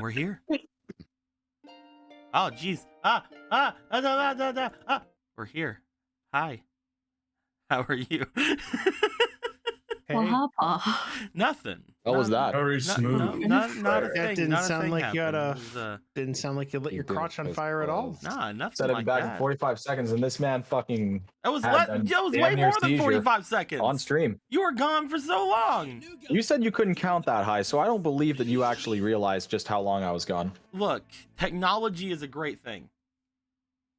we're here. Oh, jeez. We're here. Hi. How are you? What Hey, happened? Nothing. What was that? Very Not, smooth. not a that thing. didn't Not a sound thing like you had happened. a. It was, Didn't sound like you lit You your didn't crotch on press fire at all. pause. nah, nothing Said it'd like be back that. in 45 seconds, and this man fucking That was had that was damn way near more than seizure 45 seconds. on stream. You were gone for so long. You said you couldn't count that high, so I don't believe that you actually realized just how long I was gone. Look, technology is a great thing.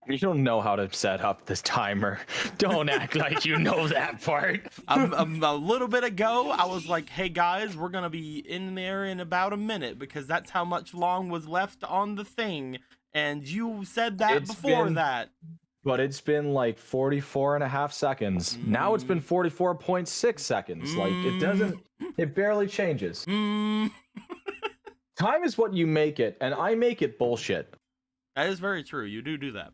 You don't know how to set up this timer. Don't act like you know that part. A little bit ago, I was like, hey guys, we're going to be in there in about a minute because that's how much long was left on the thing. And you said that before that. But it's been like 44 and a half seconds. Now it's been 44.6 seconds. Like, it barely changes. Time is what you make it, and I make it bullshit. That is very true. You do that.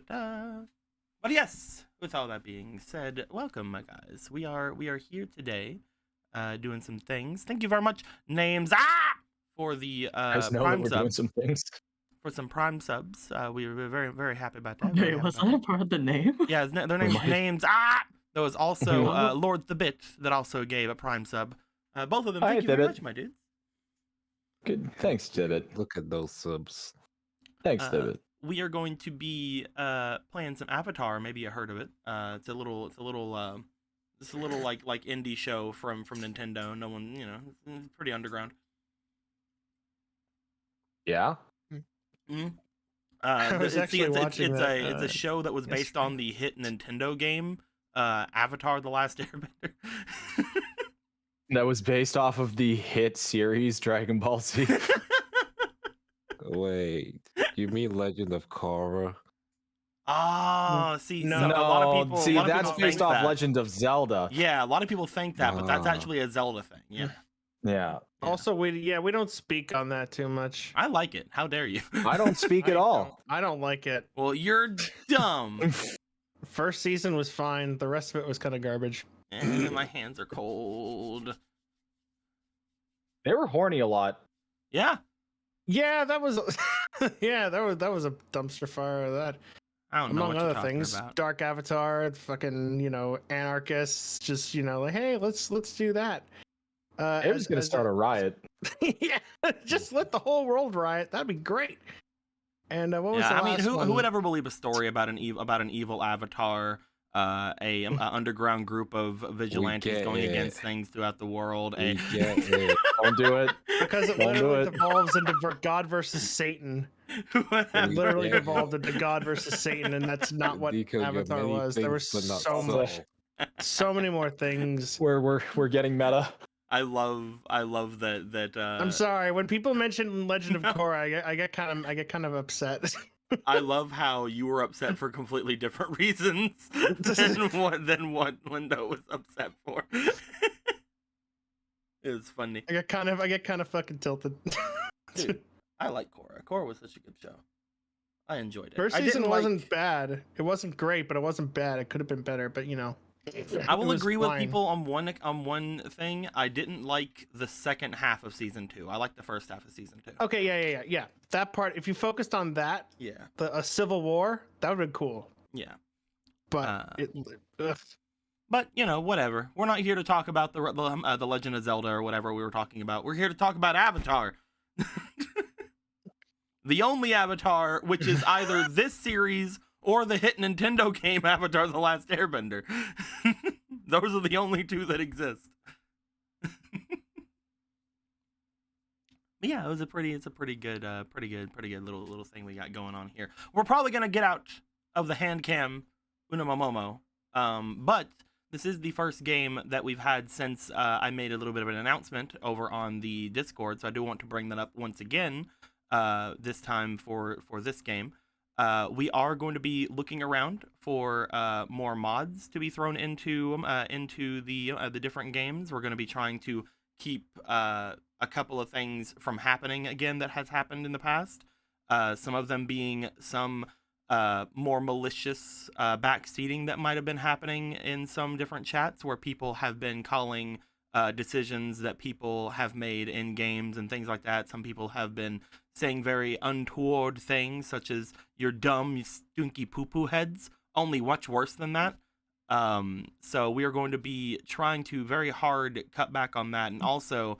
But yes, with all that being said, welcome, my guys. We are here today, doing some things. Thank you very much, Names for the Prime we're doing some things. For some Prime subs. We were very, very happy about that. Wait, was that a part of the name? Yeah, their name's Names. There was also Lord the Bit that also gave a Prime sub. Both of them. Thank you very much, my dudes. Good. Thanks, Divot. Look at those subs. Thanks, Divot. We are going to be playing some Avatar. Maybe you heard of it. It's a little like indie show from Nintendo. No one, it's pretty underground. Yeah. It's a show that was based on the hit Nintendo game Avatar: The Last Airbender. That was based off of the hit series Dragon Ball Z. Wait, you mean Legend of Korra? Oh, see, No. a lot of people. See, that's based off that. Legend of Zelda. Yeah, a lot of people think that, but that's actually a Zelda thing. Yeah. Yeah. Also, we don't speak on that too much. I like it. How dare you? I don't speak at all. I don't like it. Well, you're dumb. First season was fine. The rest of it was kind of garbage. And my hands are cold. They were horny a lot. Yeah. Yeah, that was that was a dumpster fire of that. I don't know Among what you're other talking things, about. Dark Avatar, fucking, anarchists, just, like, hey, let's do that. It was gonna start a riot. Yeah, just let the whole world riot. That'd be great. And what was the last who one? would ever believe a story about an evil avatar, a underground group of vigilantes going against things throughout the world? We get it. Don't do it. Because it Don't do literally it. devolves into God versus Satan. It literally devolved into God versus Satan, and that's not what Because you have Avatar many was. There were things, but not so so. much, so many more things. We're getting meta. I love that. I'm sorry. When people mention Legend of Korra, I get kind of upset. I love how you were upset for completely different reasons than what Linda was upset for. It was funny. I get kind of fucking tilted. Dude, I like Korra. Korra was such a good show. I enjoyed it. First season wasn't bad. It wasn't great, but it wasn't bad. It could have been better, but I will agree with fine. people on one thing. I didn't like the second half of season 2. I liked the first half of season 2. Okay, yeah. That part, if you focused on that, Yeah. a civil war, that would have been cool. Yeah. But But whatever. We're not here to talk about the Legend of Zelda or whatever we were talking about. We're here to talk about Avatar. The only Avatar, which is either this series or the hit Nintendo game Avatar: The Last Airbender. Those are the only two that exist. But yeah, it's a pretty good little thing we got going on here. We're probably gonna get out of the hand cam Unamomomo, but this is the first game that we've had since I made a little bit of an announcement over on the Discord, so I do want to bring that up once again. This time for this game. We are going to be looking around for more mods to be thrown into the different games. We're going to be trying to keep a couple of things from happening again that has happened in the past. Some of them being some more malicious backseating that might have been happening in some different chats where people have been calling decisions that people have made in games and things like that. Some people have been saying very untoward things, such as "you're dumb, you stinky poo-poo heads." Only much worse than that. So we are going to be trying to very hard cut back on that, and also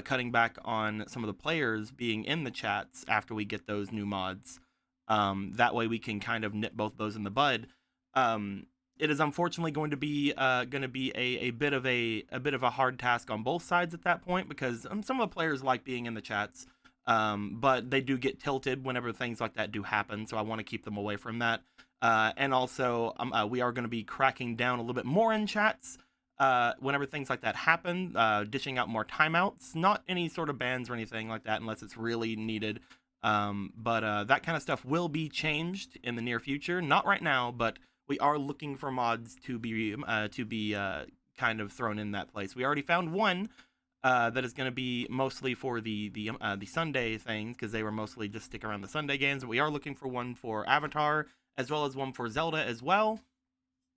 cutting back on some of the players being in the chats after we get those new mods. That way we can kind of nip both those in the bud. It is unfortunately going to be a bit of a hard task on both sides at that point, because some of the players like being in the chats, but they do get tilted whenever things like that do happen. So I want to keep them away from that. And also, we are going to be cracking down a little bit more in chats whenever things like that happen, dishing out more timeouts. Not any sort of bans or anything like that unless it's really needed. But that kind of stuff will be changed in the near future. Not right now, but we are looking for mods to be kind of thrown in that place. We already found one that is going to be mostly for the Sunday things, because they were mostly just stick around the Sunday games. But we are looking for one for Avatar, as well as one for Zelda as well.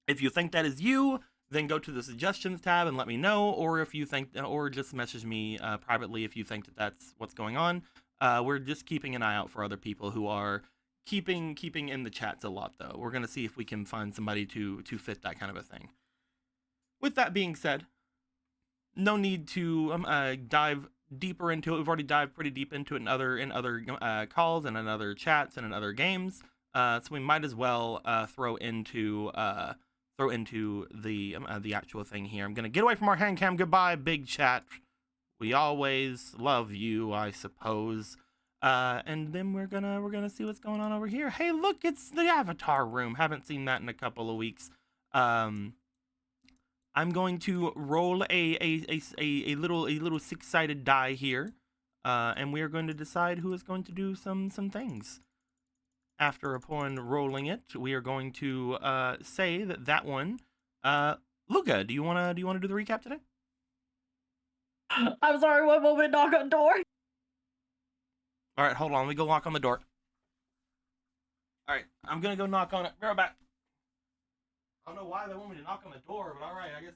If you think that is you, then go to the suggestions tab and let me know, or if you think, or just message me privately if you think that that's what's going on. We're just keeping an eye out for other people who are keeping in the chats a lot, though. We're gonna see if we can find somebody to fit that kind of a thing. With that being said, no need to dive deeper into it. We've already dived pretty deep into it in other calls and in other chats and in other games. So we might as well throw into the actual thing here. I'm gonna get away from our hand cam. Goodbye, big chat. We always love you, I suppose. And then we're gonna see what's going on over here. Hey, look, it's the Avatar room. Haven't seen that in a couple of weeks. I'm going to roll a little six-sided die here, and we are going to decide who is going to do some things. After upon rolling it, we are going to say that one. Luca, do you wanna do the recap today? I'm sorry, one moment, knock on door. All right, hold on. Let me go knock on the door. All right, I'm gonna go knock on it. Be right back. I don't know why they want me to knock on the door, but all right, I guess.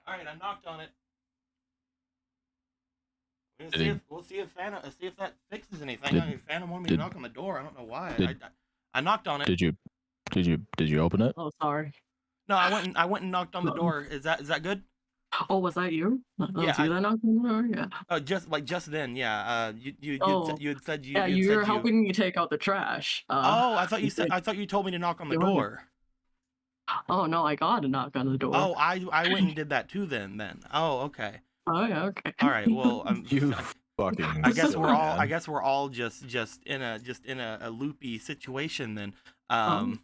All right, I knocked on it. We'll see if that fixes anything. I mean, Phantom wanted me to knock on the door. I don't know why. I knocked on it. Did you open it? Oh, sorry. No, I went and knocked on the door. Is that good? Oh, was that you? That was Yeah, you that knocked on the door? Yeah. Just then, yeah. You had said you. Yeah, you're helping me take out the trash. Oh, I thought you told me to knock on the door. Oh no, I got to knock on the door. Oh, I went and did that too then. Oh, okay. Oh yeah, okay. All right. Well, You fucking. I guess silly we're all man. just in a loopy situation then. Okay.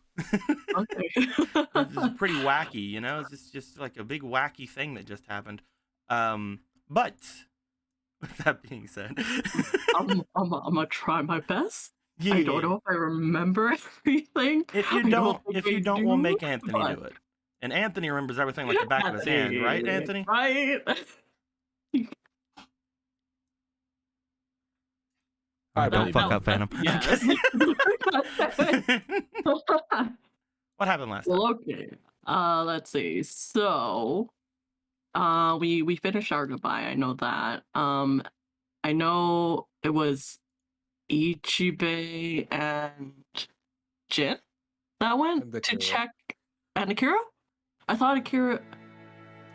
It's pretty wacky, you know. It's just like a big wacky thing that just happened. But with that being said, I'm gonna try my best. yeah, I don't know if I remember everything. If you don't, we'll make Anthony do it. And Anthony remembers everything like the back of his hand, right, Anthony? Right. All right, Don't buddy. fuck up, Phantom. Yes. What happened last time? Well, okay. Let's see. So, we finished our goodbye. I know that. I know it was Ichibe and Jin that went And to Akira. check. And Akira? I thought Akira.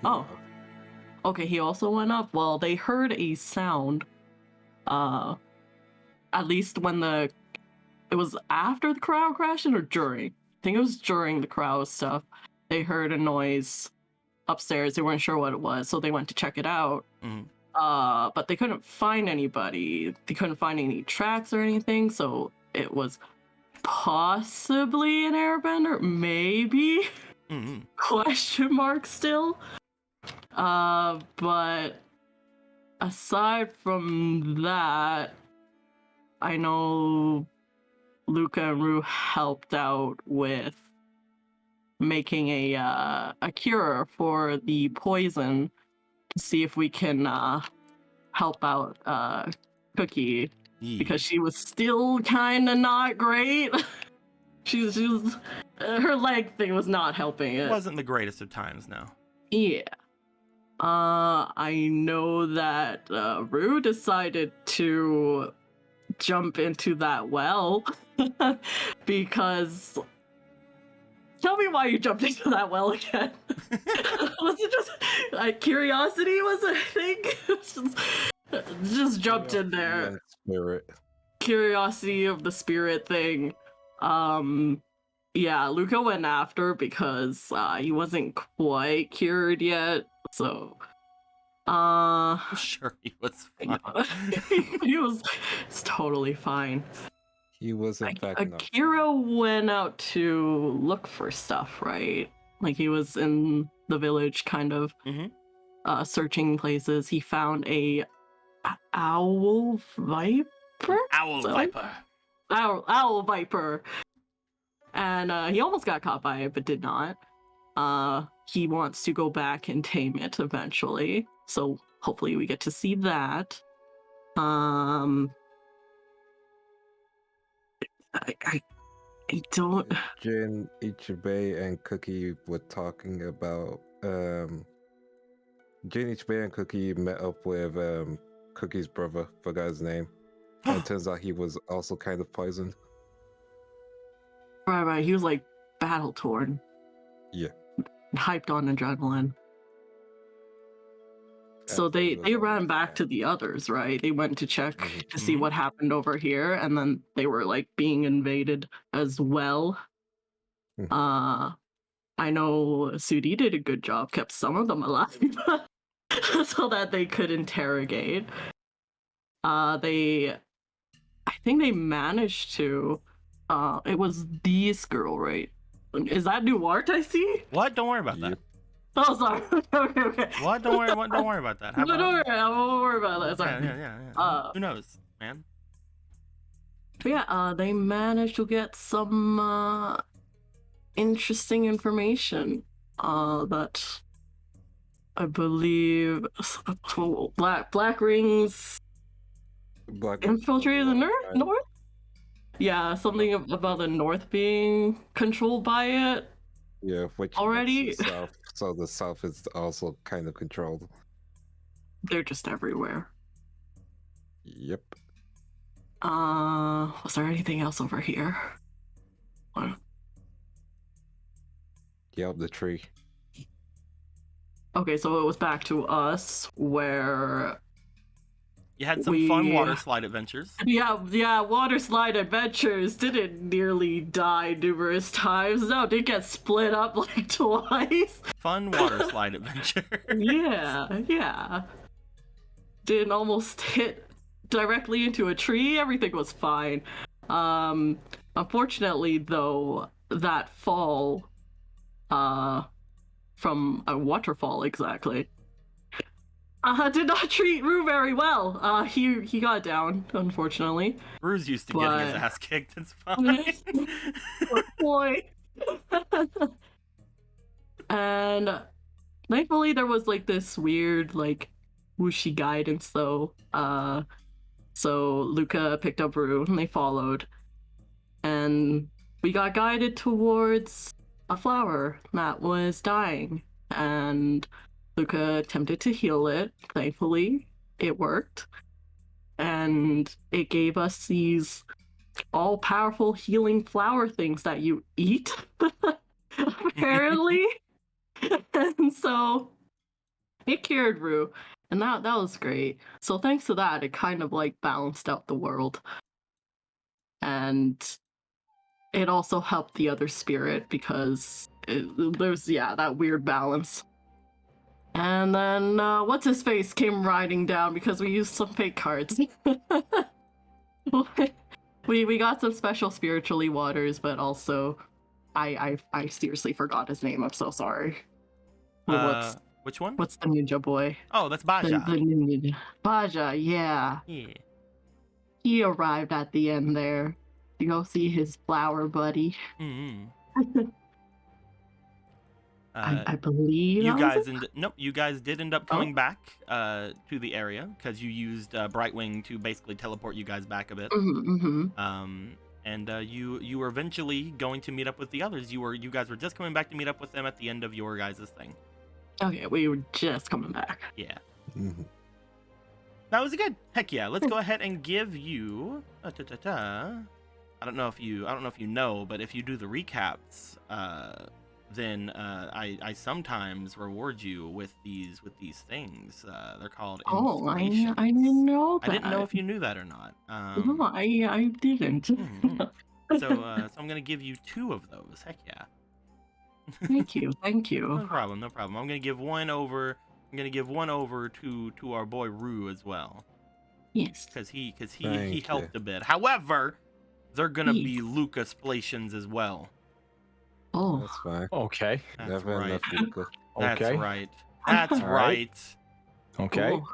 Oh. Okay, he also went up. Well, they heard a sound. At least when it was after the crowd crashing or during. I think it was during the crowd stuff. They heard a noise upstairs. They weren't sure what it was, so they went to check it out. Mhm. But they couldn't find anybody. They couldn't find any tracks or anything, so it was possibly an airbender, maybe? Mhm. Question mark still. But aside from that, I know Luca and Rue helped out with making a cure for the poison to see if we can help out Cookie, Yeah. because she was still kind of not great. she was her leg thing was not helping It it. wasn't the greatest of times, no. Yeah. I know that Rue decided to jump into that well because. Tell me why you jumped into that well again. Was it just curiosity? Was it? I think just jumped in there. And spirit. Curiosity of the spirit thing. Yeah, Luca went after because he wasn't quite cured yet. So, I'm sure he was fine. he was it's totally fine. He was in fact not. Akira went out to look for stuff, right? Like he was in the village, kind of searching places. He found a owl viper. Owl viper, and he almost got caught by it, but did not. He wants to go back and tame it eventually, so hopefully we get to see that. I don't. Jin, Ichibei, and Cookie were talking about. Jin, Ichibei, and Cookie met up with Cookie's brother. Forgot his name. And it turns out he was also kind of poisoned. Right. He was like battle torn. Yeah. Hyped on adrenaline. So they ran back to the others, right? They went to check to see what happened over here, and then they were like being invaded as well. I know Sudi did a good job, kept some of them alive so that they could interrogate. I think they managed to. It was this girl, right? Is that Duarte I see? What? Don't worry about that. Oh, sorry. Okay. What? Don't worry about that. No, don't worry. I won't worry about that. Sorry. Yeah. Who knows, man? But yeah, they managed to get some interesting information that I believe Black Rings infiltrated the North? Yeah, something about the North being controlled by it. Yeah, which already the South, so the South is also kind of controlled. They're just everywhere. Yep. Was there anything else over here? Yep, the tree. Okay, so it was back to us where you had some fun water slide adventures. Yeah, water slide adventures. Didn't nearly die numerous times. No, did get split up like twice. Fun water slide adventure. Yeah. Didn't almost hit directly into a tree. Everything was fine. Unfortunately, though, that fall, from a waterfall exactly, did not treat Rue very well. He got down, unfortunately. Rue's used to getting his ass kicked. It's fine. Poor boy. And thankfully there was like this weird like whooshy guidance though. So Luca picked up Rue and they followed. And we got guided towards a flower that was dying. And Luca attempted to heal it. Thankfully, it worked. And it gave us these all-powerful healing flower things that you eat, apparently. And so it cured Rue. And that was great. So thanks to that, it kind of like balanced out the world. And it also helped the other spirit because there's, that weird balance. And then, what's-his-face came riding down because we used some fake cards. we got some special spiritually waters, but also, I seriously forgot his name. I'm so sorry. Which one? What's the ninja boy? Oh, that's Baja. The ninja. Baja, yeah. He arrived at the end there to go see his flower buddy. I believe you guys did end up coming back to the area because you used Brightwing to basically teleport you guys back a bit. And you were eventually going to meet up with the others. You guys were just coming back to meet up with them at the end of your guys' thing. Okay, we were just coming back. Yeah. Mhm. That was good. Heck yeah. Let's go ahead and give you. I don't know if you know, but if you do the recaps, then I sometimes reward you with these things. They're called inspirations. I didn't know that. I didn't know if you knew that or not. No, I didn't. Mhm. So I'm gonna give you 2 of those. Heck yeah. Thank you. No problem. I'm gonna give one over. To our boy Rue as well, Yes. because he Thank helped you. a bit. However, they're gonna Yes. be Lucas Plations as well. Oh, That's fine. Okay. That's Never right. enough Luca. That's Okay. right. That's All right. right. Okay. oh.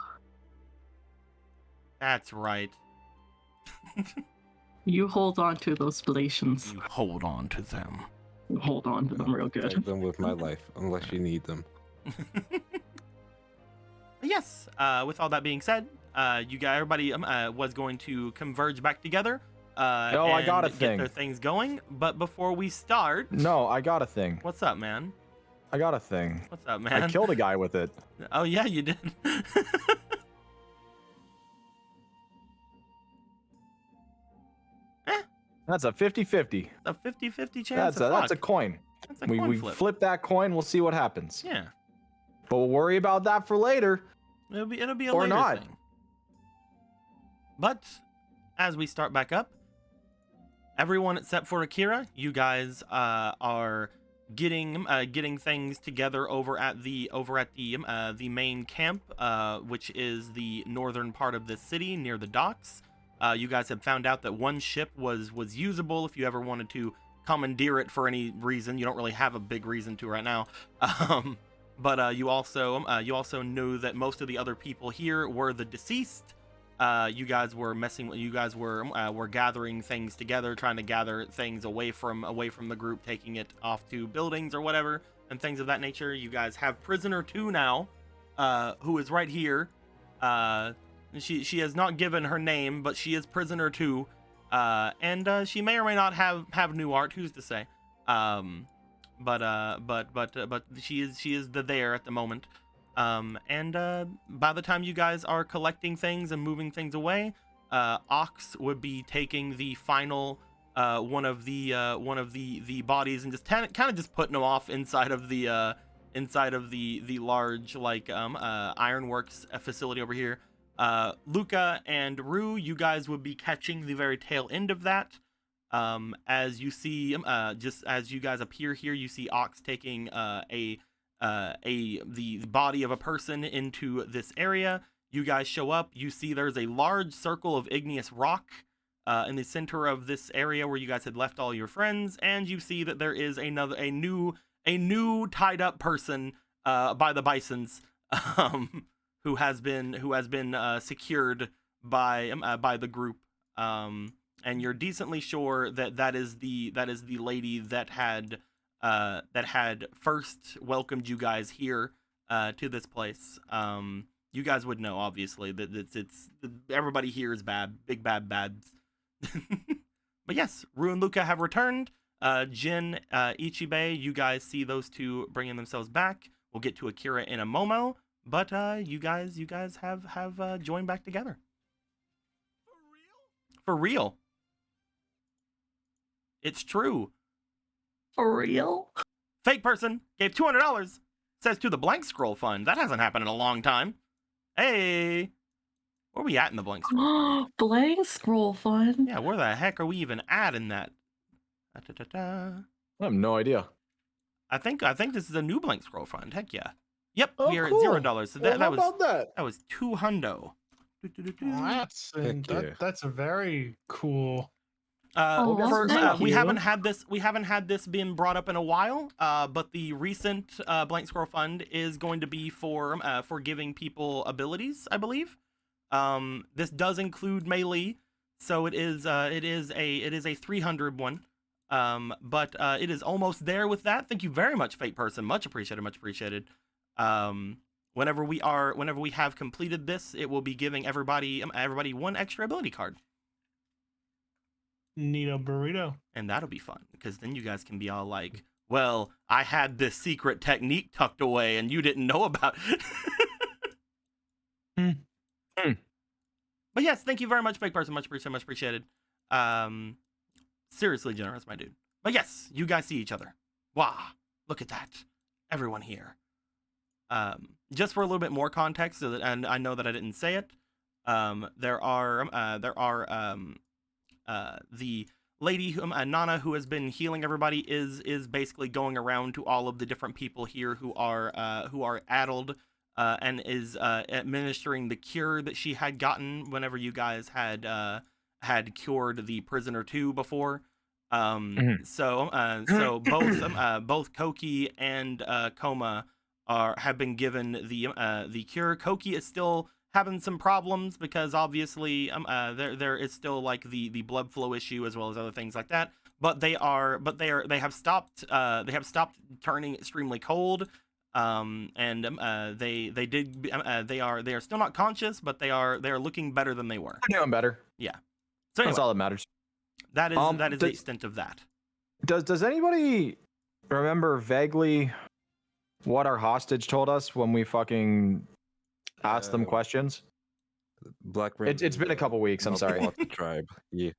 That's right. You hold on to those spalations. You hold on to them. You hold on to them real Take good. them with my life, unless you need them. Yes. With all that being said, everybody was going to converge back together. No, I got a get thing. their things going. But before we start, No, I got a thing. what's up, man? I got a thing. What's up, man? I killed a guy with it. Oh yeah, you did. That's a 50-50. A 50-50 chance. That's a coin. That's a We coin flip. flip that coin. We'll see what happens. Yeah, But we'll worry about that for later. it'll be a Or later not. thing. But as we start back up, everyone except for Akira, you guys are getting things together over at the main camp, which is the northern part of the city near the docks. You guys have found out that one ship was usable if you ever wanted to commandeer it for any reason. You don't really have a big reason to right now. But you also knew that most of the other people here were the deceased. You guys were gathering things together, trying to gather things away from the group, taking it off to buildings or whatever, and things of that nature. You guys have prisoner 2 now, who is right here. She has not given her name, but she is prisoner 2, and she may or may not have new art. Who's to say? But she is there at the moment. And by the time you guys are collecting things and moving things away, Ox would be taking the final one of the bodies and just kind of just putting them off inside of the large ironworks facility over here. Luca and Rue, you guys would be catching the very tail end of that. As you see, just as you guys appear here, you see Ox taking the body of a person into this area. You guys show up. You see there's a large circle of igneous rock in the center of this area where you guys had left all your friends, and you see that there is a new tied up person by the bisons, who has been secured by the group. And you're decently sure that is the lady that had first welcomed you guys here to this place. You guys would know, obviously, that it's everybody here is bad, big bad bads. But yes, Rue and Luca have returned. Jin, Ichibe, you guys see those two bringing themselves back. We'll get to Akira in a momo, but you guys have joined back together. For real. It's true. For real? Fake person gave $200. Says to the blank scroll fund. That hasn't happened in a long time. Hey, where are we at in the blank scroll? Blank scroll fund. Yeah, where the heck are we even at in that? I have no idea. I think this is a new blank scroll fund. Heck yeah. Yep, Oh, we are cool. at $0. So Well, how about that? that was $200. That's a very cool. First, thank we you. haven't had this being brought up in a while, but the recent blank scroll fund is going to be for giving people abilities, I believe. This does include melee, so it is a 300 one. But it is almost there with that. Thank you very much, Fake Person. Much appreciated. Whenever we have completed this, it will be giving everybody one extra ability card. Neato burrito. And that'll be fun, because then you guys can be all like, well, I had this secret technique tucked away and you didn't know about it. But yes, thank you very much, big person. Much appreciated. Seriously generous, my dude. But yes, you guys see each other. Wow, look at that. Everyone here. Just for a little bit more context, so that, and I know that I didn't say it, there are the lady Nana, who has been healing everybody, is basically going around to all of the different people here who are addled, and is administering the cure that she had gotten whenever you guys had cured the prisoner 2 before. So both Koki and Koma have been given the cure. Koki is still having some problems because obviously there is still like the blood flow issue as well as other things like that. But they have stopped turning extremely cold. They are still not conscious, but they are looking better than they were. They're doing better. Yeah. So anyway, that's all that matters. That is the extent of that. Does anybody remember vaguely what our hostage told us when we fucking asked them questions? Black It's been a couple weeks. I'm sorry. Tribe. Yeah.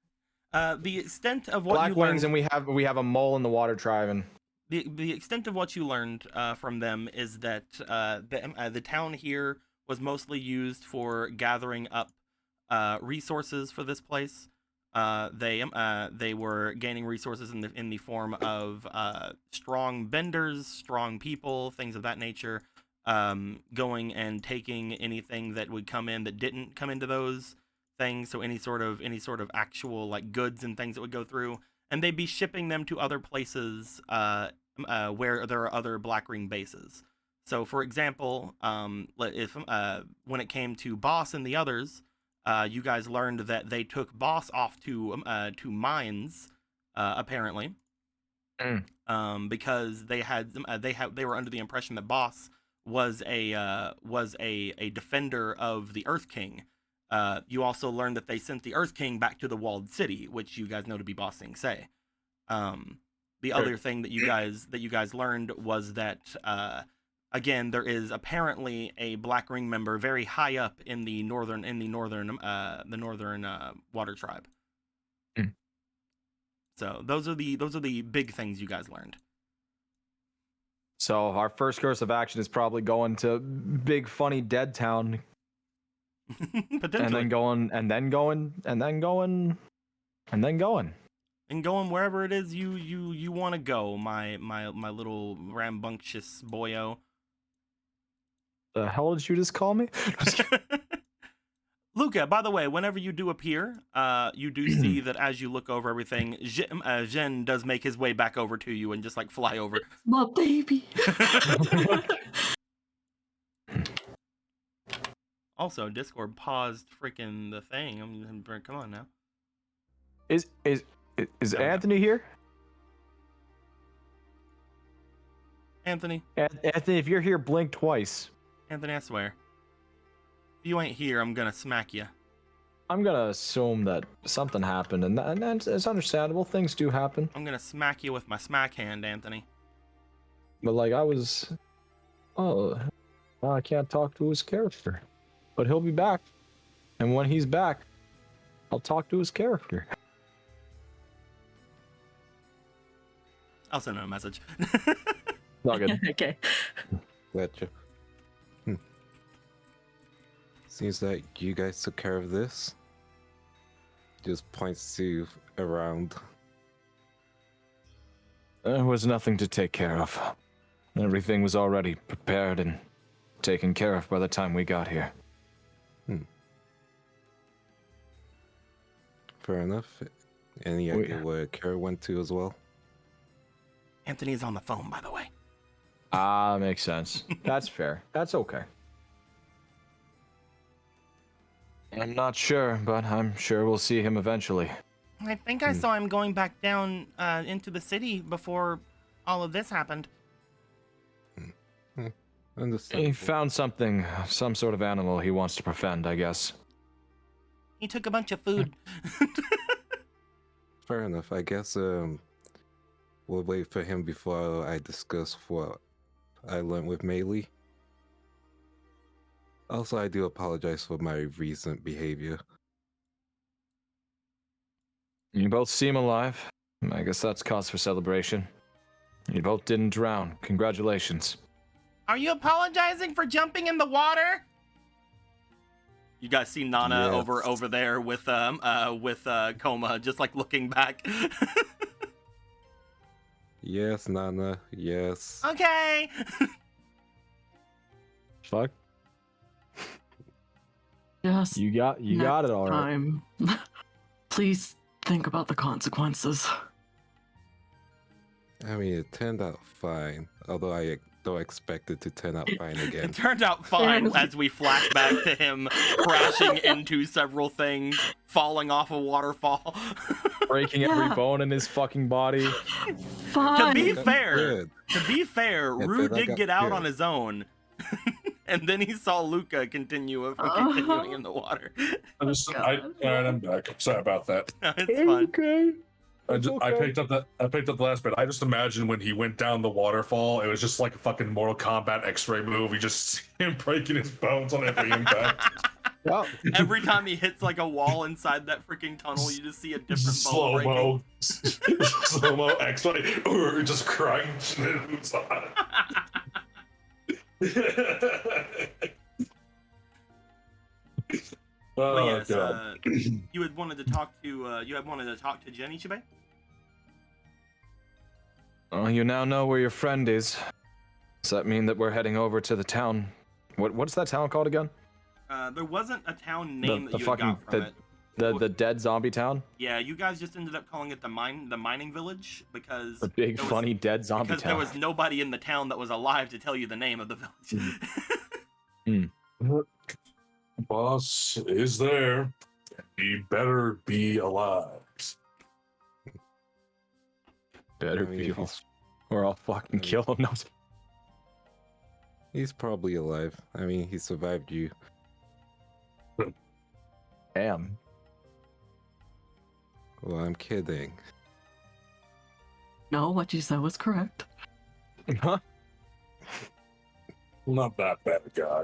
The extent of what Black you wings, learned, and we have a mole in the water tribe, and the extent of what you learned from them is that the town here was mostly used for gathering up resources for this place. They were gaining resources in the form of strong vendors, strong people, things of that nature. Going and taking anything that would come in that didn't come into those things. So any sort of actual like goods and things that would go through, and they'd be shipping them to other places where there are other Black Ring bases. So for example, if when it came to Boss and the others, you guys learned that they took Boss off to mines, apparently, because they were under the impression that Boss was a defender of the Earth King. You also learned that they sent the Earth King back to the walled city, which you guys know to be Ba Sing Se. The other thing that you guys learned was that again, there is apparently a Black Ring member very high up in the northern water tribe. So those are the big things you guys learned. So our first course of action is probably going to Big Funny Dead Town, and then going wherever it is you want to go, my little rambunctious boyo. The hell did you just call me? Luca, by the way, whenever you do appear, you do see that as you look over everything, Zhen does make his way back over to you and just like fly over. My baby. Also, Discord paused freaking the thing. Come on now. Is Anthony here? Anthony, if you're here, blink twice. Anthony, I swear. If you ain't here, I'm gonna smack you. I'm gonna assume that something happened, and it's understandable. Things do happen. I'm gonna smack you with my smack hand, Anthony. But like I can't talk to his character, but he'll be back, and when he's back, I'll talk to his character. I'll send him a message. Not good. Okay. Gotcha. Seems like you guys took care of this. Just points to around. There was nothing to take care of. Everything was already prepared and taken care of by the time we got here. Fair enough. Any idea where Kara went to as well? Anthony is on the phone, by the way. Makes sense. That's fair. That's okay. I'm not sure, but I'm sure we'll see him eventually. I think I saw him going back down into the city before all of this happened. He found something, some sort of animal he wants to befriend, I guess. He took a bunch of food. Fair enough. I guess we'll wait for him before I discuss what I learned with Melee. Also, I do apologize for my recent behavior. You both seem alive. I guess that's cause for celebration. You both didn't drown. Congratulations. Are you apologizing for jumping in the water? You guys see Nana Yes. over there with Coma, just like looking back. Yes, Nana. Yes. Okay. Fuck. Just You got it all right. time. Please think about the consequences. I mean, it turned out fine. Although I don't expect it to turn out fine again. It turned out fine as we flash back to him crashing into several things, falling off a waterfall. Breaking every bone in his fucking body. To be Fine. fair, Yeah, Rue then I did got get out scared. on his own. And then he saw Luca continuing in the water. God. I'm back. Sorry about that. No, it's fun. Okay. I picked up the last bit. I just imagine when he went down the waterfall, it was just like a fucking Mortal Kombat X-ray move. You just see him breaking his bones on every impact. Well, Every time he hits like a wall inside that freaking tunnel, you just see a different bone Slow breaking. mo, slow mo X-ray, just crunch. And it moves on. But Oh yes, god. you had wanted to talk to Jenny Chibe? well, you now know where your friend is. Does that mean that we're heading over to the town? What's that town called again? There wasn't a town name The that you fucking- had got from it. The dead zombie town? Yeah, you guys just ended up calling it the mining village because The big there was- funny dead zombie because town. there was nobody in the town that was alive to tell you the name of the village. Boss is there. He better be alive. Better I mean, be. Or I'll fucking kill him. No. He's probably alive. I mean, he survived you. Damn. Well, I'm kidding. No, what you said was correct. Huh? Not that bad a guy.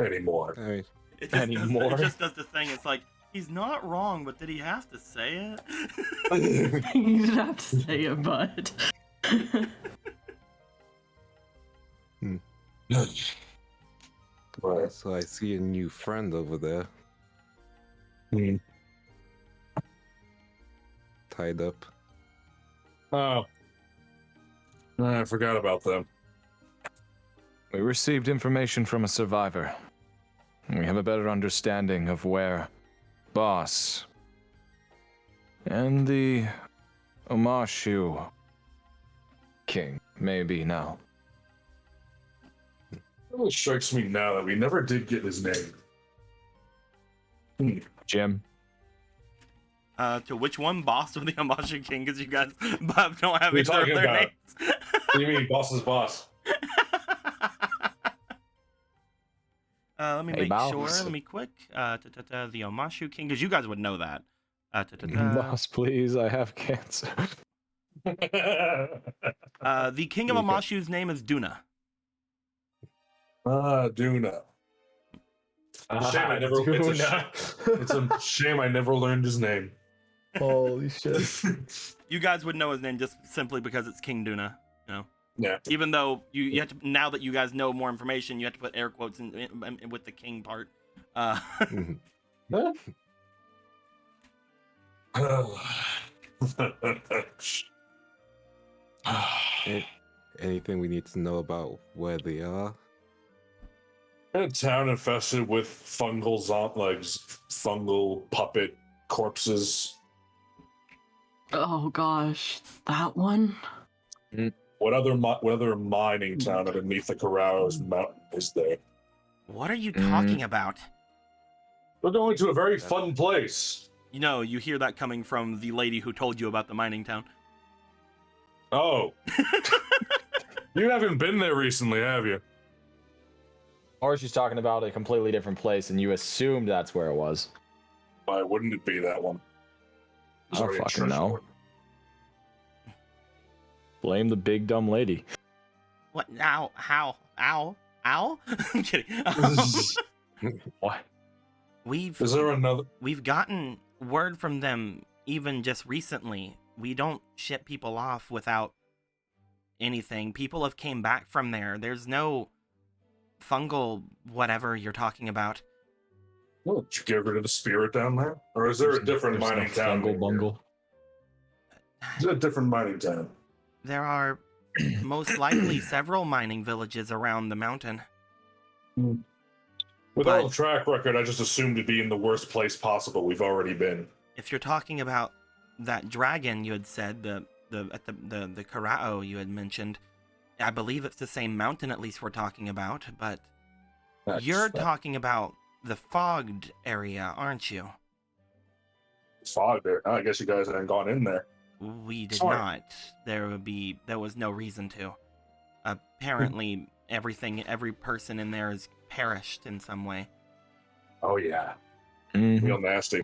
Anymore. I mean, It just Anymore. Does, it just does the thing. It's like he's not wrong, but did he have to say it? You didn't have to say it, but Right. so I see a new friend over there, tied up. Oh. I forgot about them. We received information from a survivor. We have a better understanding of where Boss and the Omashu King may be now. It really strikes me now that we never did get his name. Jim? To which one, boss of the Amasha King? Because you guys don't have What are you either of talking their about? names. What do you mean, boss's boss? Let me Hey, make boss. sure. Let me quick. The Omashu King, because you guys would know that. Boss, please, I have cancer. The King of Okay. Amashu's name is Duna. Duna. Shame I never. It's a shame I never learned his name. Holy shit. You guys would know his name just simply because it's King Duna. You know, Yeah. even though you have to, now that you guys know more information, you have to put air quotes in with the King part. Anything we need to know about where they are? A town infested with fungal fungal puppet corpses. oh gosh, that one. What other mining town underneath the Corrales mountain is there? What are you talking about? We're going to a very fun place. You know, you hear that coming from the lady who told you about the mining town. Oh. You haven't been there recently, have you? Or she's talking about a completely different place and you assumed that's where it was. Why wouldn't it be that one? I don't Sorry, fucking church know. board. Blame the big dumb lady. What? Ow! How? Ow! Ow! I'm kidding. What? Is there another? We've gotten word from them even just recently. We don't ship people off without anything. People have came back from there. There's no fungal whatever you're talking about. Oh, did you get rid of the spirit down there? Or is there a different There's mining no town? fungal bungle. Is it a different mining town? There are most likely several mining villages around the mountain. With But- all the track record, I just assumed to be in the worst place possible we've already been. If you're talking about that dragon you had said, the Karao you had mentioned, I believe it's the same mountain at least we're talking about, but you're talking about the fogged area, aren't you? Fog there. I guess you guys haven't gone in there. We did Sorry. not. There was no reason to. Apparently every person in there has perished in some way. Oh yeah, Mhm. real nasty.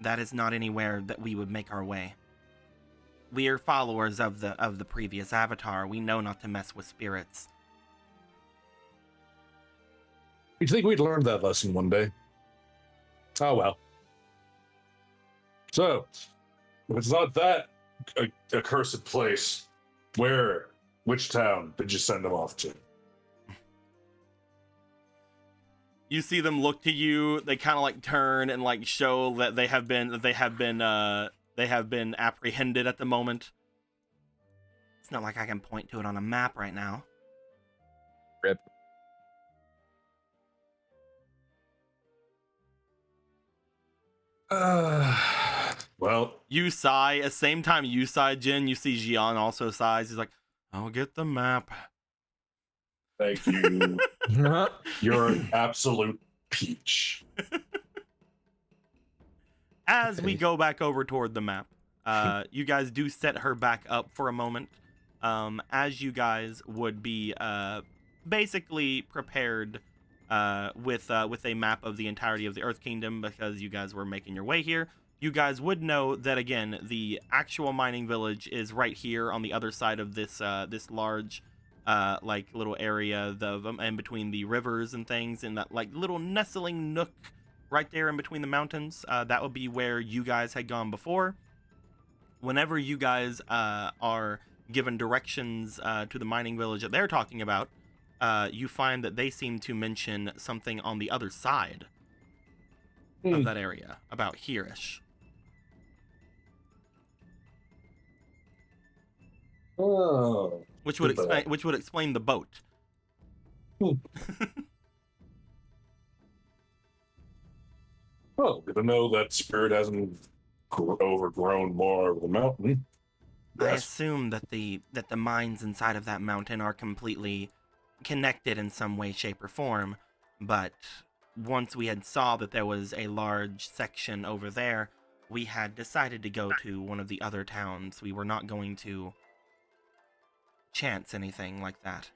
That is not anywhere that we would make our way. We are followers of the previous avatar. We know not to mess with spirits. You'd think we'd learned that lesson one day. Oh well. So, if it's not that accursed place, which town did you send them off to? You see them look to you. They kind of like turn and like show that they have been apprehended at the moment. It's not like I can point to it on a map right now. Rip. Well, You sigh. At the same time you sigh, Jin, you see Jian also sighs. He's like, I'll get the map. thank you. You're an absolute peach. As we go back over toward the map, you guys do set her back up for a moment. As you guys would be basically prepared with a map of the entirety of the Earth Kingdom, because you guys were making your way here. You guys would know that, again, the actual mining village is right here on the other side of this this large like little area in between the rivers and things, in that like little nestling nook right there in between the mountains. That would be where you guys had gone before. Whenever you guys are given directions to the mining village that they're talking about, you find that they seem to mention something on the other side of that area, about here-ish. Oh. Which would Goodbye. explain the boat. Well, good to know that spirit hasn't overgrown more of the mountain. I Yes. assume that the mines inside of that mountain are completely connected in some way, shape, or form, but once we had saw that there was a large section over there, we had decided to go to one of the other towns. We were not going to chance anything like that.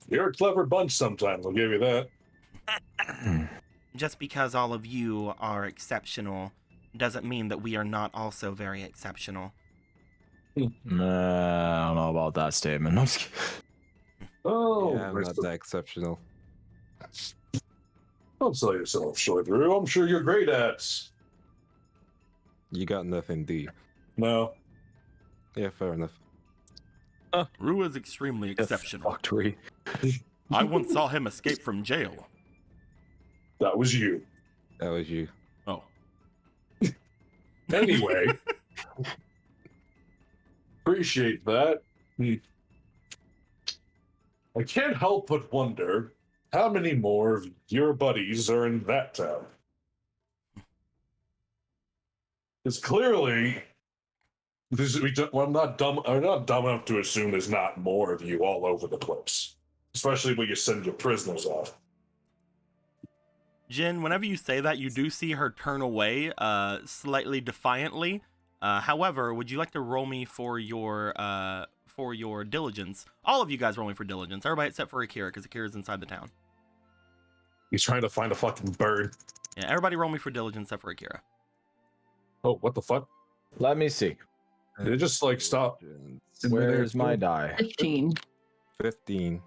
You're a clever bunch sometimes, I'll give you that. Just because all of you are exceptional doesn't mean that we are not also very exceptional. I don't know about that statement. I'm just kidding. Oh, Yeah, I'm not that exceptional. don't sell yourself short, Drew. I'm sure you're great at. You got nothing, do you? No. Yeah, fair enough. Rue is extremely exceptional. Factory. I once saw him escape from jail. That was you. That was you. Oh. Anyway. Appreciate that. I can't help but wonder how many more of your buddies are in that town. Because clearly, I'm not dumb enough to assume there's not more of you all over the place, especially when you send your prisoners off. Jin, whenever you say that, you do see her turn away, slightly defiantly. However, would you like to roll me for your diligence? All of you guys roll me for diligence. Everybody except for Akira, because Akira's inside the town. He's trying to find a fucking bird. Yeah, everybody roll me for diligence except for Akira. Oh, what the fuck? Let me see. Did it just like stop? Where's my die? 15. 15.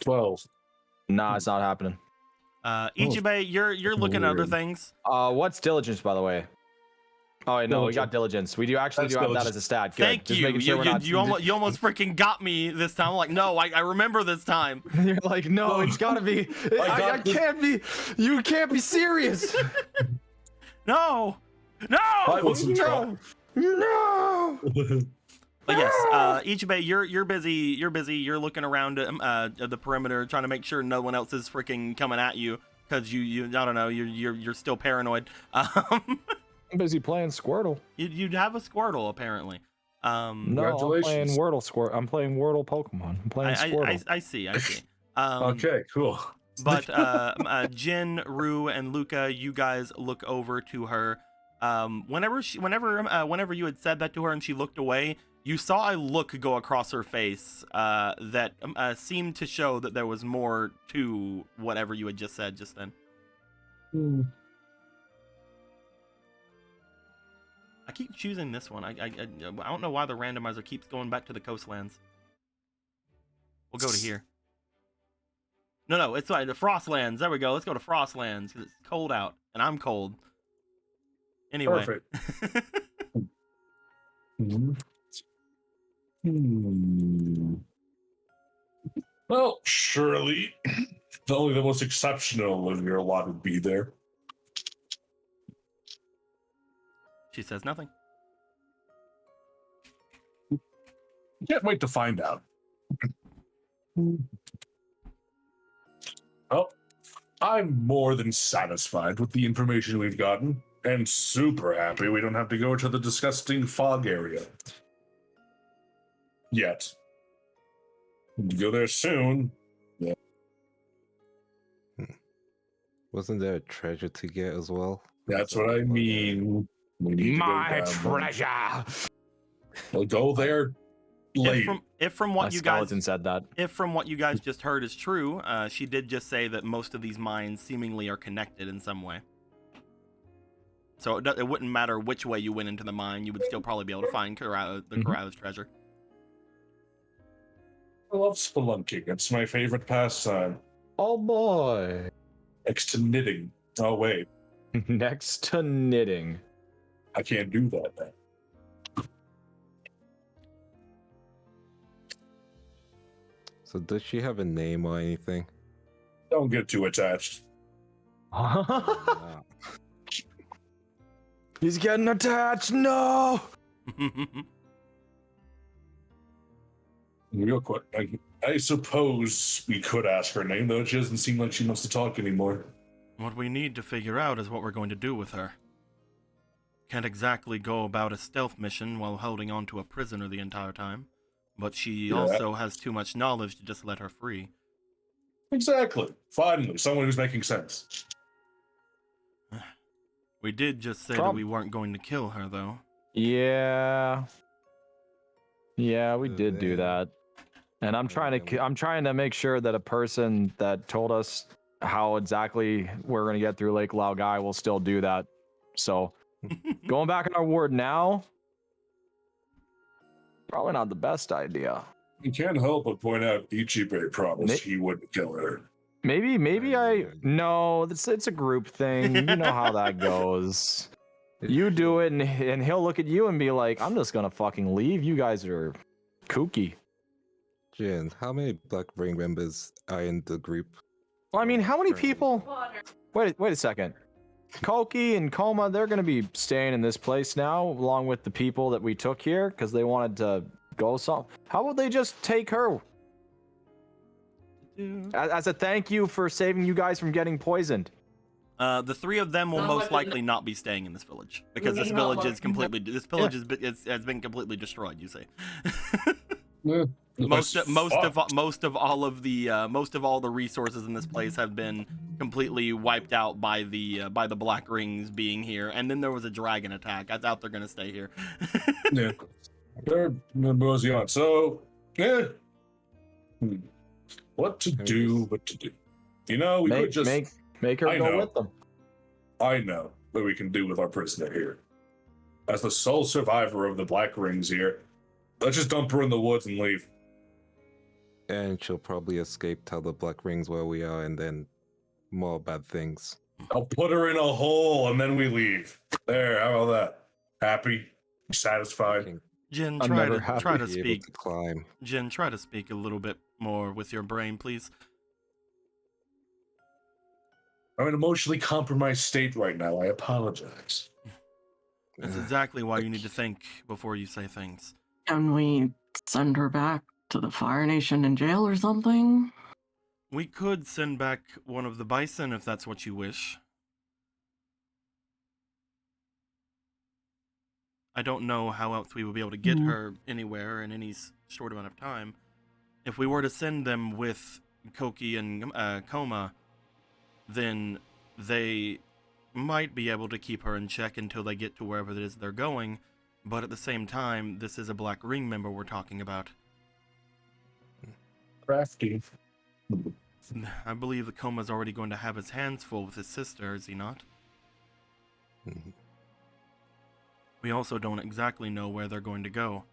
12. Nah, it's not happening. Ichibe, you're looking at other Weird. things. What's diligence, by the way? Oh, wait, no, we got Diligence. diligence. We do actually That's do have that diligence. as a stat. Good. Thank Just you. making sure we're not. You almost freaking got me this time. I'm like, no, I remember this time. You're like, no, it's gotta be. I can't be. You can't be serious. No, I wasn't trying. No. But yes, Ichibe, you're busy. You're looking around the perimeter, trying to make sure no one else is freaking coming at you, because you I don't know, you're still paranoid. I'm busy playing Squirtle. You'd have a Squirtle apparently. No, I'm playing Congratulations. Wordle. I'm playing Wordle Pokemon. I'm playing Squirtle. I see. Okay, cool. But Jin, Rue, and Luca, you guys look over to her. Whenever you had said that to her and she looked away, you saw a look go across her face that seemed to show that there was more to whatever you had just said just then. I keep choosing this one. I don't know why the randomizer keeps going back to the coastlands. We'll go to here. No, it's like the Frostlands. There we go. Let's go to Frostlands because it's cold out and I'm cold. Anyway. Perfect. Well, surely only the most exceptional of your lot would be there. She says nothing. Can't wait to find out. Well, I'm more than satisfied with the information we've gotten, and super happy we don't have to go to the disgusting fog area. Yet. We'll go there soon. Yeah. Wasn't there a treasure to get as well? That's what I mean. We need My to go down treasure. We'll go there later. If from what My you guys skeleton said that. If from what you guys just heard is true, she did just say that most of these mines seemingly are connected in some way. So it wouldn't matter which way you went into the mine, you would still probably be able to find Karao's treasure. I love spelunking. It's my favorite pastime. Oh boy. Next to knitting. Oh, wait. Next to knitting. I can't do that then. So does she have a name or anything? Don't get too attached. Ah, He's getting attached. No. Real quick, I suppose we could ask her name, though she doesn't seem like she wants to talk anymore. What we need to figure out is what we're going to do with her. Can't exactly go about a stealth mission while holding on to a prisoner the entire time, but she also has too much knowledge to just let her free. Exactly. Finally, someone who's making sense. We did just say that we weren't going to kill her, though. Yeah. Yeah, we did do that. And I'm trying to make sure that a person that told us how exactly we're going to get through Lake Laogai will still do that. So, going back in our ward now, probably not the best idea. You can't help but point out Ichibe promised he wouldn't kill her. Maybe no, it's a group thing. You know how that goes. You do it and he'll look at you and be like, I'm just gonna fucking leave. You guys are kooky. Jin, how many Black Ring members are in the group? Well, I mean, how many people? Wait a second. Koki and Koma, they're gonna be staying in this place now, along with the people that we took here because they wanted to go. So, how about they just take her as a thank you for saving you guys from getting poisoned? The three of them will most likely not be staying in this village because this village is completely has been completely destroyed. You say. Most of all the resources in this place have been completely wiped out by the Black Rings being here, and then there was a dragon attack. I doubt they're gonna stay here. Yeah, they're mosey on. So, yeah, what to do? What to do? You know, we could just make her go with them. I know what we can do with our prisoner here. as the sole survivor of the Black Rings here, let's just dump her in the woods and leave. And she'll probably escape, tell the Black Rings where we are, and then more bad things. I'll put her in a hole and then we leave. There, how about that? Happy? Satisfied? Jin, I'm try never to happy try to to be able speak. to climb. Jin, try to speak a little bit more with your brain, please. I'm in an emotionally compromised state right now. I apologize. That's exactly why you need to think before you say things. Can we send her back to the Fire Nation in jail or something? We could send back one of the bison if that's what you wish. I don't know how else we would be able to get her anywhere in any short amount of time. If we were to send them with Koki and Koma, then they might be able to keep her in check until they get to wherever it is they're going. But at the same time, this is a Black Ring member we're talking about. Crafty. I believe the Koma's already going to have his hands full with his sister, is he not? Mhm. We also don't exactly know where they're going to go.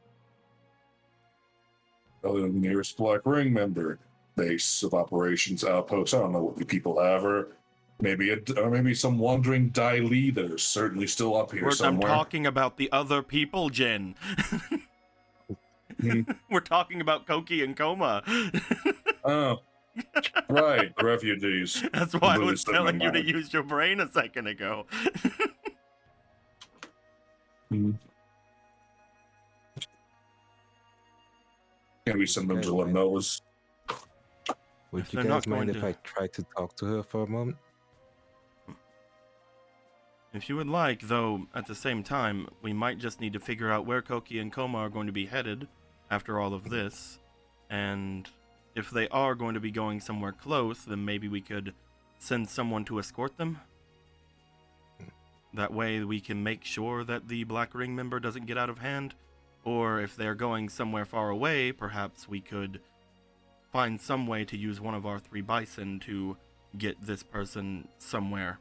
Other than the nearest Black Ring member, base of operations outpost. I don't know what the people have, or maybe some wandering Dai Li that are certainly still up here I'm somewhere. talking about the other people, Jin. We're talking about Koki and Koma. Oh, right, refugees. That's why I Completely was slipped my telling you to mind. use your brain a second ago. Can we send them Okay, to fine. Lanolas? Would If you they're guys not mind going if to- I try to talk to her for a moment? If you would like, though, at the same time, we might just need to figure out where Koki and Koma are going to be headed after all of this. And if they are going to be going somewhere close, then maybe we could send someone to escort them. That way we can make sure that the Black Ring member doesn't get out of hand. Or if they're going somewhere far away, perhaps we could find some way to use one of our 3 bison to get this person somewhere.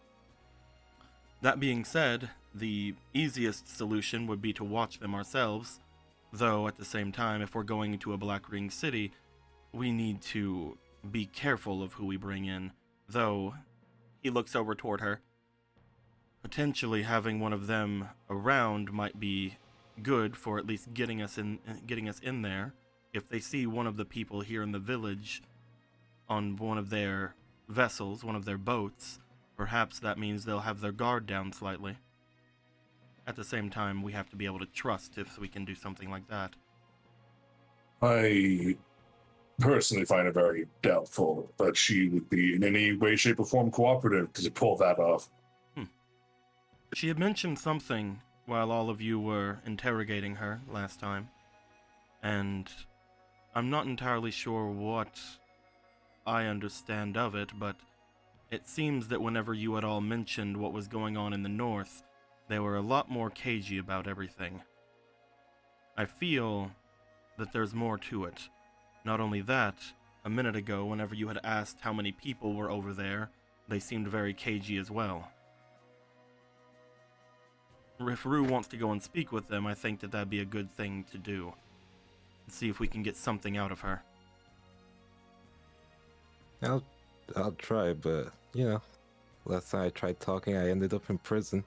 That being said, the easiest solution would be to watch them ourselves, though at the same time, if we're going into a Black Ring city, we need to be careful of who we bring in, though he looks over toward her. Potentially having one of them around might be good for at least getting us in there. If they see one of the people here in the village on one of their vessels, one of their boats, perhaps that means they'll have their guard down slightly. At the same time, we have to be able to trust if we can do something like that. I personally find it very doubtful that she would be in any way, shape, or form cooperative to pull that off. She had mentioned something while all of you were interrogating her last time, and I'm not entirely sure what I understand of it, but it seems that whenever you had all mentioned what was going on in the north, they were a lot more cagey about everything. I feel that there's more to it. Not only that, a minute ago, whenever you had asked how many people were over there, they seemed very cagey as well. If Rue wants to go and speak with them, I think that that'd be a good thing to do. See if we can get something out of her. I'll try, but last time I tried talking, I ended up in prison.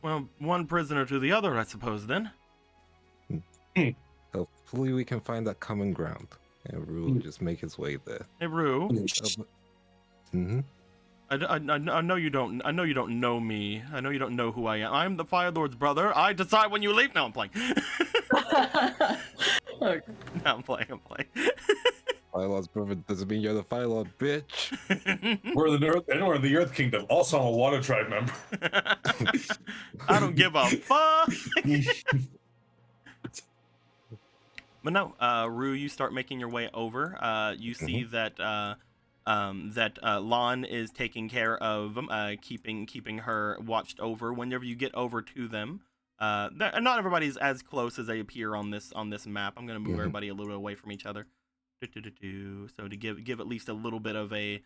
Well, one prisoner to the other, I suppose, then. Hopefully, we can find that common ground, and Rue will just make his way there. Hey, Rue. Mm-hmm. I know you don't. I know you don't know me. I know you don't know who I am. I'm the Fire Lord's brother. I decide when you leave. No, I'm playing. No, I'm playing. Fire Lord's brother doesn't mean you're the Fire Lord, bitch. We're in the Earth Kingdom. Also, I'm a Water Tribe member. I don't give a fuck. But no, Rue, you start making your way over. You see that Lon is taking care of keeping her watched over. Whenever you get over to them, not everybody's as close as they appear on this map. I'm gonna move everybody a little bit away from each other. So to give at least a little bit of a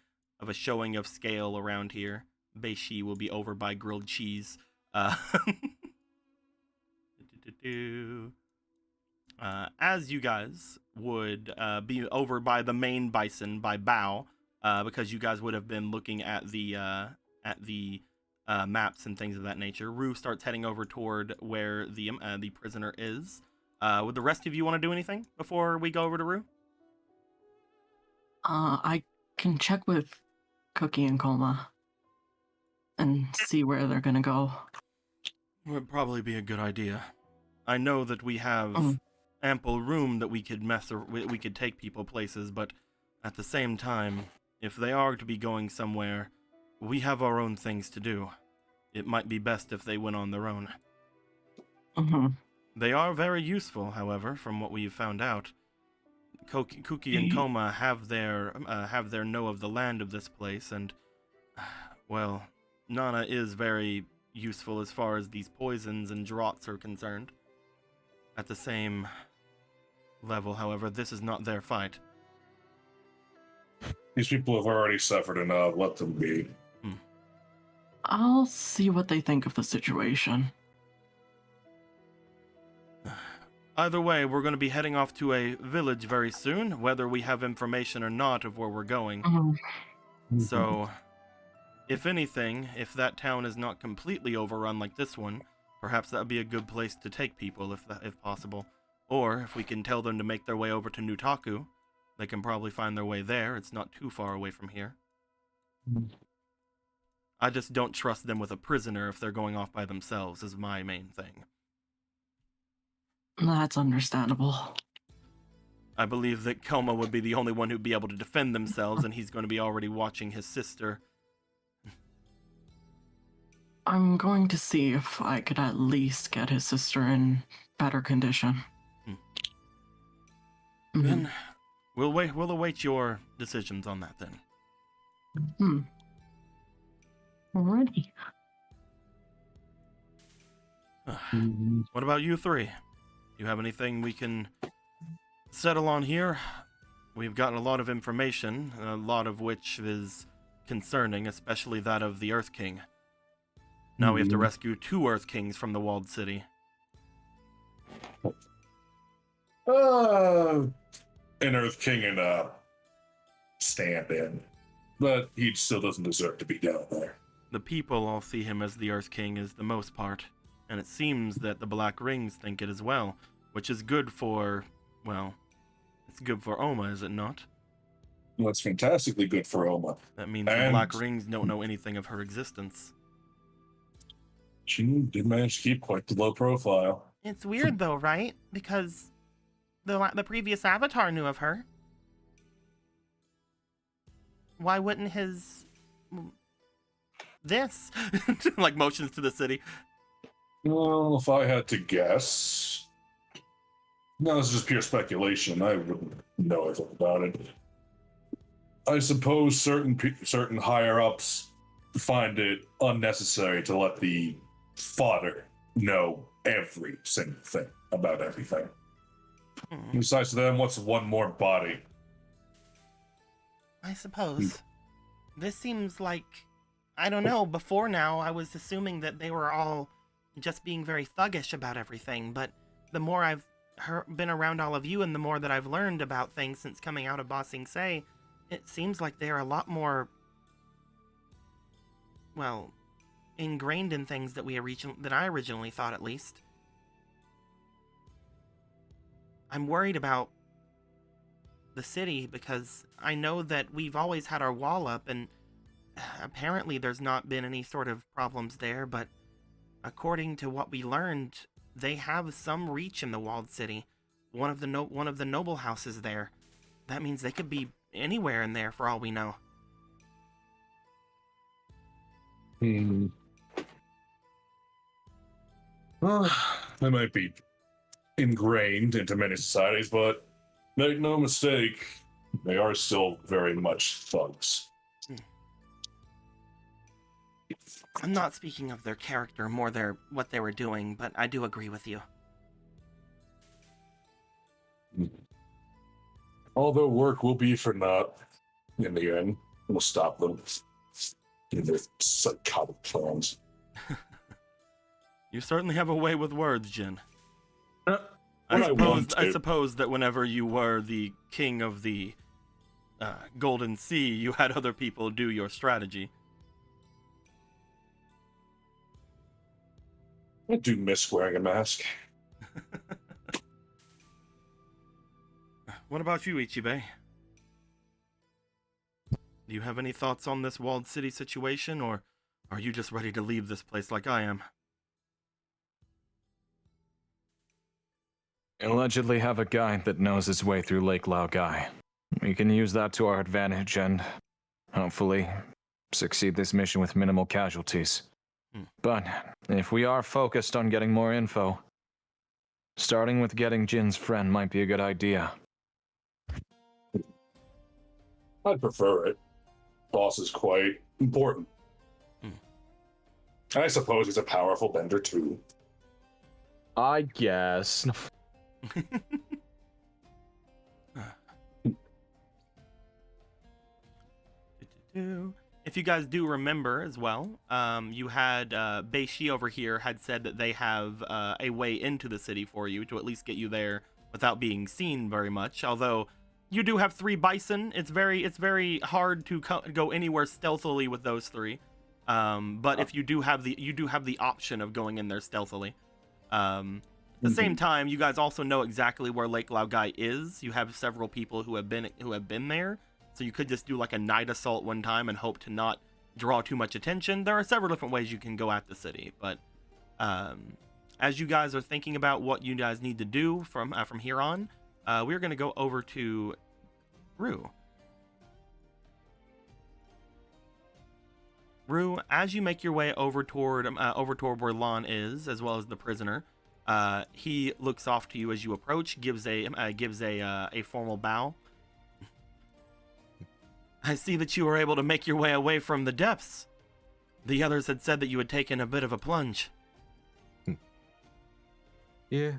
showing of scale around here, Beishi will be over by grilled cheese. As you guys would be over by the main bison by Bao, because you guys would have been looking at the maps and things of that nature. Rue starts heading over toward where the prisoner is. Would the rest of you want to do anything before we go over to Rue? I can check with Cookie and Coma and see where they're gonna go. Would probably be a good idea. I know that we have ample room that we could we could take people places, but at the same time, if they are to be going somewhere, we have our own things to do. It might be best if they went on their own. Mm-hmm. They are very useful, however, from what we've found out. Cookie and Coma have their know of the land of this place, and well, Nana is very useful as far as these poisons and draughts are concerned. At the same level, however, this is not their fight. These people have already suffered enough. Let them be. I'll see what they think of the situation. Either way, we're going to be heading off to a village very soon, whether we have information or not of where we're going. So, if anything, if that town is not completely overrun like this one, perhaps that would be a good place to take people if possible. Or, if we can tell them to make their way over to Nutaku, they can probably find their way there. It's not too far away from here. I just don't trust them with a prisoner if they're going off by themselves, is my main thing. That's understandable. I believe that Koma would be the only one who'd be able to defend themselves, and he's going to be already watching his sister. I'm going to see if I could at least get his sister in better condition. Then we'll await your decisions on that then. Alrighty. What about you three? Do you have anything we can settle on here? We've gotten a lot of information, a lot of which is concerning, especially that of the Earth King. Now we have to rescue 2 Earth Kings from the walled city. An Earth King and a stand-in, but he still doesn't deserve to be down there. The people all see him as the Earth King is the most part, and it seems that the Black Rings think it as well, which is good for, well, it's good for Oma, is it not? Well, it's fantastically good for Oma. That means the Black Rings don't know anything of her existence. She did manage to keep quite the low profile. It's weird though, right? Because the previous Avatar knew of her. Why wouldn't his... this? Like motions to the city. Well, if I had to guess... No, this is just pure speculation. I wouldn't know anything about it. I suppose certain higher-ups find it unnecessary to let the fodder know every single thing about everything. Besides to them, what's one more body? I suppose. This seems like... I don't know, before now I was assuming that they were all just being very thuggish about everything, but the more I've been around all of you and the more that I've learned about things since coming out of Ba Sing Se, it seems like they're a lot more, well, ingrained in things that that I originally thought, at least. I'm worried about the city because I know that we've always had our wall up and apparently there's not been any sort of problems there, but according to what we learned, they have some reach in the walled city. One of the noble houses there. That means they could be anywhere in there for all we know. Well, they might be ingrained into many societies, but make no mistake, they are still very much thugs. I'm not speaking of their character, more what they were doing, but I do agree with you. Although work will be for naught in the end, we'll stop them in their psychotic plans. You certainly have a way with words, Jin. What I want I to- suppose that whenever you were the king of the Golden Sea, you had other people do your strategy. I do miss wearing a mask. What about you, Ichibe? Do you have any thoughts on this walled city situation, or are you just ready to leave this place like I am? Allegedly have a guide that knows his way through Lake Laogai. We can use that to our advantage and, hopefully, succeed this mission with minimal casualties. But if we are focused on getting more info, starting with getting Jin's friend might be a good idea. I'd prefer it. Boss is quite important. I suppose he's a powerful bender too. I guess. If you guys do remember as well, you had Beishi over here had said that they have a way into the city for you to at least get you there without being seen very much. Although you do have 3 bison, it's very hard to go anywhere stealthily with those 3. But if you do have the option of going in there stealthily. At the same time, you guys also know exactly where Lake Laogai is. You have several people who have been there. So you could just do like a night assault one time and hope to not draw too much attention. There are several different ways you can go at the city, but as you guys are thinking about what you guys need to do from here on, we're going to go over to Rue. Rue, as you make your way over toward where Lon is, as well as the prisoner, he looks off to you as you approach, gives a formal bow. I see that you were able to make your way away from the depths. The others had said that you had taken a bit of a plunge. Yeah,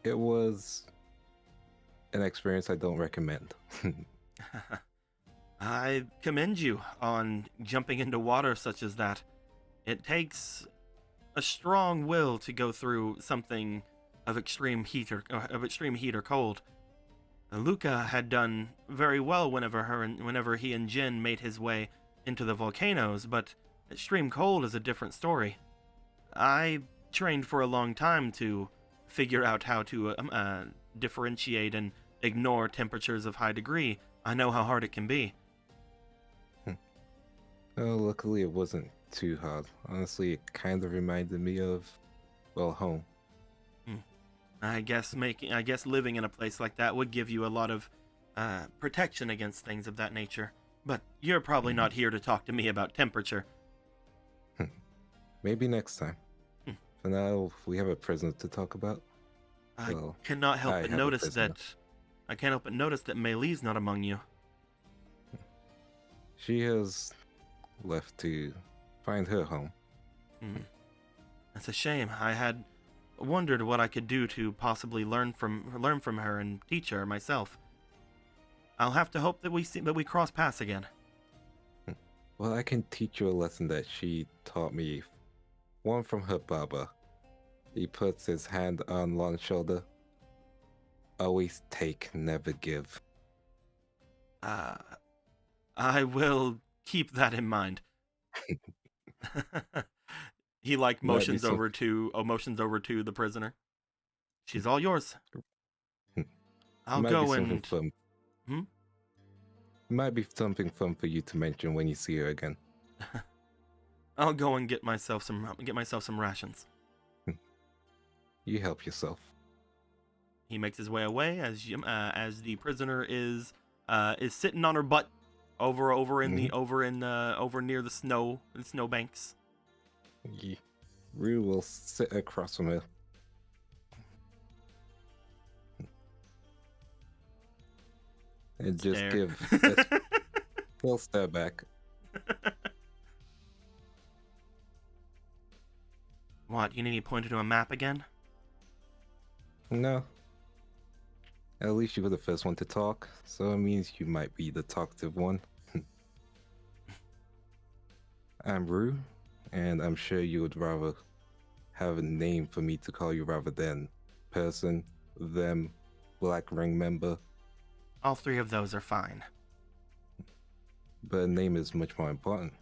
it was an experience I don't recommend. I commend you on jumping into water such as that. It takes a strong will to go through something of extreme heat or cold. Luca had done very well whenever he and Jin made his way into the volcanoes, but extreme cold is a different story. I trained for a long time to figure out how to differentiate and ignore temperatures of high degree. I know how hard it can be. Oh, luckily it wasn't too hard. Honestly, it kind of reminded me of, well, home. I guess living in a place like that would give you a lot of protection against things of that nature. But you're probably not here to talk to me about temperature. Maybe next time. For now, we have a prisoner to talk about. I Well, cannot help I but have a notice prisoner. that Mei's not among you. She has left to find her home. That's a shame. I had wondered what I could do to possibly learn from her and teach her myself. I'll have to hope that we cross paths again. Well, I can teach you a lesson that she taught me. One from her baba. He puts his hand on Lon's shoulder. Always take, never give. I will keep that in mind. He motions over to the prisoner. She's all yours. I'll go and fun. It might be something fun for you to mention when you see her again. I'll go and get myself some rations. You help yourself. He makes his way away as the prisoner is sitting on her butt over near the snow banks. Rue will sit across from her. And just Stare. give a little stare back. What, you need me pointed to a map again? No. At least you were the first one to talk, so it means you might be the talkative one. I'm Rue, and I'm sure you would rather have a name for me to call you rather than person, them, Black Ring member. All three of those are fine. But a name is much more important.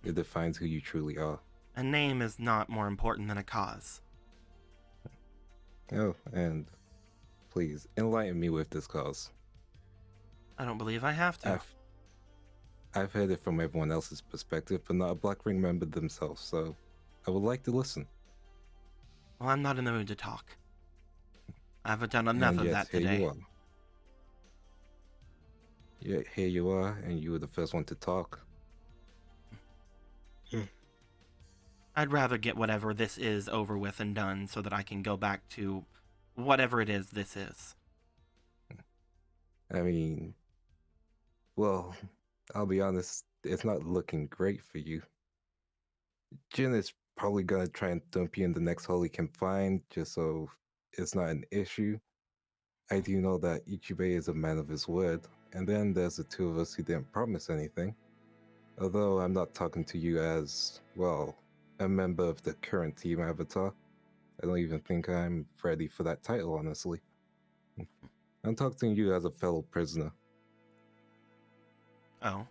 It defines who you truly are. A name is not more important than a cause. Oh, and please enlighten me with this cause. I don't believe I have to. I've heard it from everyone else's perspective, but not a Black Ring member themselves, so I would like to listen. Well, I'm not in the mood to talk. I've done enough And of yet, that here today. you are. Yet here you are, and you were the first one to talk. I'd rather get whatever this is over with and done so that I can go back to whatever it is this is. I mean, well, I'll be honest, it's not looking great for you. Jin is probably gonna try and dump you in the next hole he can find, just so it's not an issue. I do know that Ichibei is a man of his word, and then there's the two of us who didn't promise anything. Although I'm not talking to you as, well, a member of the current team Avatar. I don't even think I'm ready for that title, honestly. I'm talking to you as a fellow prisoner. Oh.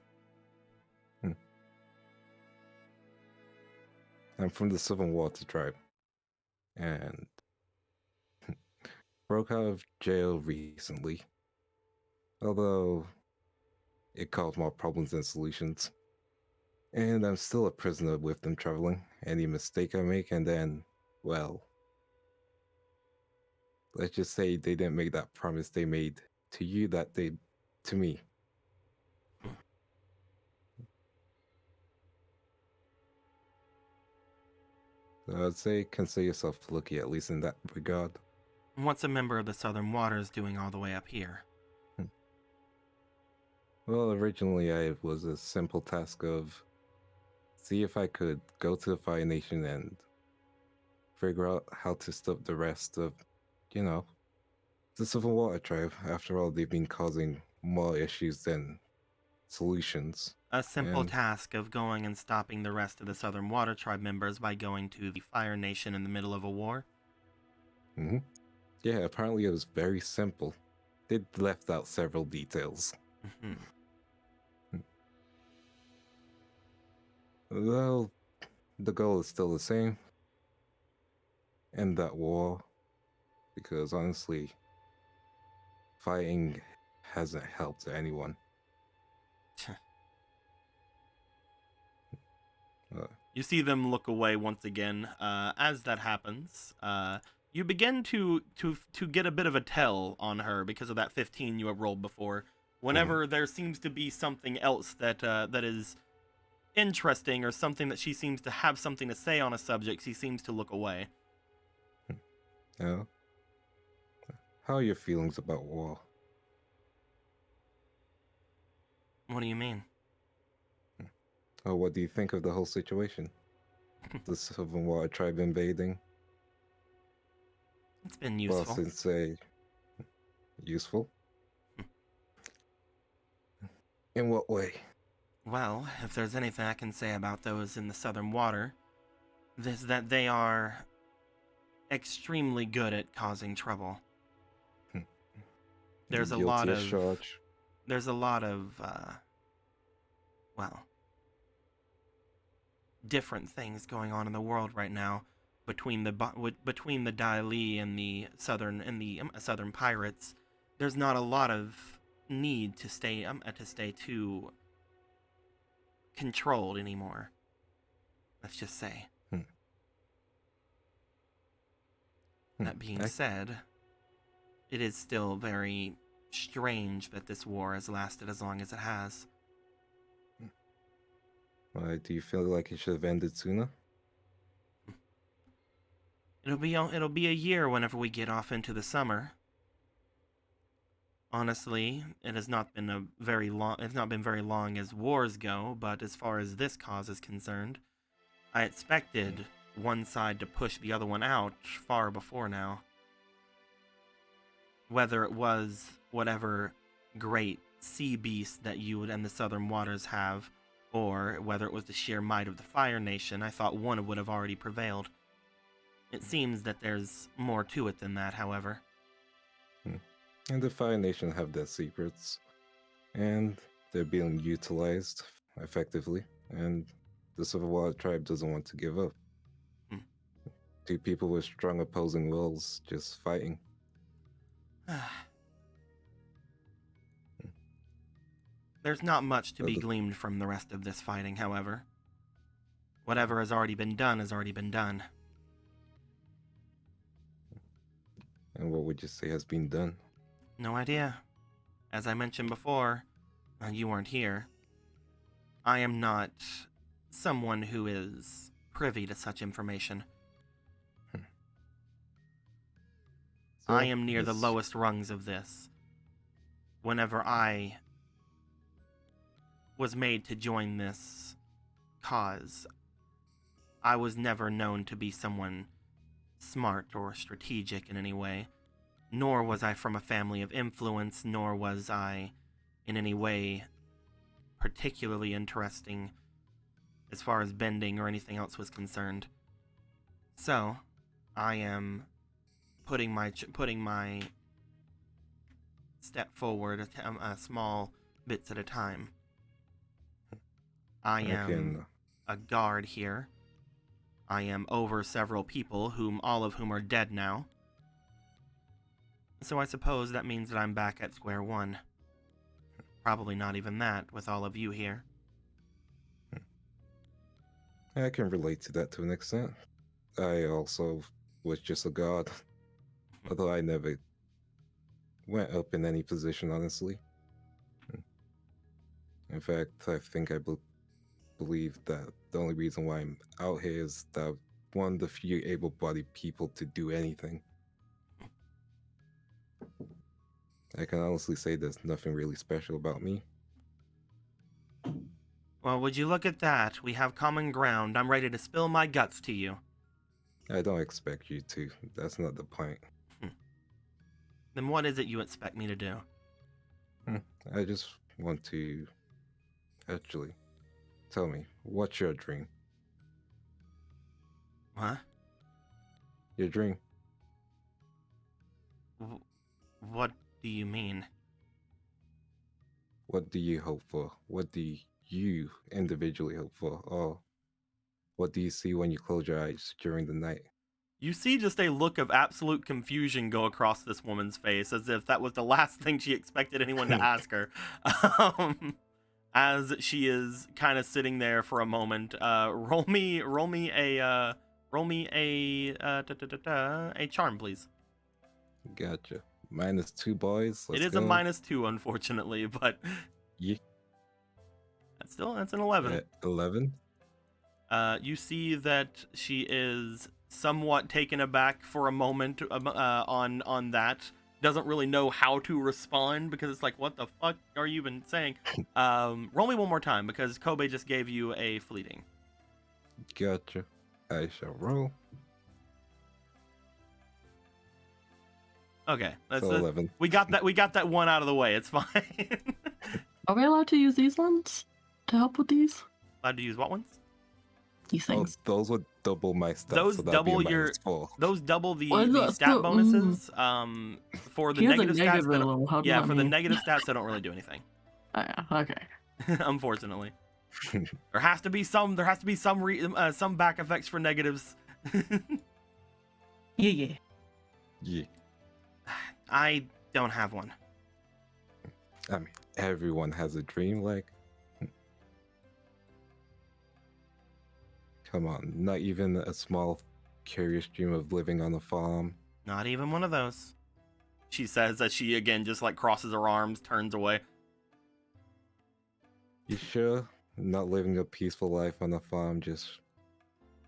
I'm from the Southern Water tribe, and broke out of jail recently. Although it caused more problems than solutions. And I'm still a prisoner with them traveling. Any mistake I make, and then, well, let's just say they didn't make that promise they made to you that they to me. So I'd say consider yourself lucky, at least in that regard. What's a member of the Southern Waters doing all the way up here? Well, originally I was a simple task of see if I could go to the Fire Nation and figure out how to stop the rest of, the Civil Water tribe. After all, they've been causing more issues than solutions. A simple And- task of going and stopping the rest of the Southern Water Tribe members by going to the Fire Nation in the middle of a war? Yeah, apparently it was very simple. They left out several details. Mhm. Well, the goal is still the same. End that war. Because honestly, fighting hasn't helped anyone. You see them look away once again. As that happens, you begin to get a bit of a tell on her because of that 15 you have rolled before. Whenever there seems to be something else that that is interesting or something that she seems to have something to say on a subject, she seems to look away. Yeah. How are your feelings about war? What do you mean? Or what do you think of the whole situation? The Southern Water tribe invading? It's been useful. Well, since useful? In what way? Well, if there's anything I can say about those in the Southern Water, is that they are extremely good at causing trouble. There's a Guilty lot as of charged. there's a lot of different things going on in the world right now between the Dai Li and the southern pirates. There's not a lot of need to stay too controlled anymore. Let's just say. That being said, it is still very strange that this war has lasted as long as it has. Do you feel like it should have ended sooner? It'll be a year whenever we get off into the summer. Honestly, it has not been very long as wars go, but as far as this cause is concerned, I expected one side to push the other one out far before now. Whether it was whatever great sea beast that you and the Southern Waters have, or whether it was the sheer might of the Fire Nation, I thought one would have already prevailed. It seems that there's more to it than that, however. And the Fire Nation have their secrets, and they're being utilized effectively, and the Civil War tribe doesn't want to give up. Two people with strong opposing wills just fighting. There's not much to be gleaned from the rest of this fighting, however. Whatever has already been done has already been done. And what would you say has been done? No idea. As I mentioned before, you weren't here. I am not someone who is privy to such information. So, I am near the this- lowest rungs of this. Whenever I was made to join this cause, I was never known to be someone smart or strategic in any way, nor was I from a family of influence, nor was I in any way particularly interesting as far as bending or anything else was concerned. So, I am putting my step forward a small bits at a time. I am a guard here. I am over several people, all of whom are dead now. So I suppose that means that I'm back at square one. Probably not even that, with all of you here. I can relate to that to an extent. I also was just a god, although I never went up in any position, honestly. In fact, I think I believe that the only reason why I'm out here is that one of the few able-bodied people to do anything. I can honestly say there's nothing really special about me. Well, would you look at that? We have common ground. I'm ready to spill my guts to you. I don't expect you to. That's not the point. Then what is it you expect me to do? I just want to... Actually, tell me, what's your dream? Huh? Your dream? What do you mean? What do you hope for? What do you individually hope for? Or what do you see when you close your eyes during the night? You see just a look of absolute confusion go across this woman's face, as if that was the last thing she expected anyone to ask her. As she is kind of sitting there for a moment, roll me a charm, please. Gotcha. -2 boys. It is a -2, unfortunately, but Yeah. that's an 11. 11? You see that she is somewhat taken aback for a moment on that. Doesn't really know how to respond because it's like, what the fuck are you even saying? Roll me one more time because Kobe just gave you a fleeting. Gotcha. I shall roll. Okay, that's So 11. we got that one out of the way. It's fine. Are we allowed to use these ones to help with these? Allowed to use what ones? These Oh, things. those would double my stats. Those so that'd be a double your- -4. Those double the Well, stat still- bonuses. For the He has a negative stats, negative they don't- level. How does yeah, that for the mean? negative stats, they don't really do anything. Okay. Unfortunately, there has to be some some back effects for negatives. Yeah. Yeah. I don't have one. I mean, everyone has a dream. Like, come on, not even a small, curious dream of living on a farm. Not even one of those. She says as she again just like crosses her arms, turns away. You sure? Not living a peaceful life on a farm, just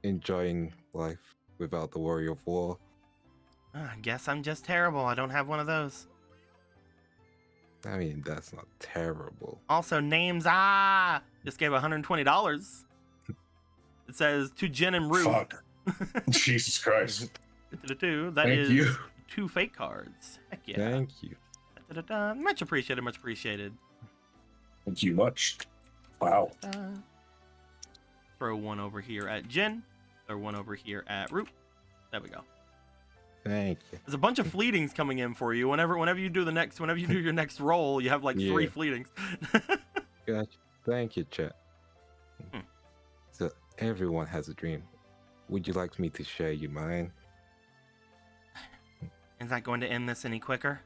enjoying life without the worry of war. I guess I'm just terrible. I don't have one of those. I mean, that's not terrible. Also, names. Just gave $120. It says to Jen and Rue. Fuck. Jesus Christ. That Thank is you. 2 fake cards. Heck yeah. Thank you. Much appreciated. Much appreciated. Thank you much. Wow. Throw one over here at Jen. Throw one over here at Root. There we go. Thank you. There's a bunch of fleetings coming in for you. Whenever you do your next roll, you have like 3 Yeah. fleetings. Gotcha. Thank you, chat. Hmm. So everyone has a dream. Would you like me to share you mine? Is that going to end this any quicker?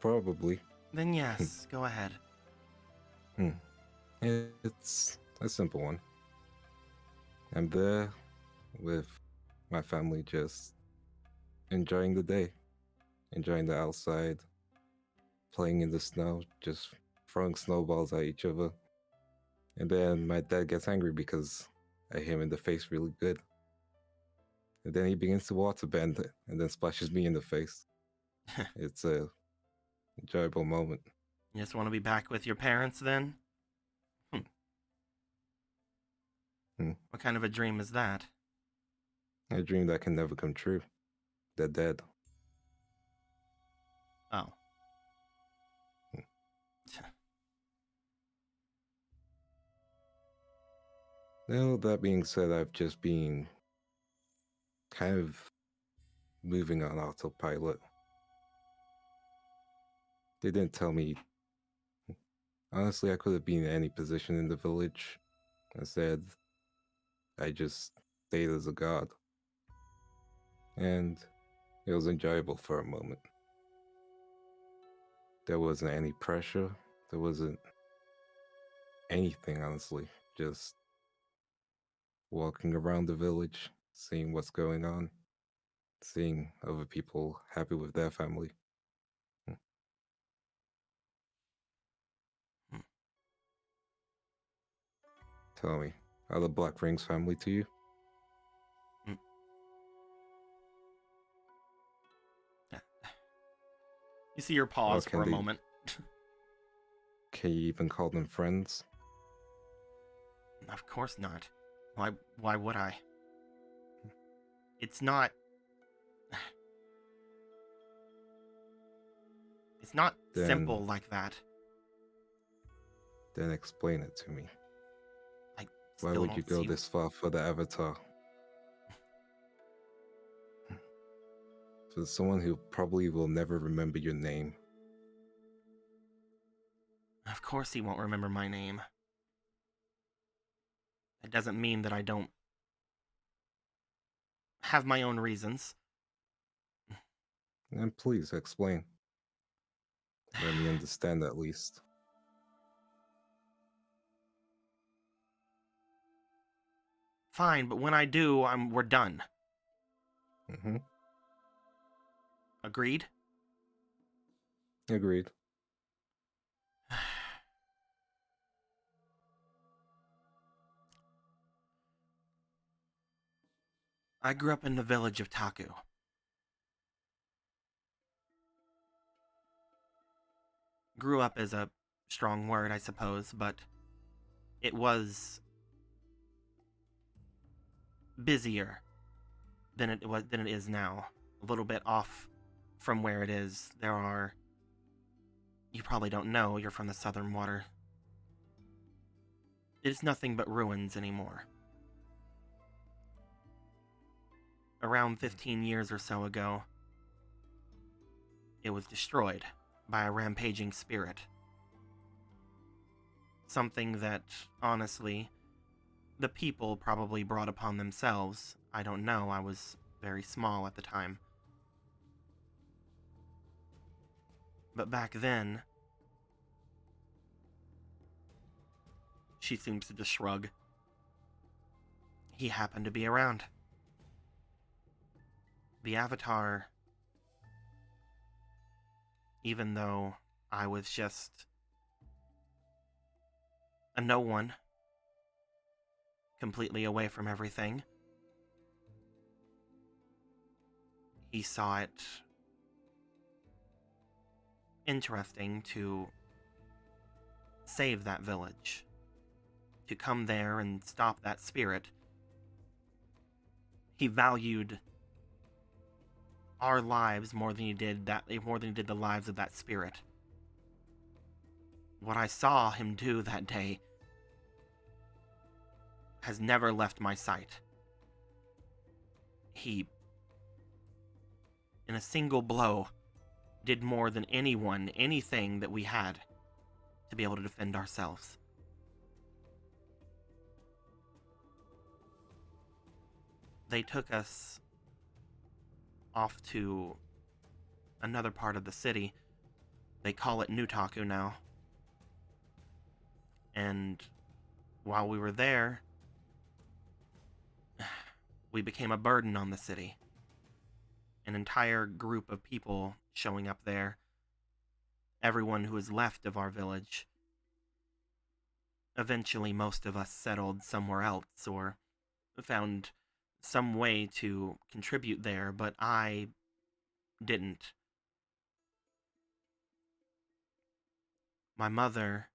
Probably. Then yes, go ahead. It's a simple one. I'm there with my family, just enjoying the day, enjoying the outside, playing in the snow, just throwing snowballs at each other. And then my dad gets angry because I hit him in the face really good. And then he begins to waterbend it and then splashes me in the face. It's a enjoyable moment. You just want to be back with your parents then? What kind of a dream is that? A dream that can never come true. They're dead. Oh. Now, that being said, I've just been kind of moving on autopilot. They didn't tell me. Honestly, I could have been in any position in the village. Instead, I just stayed as a god. And it was enjoyable for a moment. There wasn't any pressure. There wasn't anything, honestly. Just walking around the village, seeing what's going on, seeing other people happy with their family. Tell me, are the Black Rings family to you? You see her pause Or for a can they- moment. Can you even call them friends? Of course not. Why would I? It's not... It's not Then- simple like that. Then explain it to me. I Why still would you don't go see- this far for the Avatar? For someone who probably will never remember your name. Of course he won't remember my name. It doesn't mean that I don't have my own reasons. And please explain. Let me understand at least. Fine, but when I do, we're done. Mm-hmm. Agreed? Agreed. I grew up in the village of Taku. Grew up is a strong word, I suppose, but it was busier than it is now. A little bit off from where it is. You probably don't know, you're from the Southern Water. It is nothing but ruins anymore. Around 15 years or so ago, it was destroyed by a rampaging spirit. Something that, honestly, the people probably brought upon themselves. I don't know, I was very small at the time. But back then... She seems to just shrug. He happened to be around. The Avatar, even though I was just a no one, completely away from everything, he saw it interesting to save that village, to come there and stop that spirit. He valued our lives more than he did the lives of that spirit. What I saw him do that day has never left my sight. He, in a single blow, did more than anything that we had to be able to defend ourselves. They took us off to another part of the city. They call it Nutaku now. And while we were there, we became a burden on the city. An entire group of people showing up there. Everyone who was left of our village. Eventually, most of us settled somewhere else or found some way to contribute there, but I didn't. My mother,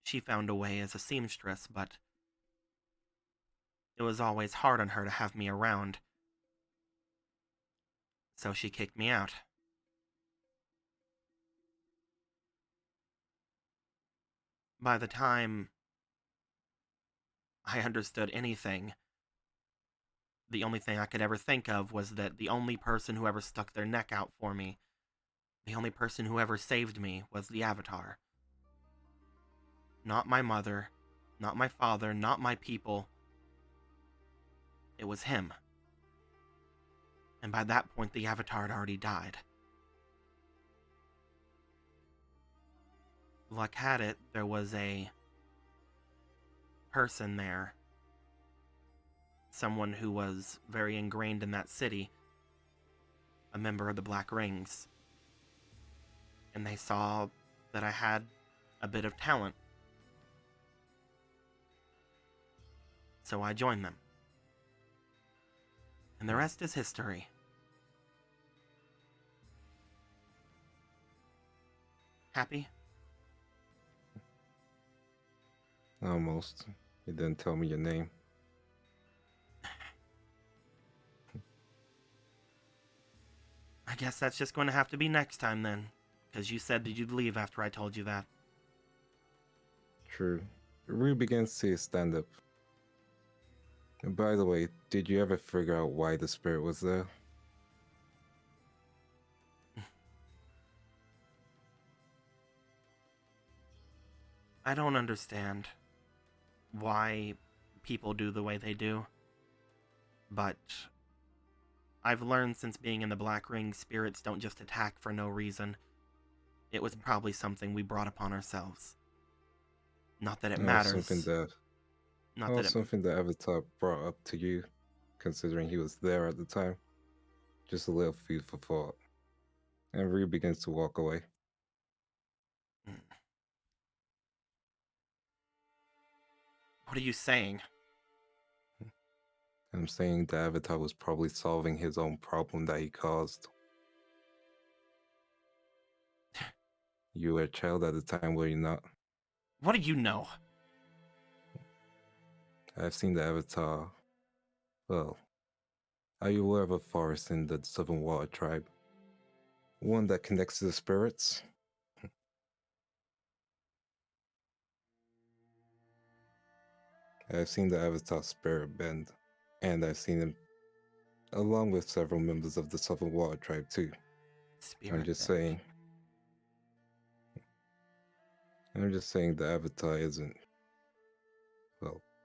she found a way as a seamstress, but it was always hard on her to have me around. So she kicked me out. By the time I understood anything, the only thing I could ever think of was that the only person who ever stuck their neck out for me, the only person who ever saved me, was the Avatar. Not my mother, not my father, not my people. It was him. And by that point, the Avatar had already died. Luck had it, there was a person there. Someone who was very ingrained in that city. A member of the Black Rings. And they saw that I had a bit of talent. So I joined them. And the rest is history. Happy? Almost. You didn't tell me your name. I guess that's just going to have to be next time then. Because you said that you'd leave after I told you that. True. Rue begins to stand up. And by the way, did you ever figure out why the spirit was there? I don't understand why people do the way they do. But I've learned since being in the Black Ring, spirits don't just attack for no reason. It was probably something we brought upon ourselves. Not that it matters. Something that Avatar brought up to you, considering he was there at the time. Just a little food for thought. And Rue begins to walk away. What are you saying? I'm saying the Avatar was probably solving his own problem that he caused. You were a child at the time, were you not? What do you know? I've seen the Avatar. Well, are you aware of a forest in the Southern Water Tribe? One that connects to the spirits? I've seen the Avatar spirit bend, and I've seen him along with several members of the Southern Water Tribe too. I'm just saying the Avatar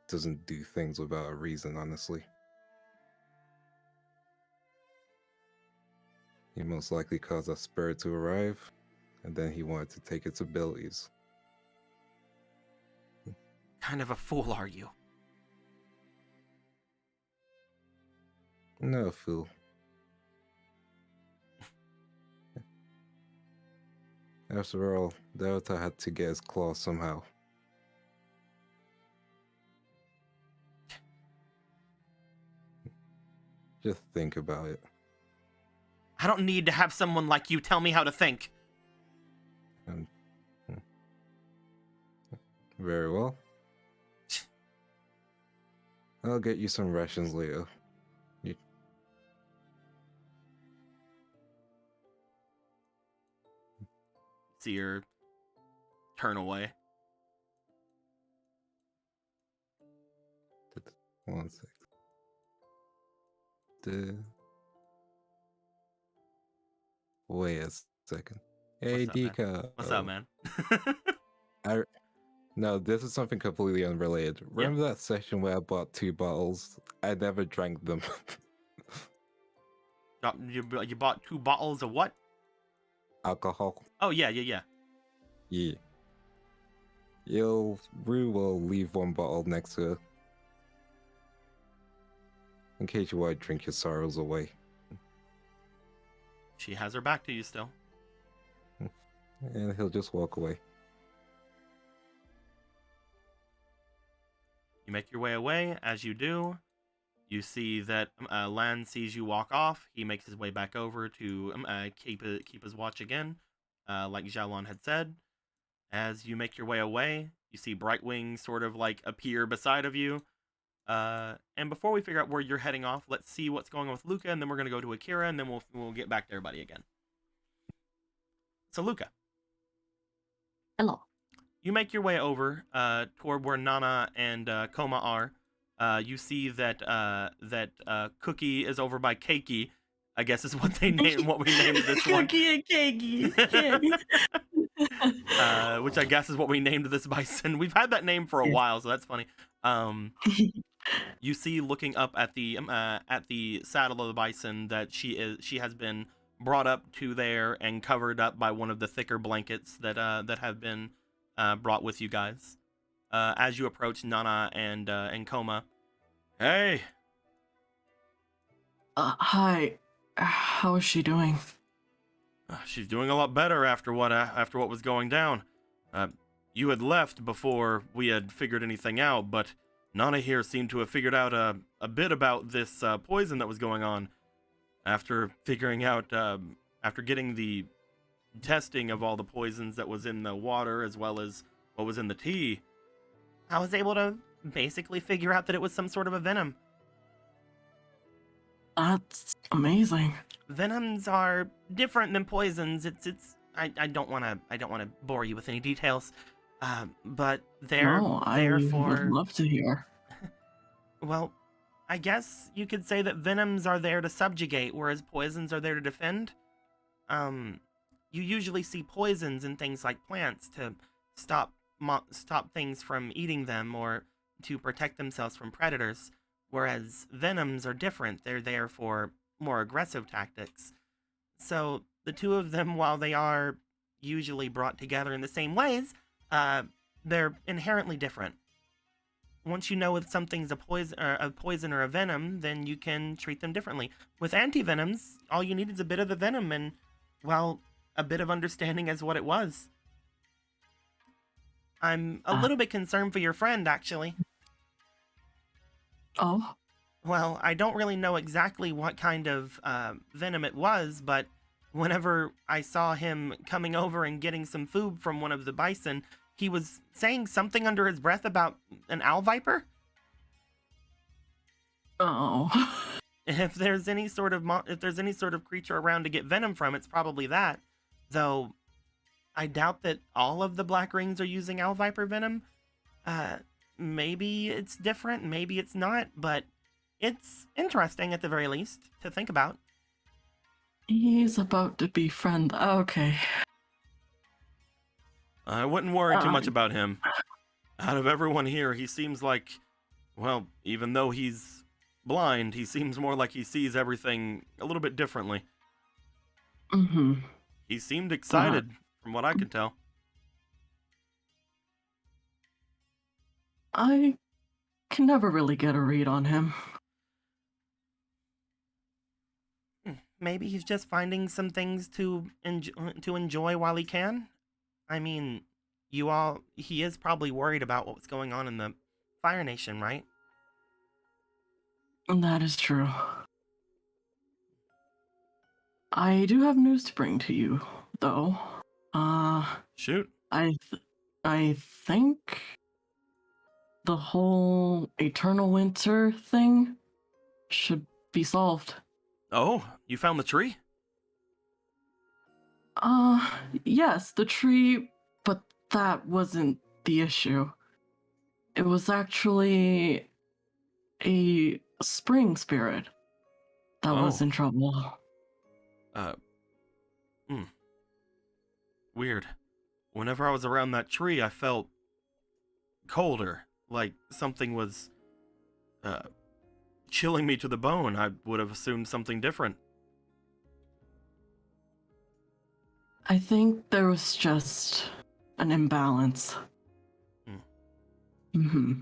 doesn't do things without a reason, honestly. He most likely caused a spirit to arrive, and then he wanted to take its abilities. Kind of a fool, are you? No, fool. After all, the Avatar had to get his claws somehow. Just think about it. I don't need to have someone like you tell me how to think. Very well. I'll get you some rations later. See her turn away. 1 sec. Wait a second. Hey, What's up, man? Dika. What's up, man? No, this is something completely unrelated. Remember that session where I bought 2 bottles? I never drank them. You bought 2 bottles of what? Alcohol. Oh yeah, yeah. Yeah. Rue will leave 1 bottle next to her. In case you want to drink your sorrows away. She has her back to you still. And he'll just walk away. You make your way away. As you do, you see that Lan sees you walk off. He makes his way back over to keep his watch again, like Xiaolon had said. As you make your way away, you see Brightwing sort of like appear beside of you. And before we figure out where you're heading off, let's see what's going on with Luca, and then we're gonna go to Akira, and then we'll get back to everybody again. So Luca, Hello. you make your way over toward where Nana and Koma are. You see that Cookie is over by Keiki. I guess is what they named what we named this one. Cookie and Keiki. Which I guess is what we named this bison. We've had that name for a while, so that's funny. You see, looking up at the saddle of the bison, that she has been brought up to there and covered up by one of the thicker blankets that have been brought with you guys. As you approach Nana and Koma, hey. Hi. How is she doing? She's doing a lot better after what was going down. You had left before we had figured anything out, but Nana here seemed to have figured out a bit about this poison that was going on. After figuring out, after getting the testing of all the poisons that was in the water as well as what was in the tea, I was able to basically figure out that it was some sort of a venom. That's amazing. Venoms are different than poisons. I don't want to bore you with any details, but they're there for. I would love to hear. Well, I guess you could say that venoms are there to subjugate, whereas poisons are there to defend. You usually see poisons in things like plants to stop things from eating them or to protect themselves from predators, whereas venoms are different. They're there for more aggressive tactics. So the two of them, while they are usually brought together in the same ways, they're inherently different. Once you know if something's a poison or a venom, then you can treat them differently. With antivenoms, all you need is a bit of the venom and, well, a bit of understanding as what it was. I'm a little bit concerned for your friend, actually. Oh? Well, I don't really know exactly what kind of venom it was, but whenever I saw him coming over and getting some food from one of the bison, he was saying something under his breath about an owl viper. Oh. If there's any sort of creature around to get venom from, it's probably that. Though I doubt that all of the black rings are using owl viper venom. Maybe it's different, maybe it's not, but it's interesting at the very least to think about. He's about to befriend. Okay. I wouldn't worry too much about him. Out of everyone here, he seems like, well, even though he's blind, he seems more like he sees everything a little bit differently. Mm-hmm. He seemed excited, from what I could tell. I can never really get a read on him. Maybe he's just finding some things to enjoy while he can. I mean, he is probably worried about what's going on in the Fire Nation, right? That is true. I do have news to bring to you, though. Shoot. I think the whole Eternal Winter thing should be solved. Oh, you found the tree? Yes, the tree, but that wasn't the issue. It was actually a spring spirit. that was Oh. in trouble. Weird. Whenever I was around that tree, I felt colder, like something was chilling me to the bone. I would have assumed something different. I think there was just an imbalance. Mm-hmm.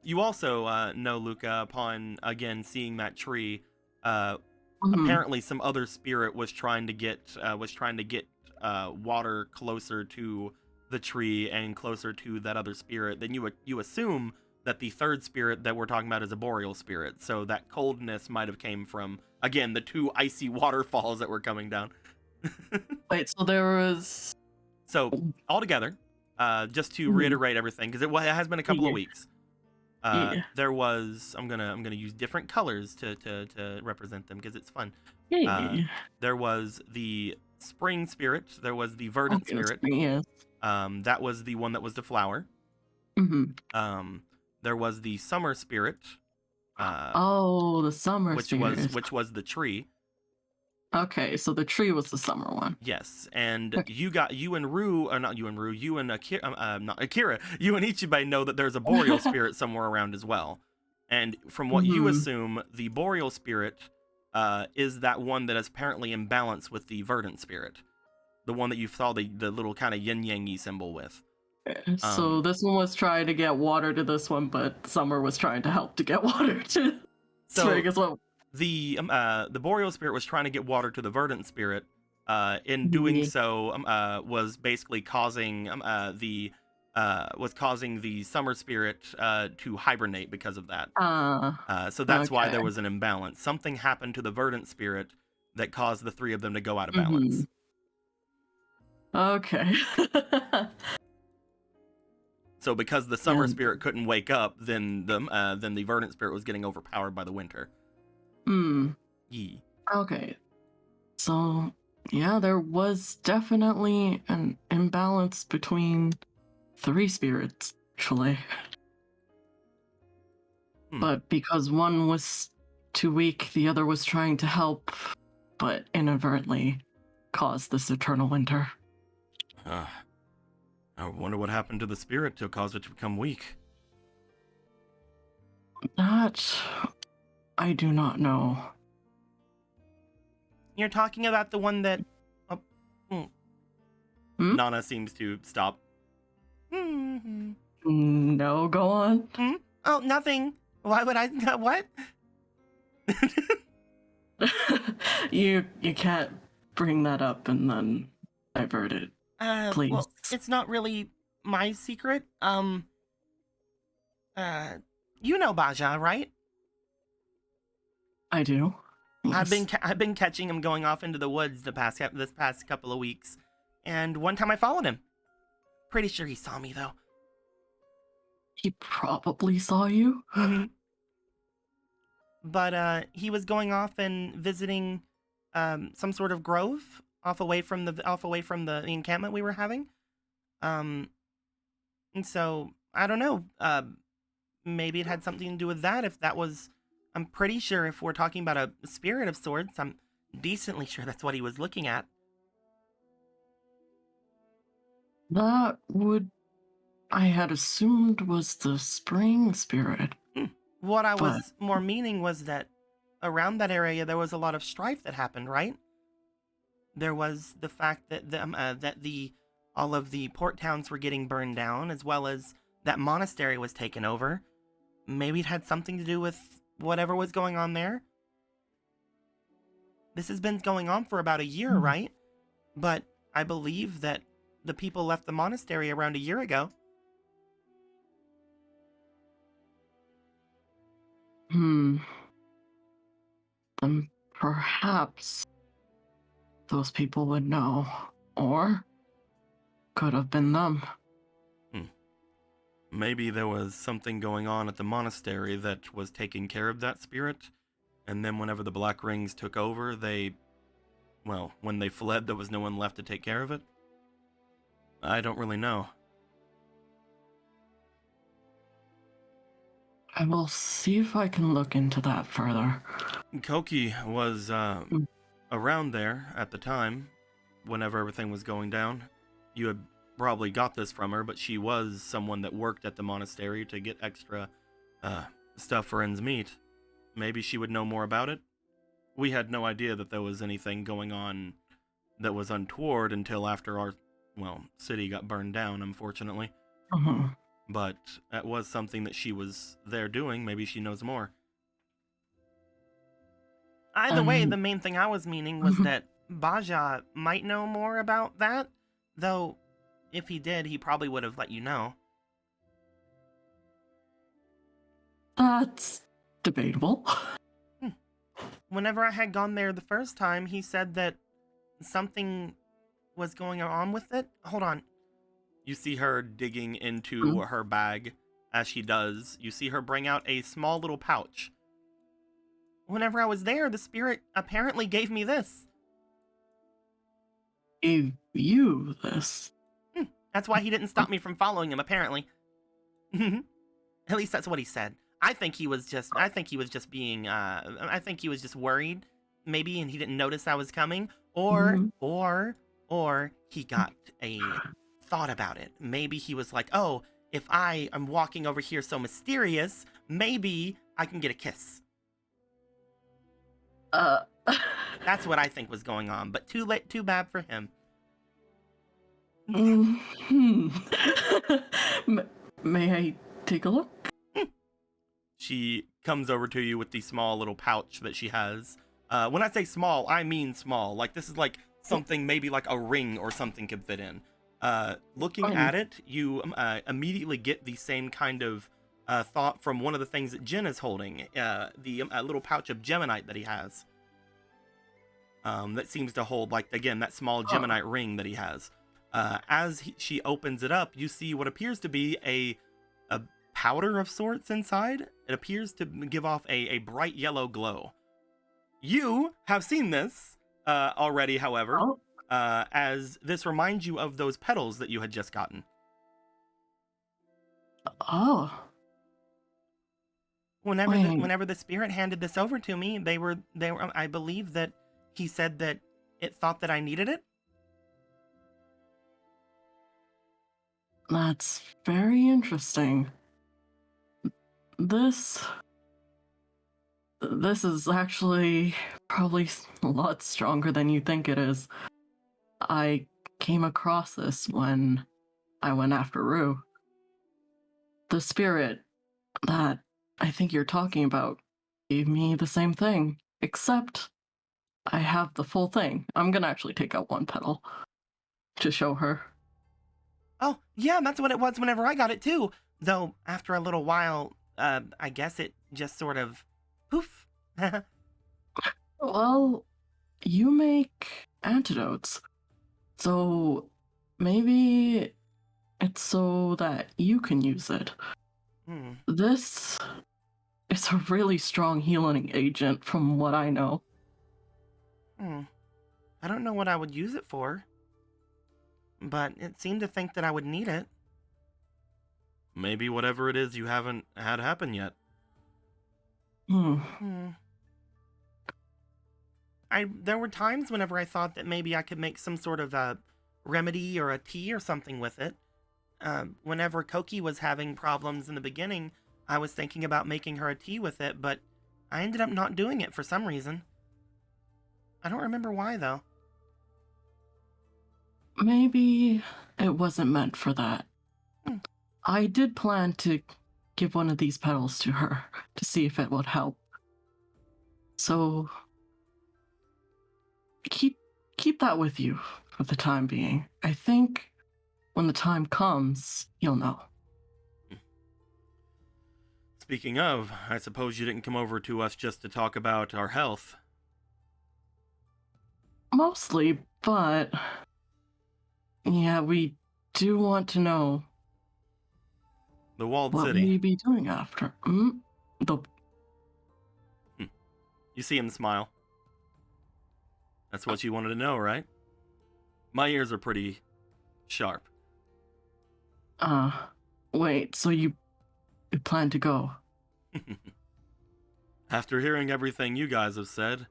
You also know, Luca, upon again seeing that tree, Mm-hmm. apparently some other spirit was trying to get water closer to the tree and closer to that other spirit. Then you assume that the third spirit that we're talking about is a boreal spirit. So that coldness might have came from, again, the two icy waterfalls that were coming down. Wait, so there was... So altogether, just to reiterate everything, because it has been a couple of weeks. There was, I'm gonna use different colors to represent them because it's fun. There was the spring spirit. There was the verdant spirit. Yes. That was the one that was the flower. Mm-hmm. There was the summer spirit. The summer spirit. which was the tree. Okay, so the tree was the summer one. Yes, and you and Akira, you and Ichibei know that there's a boreal spirit somewhere around as well. And from what you assume, the boreal spirit is that one that is apparently in balance with the verdant spirit. The one that you saw the little kind of yin-yang-y symbol with. So this one was trying to get water to this one, but Summer was trying to help to get water to Spring as well. The boreal spirit was trying to get water to the verdant spirit. In doing so, was basically causing the summer spirit to hibernate because of that. So that's why there was an imbalance. Something happened to the verdant spirit that caused the three of them to go out of balance. Okay. So because the summer spirit couldn't wake up, then the verdant spirit was getting overpowered by the winter. Yee. Okay. So, yeah, there was definitely an imbalance between three spirits, actually. But because one was too weak, the other was trying to help, but inadvertently caused this eternal winter. I wonder what happened to the spirit to cause it to become weak. That I do not know. You're talking about the one that... Nana seems to stop. No, go on. Oh, nothing. Why would I... What? You can't bring that up and then divert it. Please. Well, it's not really my secret. You know Baja, right? I do. Yes. I've been catching him going off into the woods this past couple of weeks, and one time I followed him. Pretty sure he saw me though. He probably saw you. But he was going off and visiting some sort of grove off away from the encampment we were having. And so I don't know. Maybe it had something to do with that. If that was, I'm pretty sure if we're talking about a spirit of sorts, I'm decently sure that's what he was looking at. That would, I had assumed, was the spring spirit. What I was more meaning was that around that area there was a lot of strife that happened, right? There was the fact that all of the port towns were getting burned down, as well as that monastery was taken over. Maybe it had something to do with whatever was going on there. This has been going on for about a year, right? But I believe that the people left the monastery around a year ago. Then perhaps those people would know. Or could have been them. Maybe there was something going on at the monastery that was taking care of that spirit, and then whenever the Black Rings took over, when they fled, there was no one left to take care of it? I don't really know. I will see if I can look into that further. Koki was around there at the time, whenever everything was going down. You had probably got this from her, but she was someone that worked at the monastery to get extra stuff for ends meet. Maybe she would know more about it. We had no idea that there was anything going on that was untoward until after our, city got burned down, unfortunately. Uh-huh. But that was something that she was there doing. Maybe she knows more. Either way, the main thing I was meaning was that Baja might know more about that, though if he did, he probably would have let you know. That's debatable. Whenever I had gone there the first time, he said that something was going on with it. Hold on. You see her digging into her bag. As she does, you see her bring out a small little pouch. Whenever I was there, the spirit apparently gave me this. Gave you this? That's why he didn't stop me from following him, apparently. At least that's what he said. I think he was just worried, maybe, and he didn't notice I was coming. Or he got a thought about it. Maybe he was like, oh, if I am walking over here so mysterious, maybe I can get a kiss. That's what I think was going on, but too bad for him. May I take a look? She comes over to you with the small little pouch that she has. When I say small, I mean small. Like, this is like something maybe like a ring or something could fit in. Looking at it, you immediately get the same kind of thought from one of the things that Jin is holding, the little pouch of Geminite that he has. That seems to hold, like, again, that small Geminite ring that he has. She opens it up, you see what appears to be a powder of sorts inside. It appears to give off a bright yellow glow. You have seen this already, however, as this reminds you of those petals that you had just gotten. Oh. Whenever the spirit handed this over to me, they were I believe that he said that it thought that I needed it. That's very interesting. This is actually probably a lot stronger than you think it is. I came across this when I went after Rue. The spirit that I think you're talking about gave me the same thing, except I have the full thing. I'm gonna actually take out one petal to show her. Oh, yeah, that's what it was whenever I got it too. Though, after a little while, I guess it just sort of poof. Well, you make antidotes. So maybe it's so that you can use it. This is a really strong healing agent from what I know. I don't know what I would use it for, but it seemed to think that I would need it. Maybe whatever it is you haven't had happen yet. There were times whenever I thought that maybe I could make some sort of a remedy or a tea or something with it. Whenever Koki was having problems in the beginning, I was thinking about making her a tea with it, but I ended up not doing it for some reason. I don't remember why, though. Maybe it wasn't meant for that. I did plan to give one of these petals to her to see if it would help. So keep that with you for the time being. I think when the time comes, you'll know. Speaking of, I suppose you didn't come over to us just to talk about our health. Mostly, but yeah, we do want to know The walled what city. we be doing after. You see him smile. That's what you wanted to know, right? My ears are pretty sharp. Wait, so you plan to go? After hearing everything you guys have said,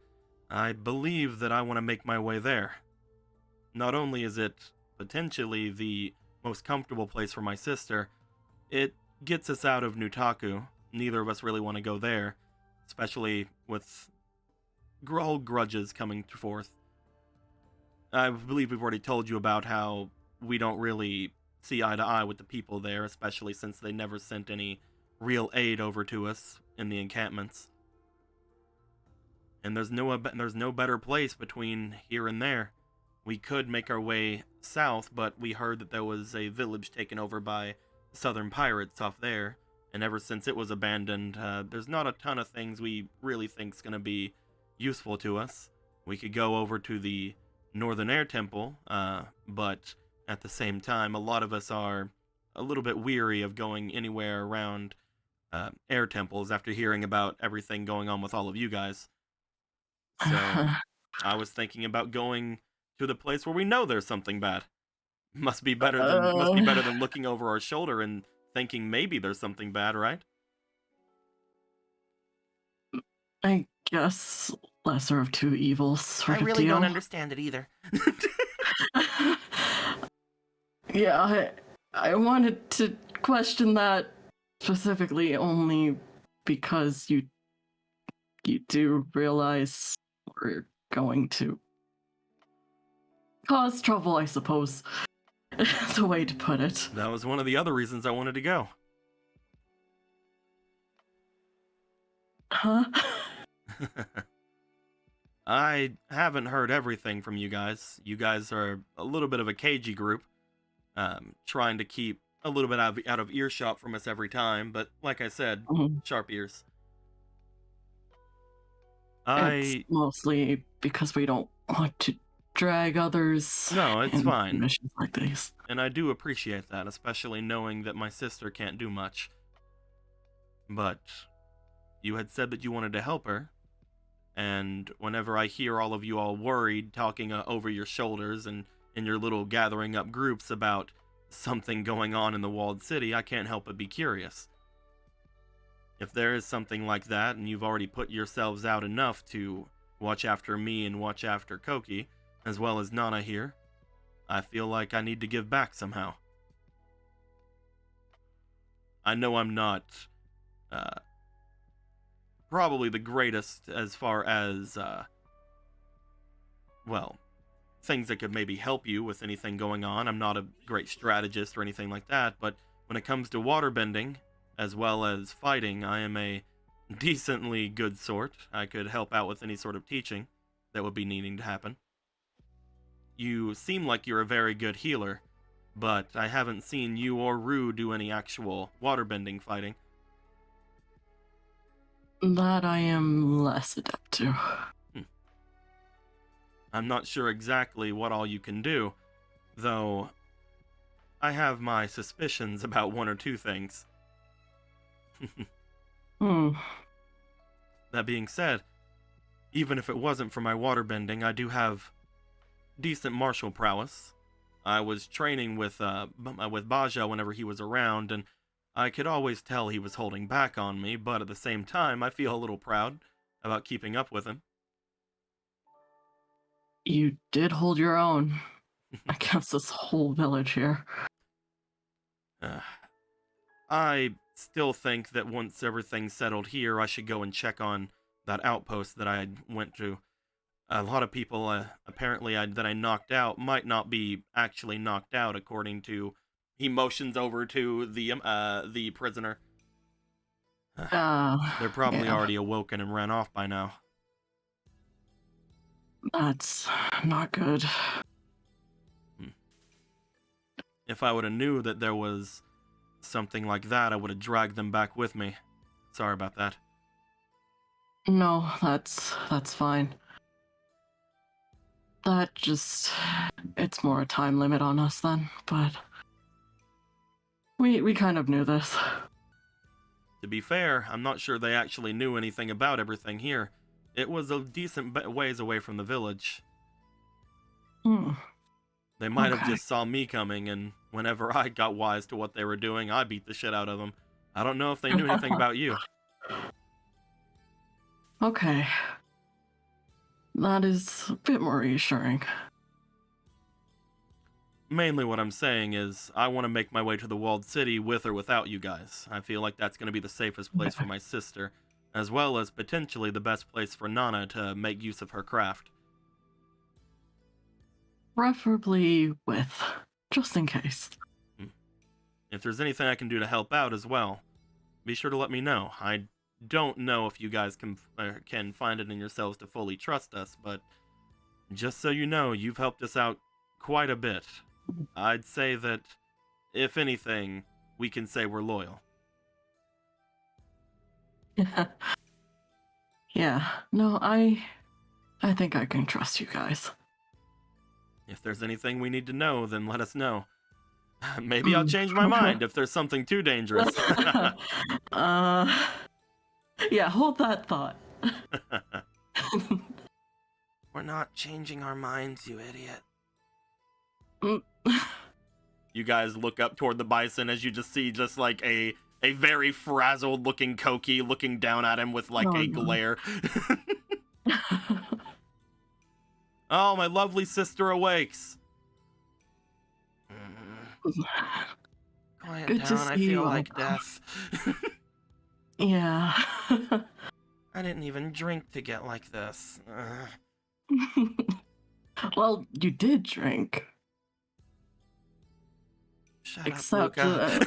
I believe that I want to make my way there. Not only is it potentially the most comfortable place for my sister, it gets us out of Nutaku. Neither of us really want to go there, especially with old grudges coming forth. I believe we've already told you about how we don't really see eye to eye with the people there, especially since they never sent any real aid over to us in the encampments. And there's no better place between here and there. We could make our way south, but we heard that there was a village taken over by southern pirates off there, and ever since it was abandoned, there's not a ton of things we really think's gonna be useful to us. We could go over to the Northern Air Temple, but at the same time, a lot of us are a little bit weary of going anywhere around air temples after hearing about everything going on with all of you guys. So I was thinking about going to the place where we know there's something bad. Must be better than looking over our shoulder and thinking maybe there's something bad, right? I guess lesser of two evils sort of deal. Don't understand it either. Yeah, I wanted to question that specifically only because you do realize we're going to cause trouble, I suppose. It's a way to put it. That was one of the other reasons I wanted to go. Huh? I haven't heard everything from you guys. You guys are a little bit of a cagey group, trying to keep a little bit out of earshot from us every time, but like I said, sharp ears. It's mostly because we don't want to drag others. No, it's in fine. Missions like these. And I do appreciate that, especially knowing that my sister can't do much. But you had said that you wanted to help her, and whenever I hear all of you all worried, talking over your shoulders and in your little gathering up groups about something going on in the walled city, I can't help but be curious. If there is something like that, and you've already put yourselves out enough to watch after me and watch after Koki, as well as Nana here, I feel like I need to give back somehow. I know I'm not probably the greatest as far as, well, things that could maybe help you with anything going on. I'm not a great strategist or anything like that, but when it comes to waterbending, as well as fighting, I am a decently good sort. I could help out with any sort of teaching that would be needing to happen. You seem like you're a very good healer, but I haven't seen you or Rue do any actual waterbending fighting. That I am less adept to. I'm not sure exactly what all you can do, though I have my suspicions about one or two things. That being said, even if it wasn't for my waterbending, I do have decent martial prowess. I was training with Baja whenever he was around, and I could always tell he was holding back on me, but at the same time, I feel a little proud about keeping up with him. You did hold your own against this whole village here. I still think that once everything's settled here, I should go and check on that outpost that I went to. A lot of people, apparently, that I knocked out might not be actually knocked out, according to... He motions over to the prisoner. They're probably already awoken and ran off by now. That's not good. If I would have knew that there was something like that, I would have dragged them back with me. Sorry about that. No, that's fine. That just... It's more a time limit on us then, but... We kind of knew this. To be fair, I'm not sure they actually knew anything about everything here. It was a decent ways away from the village. They might have just saw me coming, and whenever I got wise to what they were doing, I beat the shit out of them. I don't know if they knew anything about you. Okay. That is a bit more reassuring. Mainly what I'm saying is I want to make my way to the walled city with or without you guys. I feel like that's going to be the safest place for my sister, as well as potentially the best place for Nana to make use of her craft. Preferably with, just in case. If there's anything I can do to help out as well, be sure to let me know. I don't know if you guys can find it in yourselves to fully trust us, but just so you know, you've helped us out quite a bit. I'd say that, if anything, we can say we're loyal. Yeah, no, I think I can trust you guys. If there's anything we need to know, then let us know. Maybe I'll change my mind if there's something too dangerous. Yeah, hold that thought. We're not changing our minds, you idiot. You guys look up toward the bison as you just see just like a very frazzled looking Koki looking down at him with like a glare. Oh, my lovely sister awakes. Quiet Good to down, I see feel you. like death. Yeah. I didn't even drink to get like this. Well, you did drink. Shut Except, up, Luca.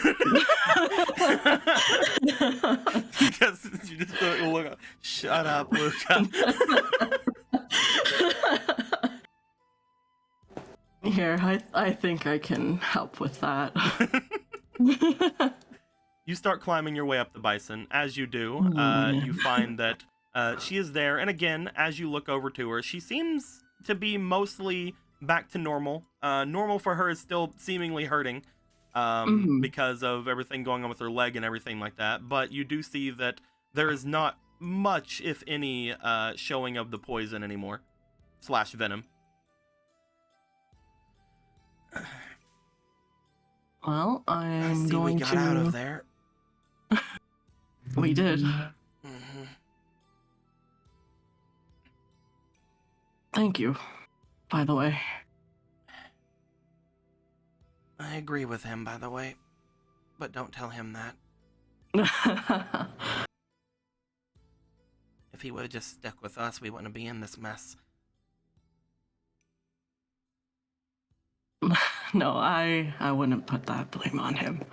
Because you just look up. Shut up, Luca. Here, I think I can help with that. You start climbing your way up the bison. As you do, you find that she is there. And again, as you look over to her, she seems to be mostly back to normal. Normal for her is still seemingly hurting because of everything going on with her leg and everything like that. But you do see that there is not much, if any, showing of the poison anymore. / venom. Well, I see going we got to... out of there. We did. Mm-hmm. Thank you, by the way. I agree with him, by the way. But don't tell him that. If he would have just stuck with us, we wouldn't be in this mess. No, I wouldn't put that blame on him.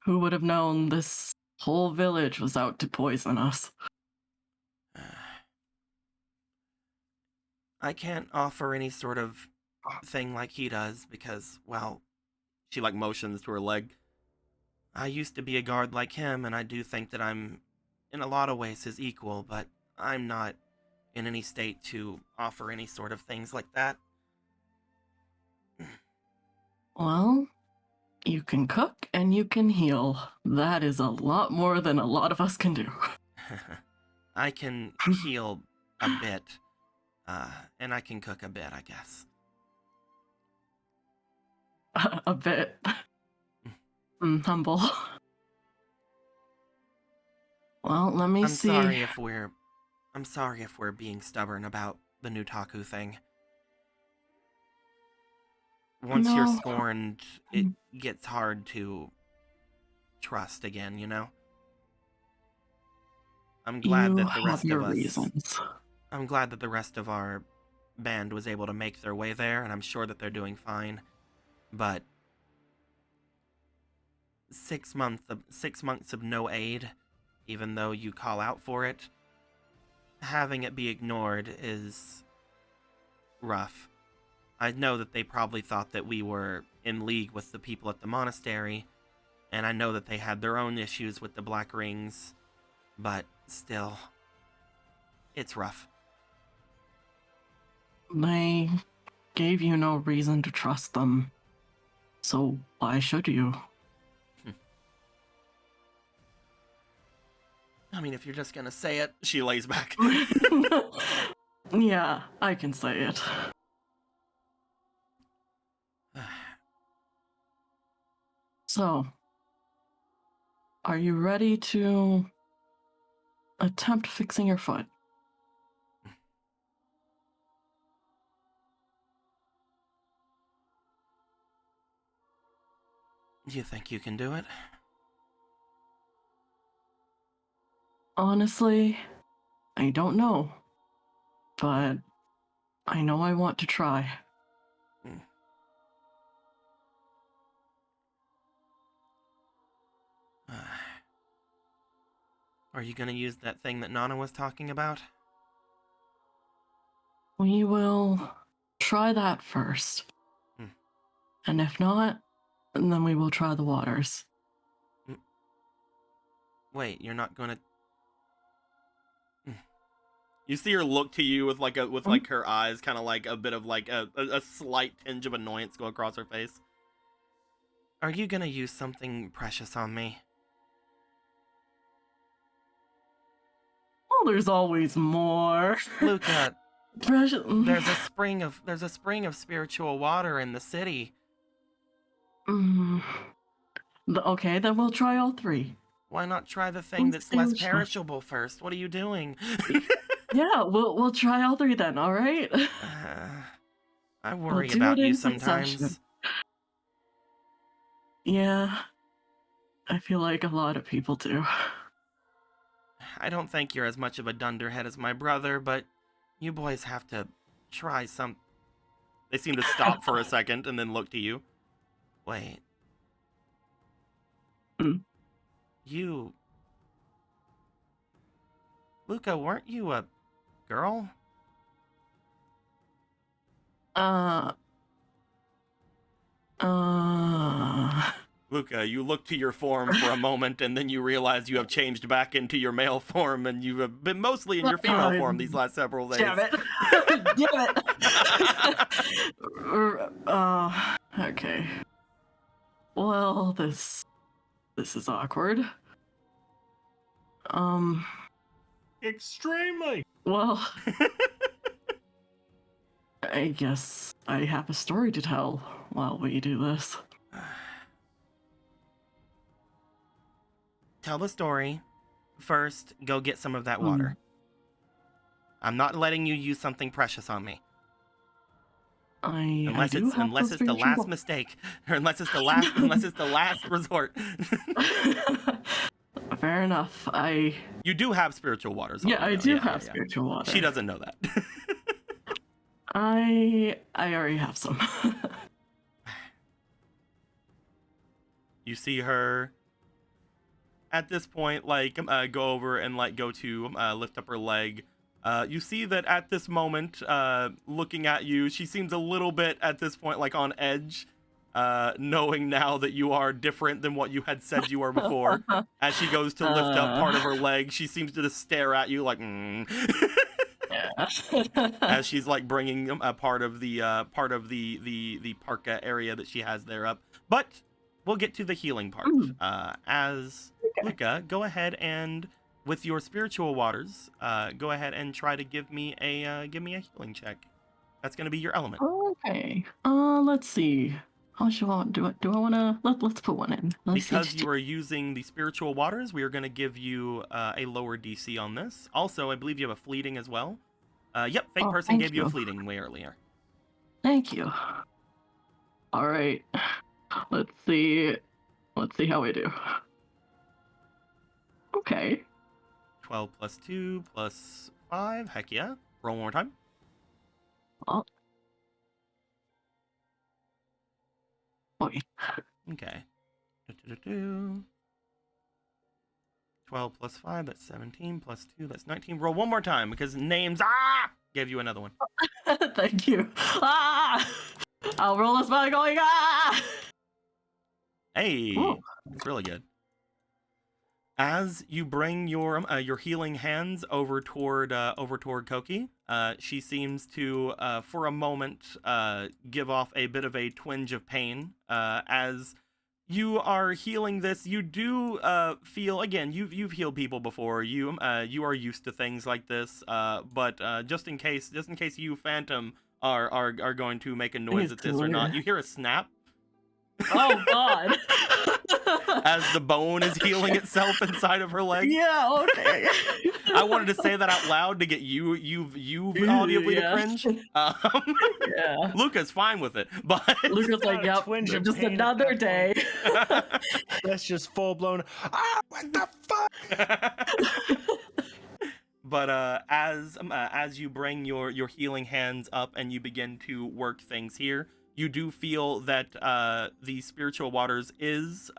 Who would have known this whole village was out to poison us? I can't offer any sort of thing like he does because, well, she like motions to her leg. I used to be a guard like him, and I do think that I'm, in a lot of ways, his equal, but I'm not in any state to offer any sort of things like that. Well, you can cook and you can heal. That is a lot more than a lot of us can do. I can heal a bit, and I can cook a bit, I guess. A bit. Humble. Well, let me see. I'm sorry if we're being stubborn about the Nutaku thing. Once you're scorned, it gets hard to trust again, you know? I'm glad that the rest of us... reasons. I'm glad that the rest of our band was able to make their way there, and I'm sure that they're doing fine. But 6 months of no aid, even though you call out for it, having it be ignored is rough. I know that they probably thought that we were in league with the people at the monastery, and I know that they had their own issues with the Black Rings, but still, it's rough. They gave you no reason to trust them, so why should you? I mean, if you're just gonna say it, she lays back. Yeah, I can say it. So, Are you ready to attempt fixing your foot? Do you think you can do it? Honestly, I don't know. But I know I want to try. Are you gonna use that thing that Nana was talking about? We will try that first. And if not, then we will try the waters. Wait, you're not gonna... You see her look to you with like her eyes kind of like a bit of like a slight tinge of annoyance go across her face. Are you gonna use something precious on me? Oh, there's always more. Luca, Precious. there's a spring of spiritual water in the city. Okay, then we'll try all three. Why not try the thing that's less perishable first? What are you doing? Yeah, we'll try all three then, all right? I worry about you sometimes. Yeah, I feel like a lot of people do. I don't think you're as much of a dunderhead as my brother, but you boys have to try some... They seem to stop for a second and then look to you. Wait. You... Luca, weren't you a girl? Luca, you look to your form for a moment, and then you realize you have changed back into your male form, and you have been mostly in your female form these last several days. Damn it! Damn it! Okay. Well, this is awkward. Extremely. Well, I guess I have a story to tell while we do this. Tell the story. First, go get some of that water. I'm not letting you use something precious on me. Unless it's the last mistake, or unless it's the last resort. Fair enough. You do have spiritual waters. Yeah, I do have spiritual water. She doesn't know that. I already have some. You see her at this point, like, go over and like go to lift up her leg. You see that at this moment, looking at you, she seems a little bit at this point like on edge, knowing now that you are different than what you had said you were before. As she goes to lift up part of her leg, she seems to just stare at you like, as she's like bringing a part of the parka area that she has there up. But we'll get to the healing part. Luca, go ahead and with your spiritual waters, go ahead and try to give me a healing check. That's going to be your element. Okay. Let's see. How much do I want? Do I want to? Let's put one in. Because you are using the spiritual waters, we are going to give you a lower DC on this. Also, I believe you have a fleeting as well. Yep, Fake Person gave you a fleeting way earlier. Thank you. All right. Let's see how we do. Okay. 12 plus 2 plus 5. Heck yeah. Roll one more time. Oh. Boy. Okay. 12 plus 5, that's 17, plus 2, that's 19. Roll one more time, because names, gave you another one. Thank you. I'll roll this by going, Hey, it's really good. As you bring your healing hands over toward Koki, she seems to, for a moment, give off a bit of a twinge of pain. As you are healing this, you do feel, again, you've healed people before. You are used to things like this. But just in case you Phantom are going to make a noise at this or not, you hear a snap. Oh God! as the bone is healing itself inside of her leg. Yeah, okay. I wanted to say that out loud to get you audibly to Yeah. cringe. Yeah. Luca's fine with it, but Luca's like, Not a yep, twinge of just pain at another that day. That's just full blown. Ah, what the fuck? But as you bring your healing hands up and you begin to work things here, you do feel that the spiritual waters is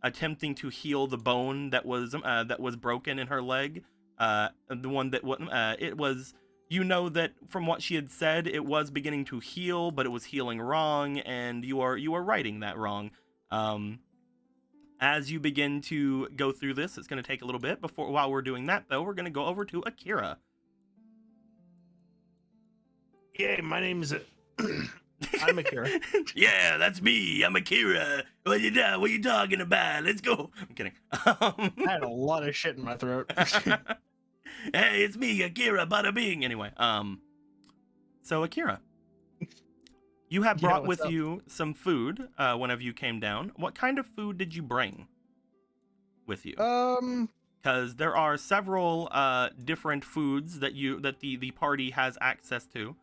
attempting to heal the bone that was broken in her leg. The one that it was. You know that from what she had said, it was beginning to heal, but it was healing wrong, and you are writing that wrong. As you begin to go through this, it's going to take a little bit. While we're doing that, though, we're going to go over to Akira. Yeah, my name is. I'm Akira. Yeah, that's me. I'm Akira. What you talking about? Let's go. I'm kidding. I had a lot of shit in my throat. Hey, it's me, Akira. Bada bing. Anyway, so Akira, you have brought with you some food. Whenever you came down, what kind of food did you bring with you? Because there are several different foods that the party has access to.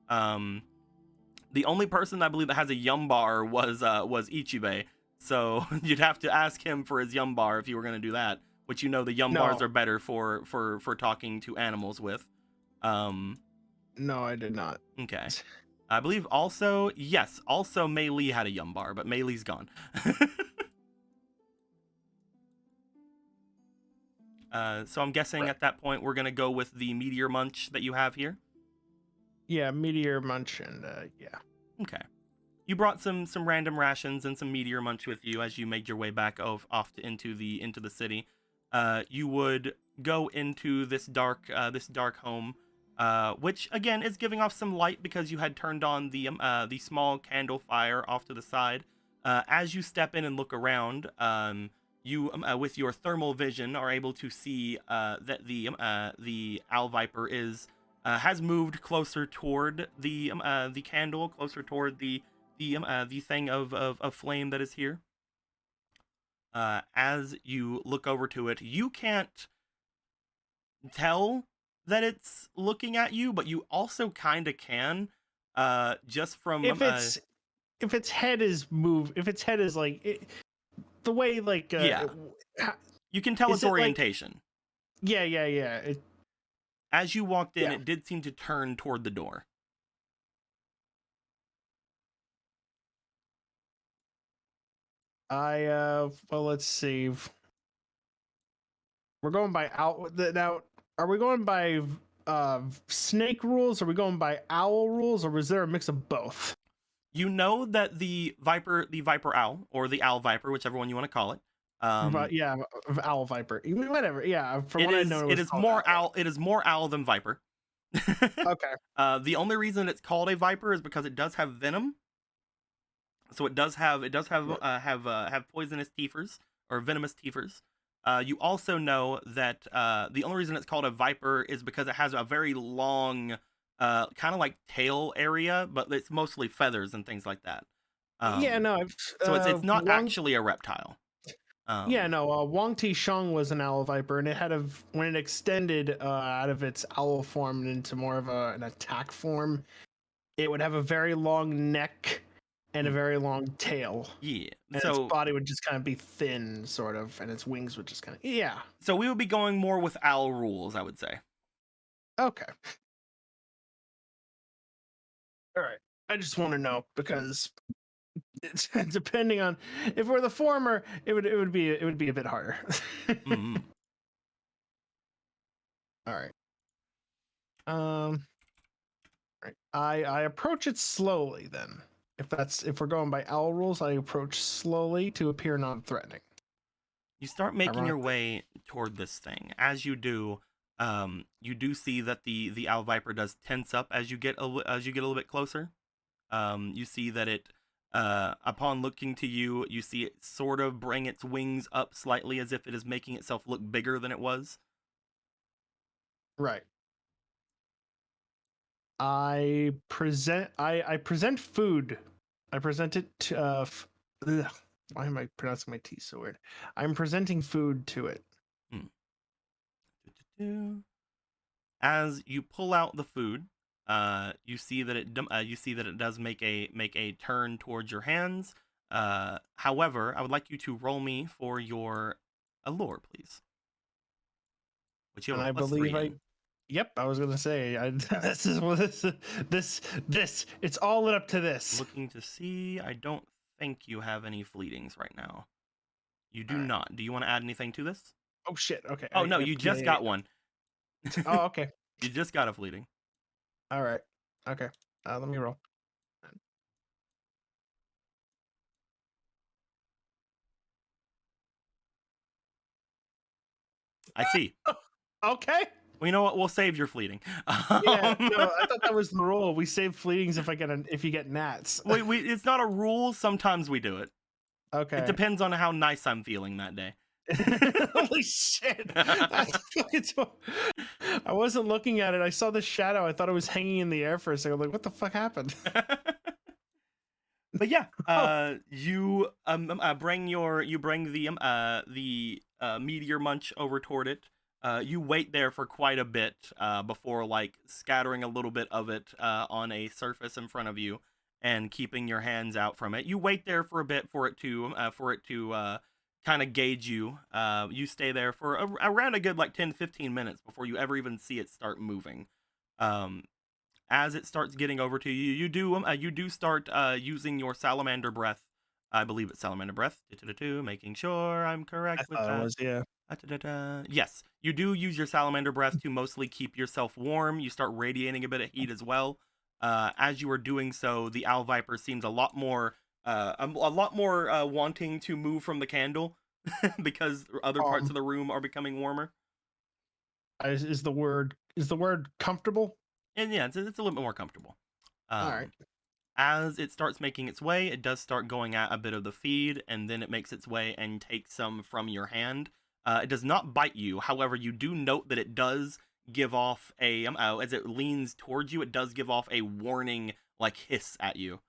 The only person I believe that has a yum bar was Ichibei, so you'd have to ask him for his yum bar if you were going to do that. Which the yum bars are better for talking to animals with. No, I did not. Okay. I believe also Mei Li had a yum bar, but Mei Li's gone. So I'm guessing at that point we're gonna go with the meteor munch that you have here. Yeah, meteor munch and yeah. Okay. You brought some random rations and some meteor munch with you as you made your way back off into the city. You would go into this dark home, which again is giving off some light because you had turned on the small candle fire off to the side. As you step in and look around, you with your thermal vision are able to see that the owl viper has moved closer toward the candle, closer toward the thing of flame that is here. As you look over to it, you can't tell that it's looking at you, but you also kind of can, just from if its head is like the way like yeah, you can tell its orientation. Like, yeah. As you walked in, it did seem to turn toward the door. Well, let's see. We're going by now. Are we going by snake rules? Are we going by owl rules, or is there a mix of both? You know that the viper owl, or the owl viper, whichever one you want to call it. Yeah, owl viper, whatever. Yeah, from what I know, it is more owl. It is more owl than viper. Okay. The only reason it's called a viper is because it does have venom. So it does have poisonous teethers or venomous teethers. You also know that the only reason it's called a viper is because it has a very long, kind of like tail area, but it's mostly feathers and things like that. Yeah, no. So it's not actually a reptile. Yeah, no. Wang Tisheng was an owl viper, and it had when it extended out of its owl form into more of an attack form, it would have a very long neck and a very long tail. Yeah. And its body would just kind of be thin, sort of, and its wings would just kind of yeah. So we would be going more with owl rules, I would say. Okay. All right. I just want to know because it's depending on if we're the former, it would be a bit harder. Mm-hmm. All right. Right. I approach it slowly then. If we're going by owl rules, I approach slowly to appear non-threatening. You start making your way toward this thing. As you do, you do see that the owl viper does tense up as you get a little bit closer. You see that it, upon looking to you, you see it sort of bring its wings up slightly as if it is making itself look bigger than it was. Right. I present food. I present it to Why am I pronouncing my T so weird? I'm presenting food to it. As you pull out the food, you see that it does make a turn towards your hands. However, I would like you to roll me for your allure, please. Which you And have a I plus believe 3 I. in. Yep, I was gonna say this is what this. It's all lit up to this. Looking to see. I don't think you have any fleetings right now. You do All right. not. Do you want to add anything to this? Oh shit. Okay. Oh no, you just got one. Oh, okay. You just got a fleeting. All right. Okay. Let me roll. I see. Okay. Well, you know what? We'll save your fleeting. Yeah. No, I thought that was the rule. We save fleetings if you get gnats. It's not a rule. Sometimes we do it. Okay. It depends on how nice I'm feeling that day. Holy shit! I wasn't looking at it. I saw the shadow. I thought it was hanging in the air for a second. Like, what the fuck happened? But yeah, you bring the meteor munch over toward it. You wait there for quite a bit before like scattering a little bit of it on a surface in front of you and keeping your hands out from it. You wait there for a bit for it to kind of gauge you. You stay there for around a good like 10-15 minutes before you ever even see it start moving. As it starts getting over to you, you do start using your salamander breath. I believe it's salamander breath. Making sure I'm correct with that. It was, yeah. Yes, you do use your salamander breath to mostly keep yourself warm. You start radiating a bit of heat as well. As you are doing so, the owl viper seems a lot more wanting to move from the candle because other parts of the room are becoming warmer. Is the word comfortable? And yeah, it's a little bit more comfortable. All right. As it starts making its way, it does start going at a bit of the feed, and then it makes its way and takes some from your hand. It does not bite you. However, you do note that it does give off as it leans towards you, it does give off a warning, like, hiss at you.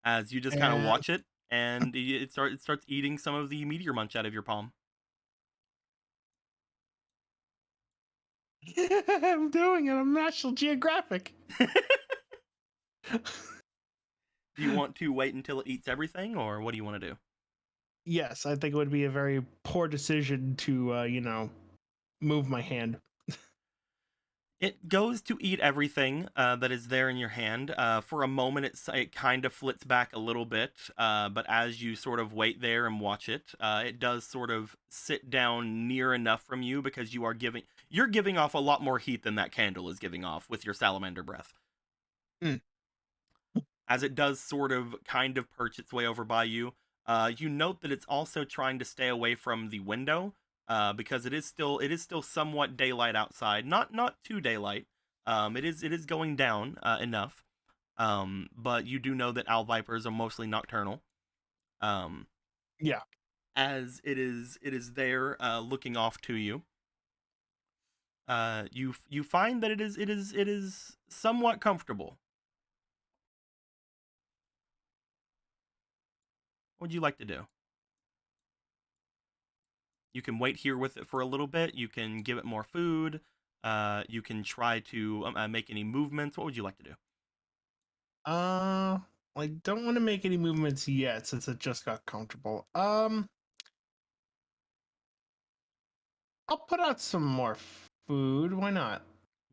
As you just kind of watch it, and it starts eating some of the meteor munch out of your palm. I'm doing it. I'm National Geographic. Do you want to wait until it eats everything, or what do you want to do? Yes, I think it would be a very poor decision to, move my hand. It goes to eat everything that is there in your hand. For a moment, it kind of flits back a little bit, but as you sort of wait there and watch it, it does sort of sit down near enough from you because you're giving off a lot more heat than that candle is giving off with your salamander breath. As it does sort of kind of perch its way over by you, you note that it's also trying to stay away from the window. Because it is still somewhat daylight outside, not too daylight. It is going down enough. But you do know that owl vipers are mostly nocturnal. Yeah. As it is there looking off to you. You find that it is somewhat comfortable. What would you like to do? You can wait here with it for a little bit. You can give it more food. You can try to make any movements. What would you like to do? I don't want to make any movements yet since it just got comfortable. I'll put out some more food. Why not?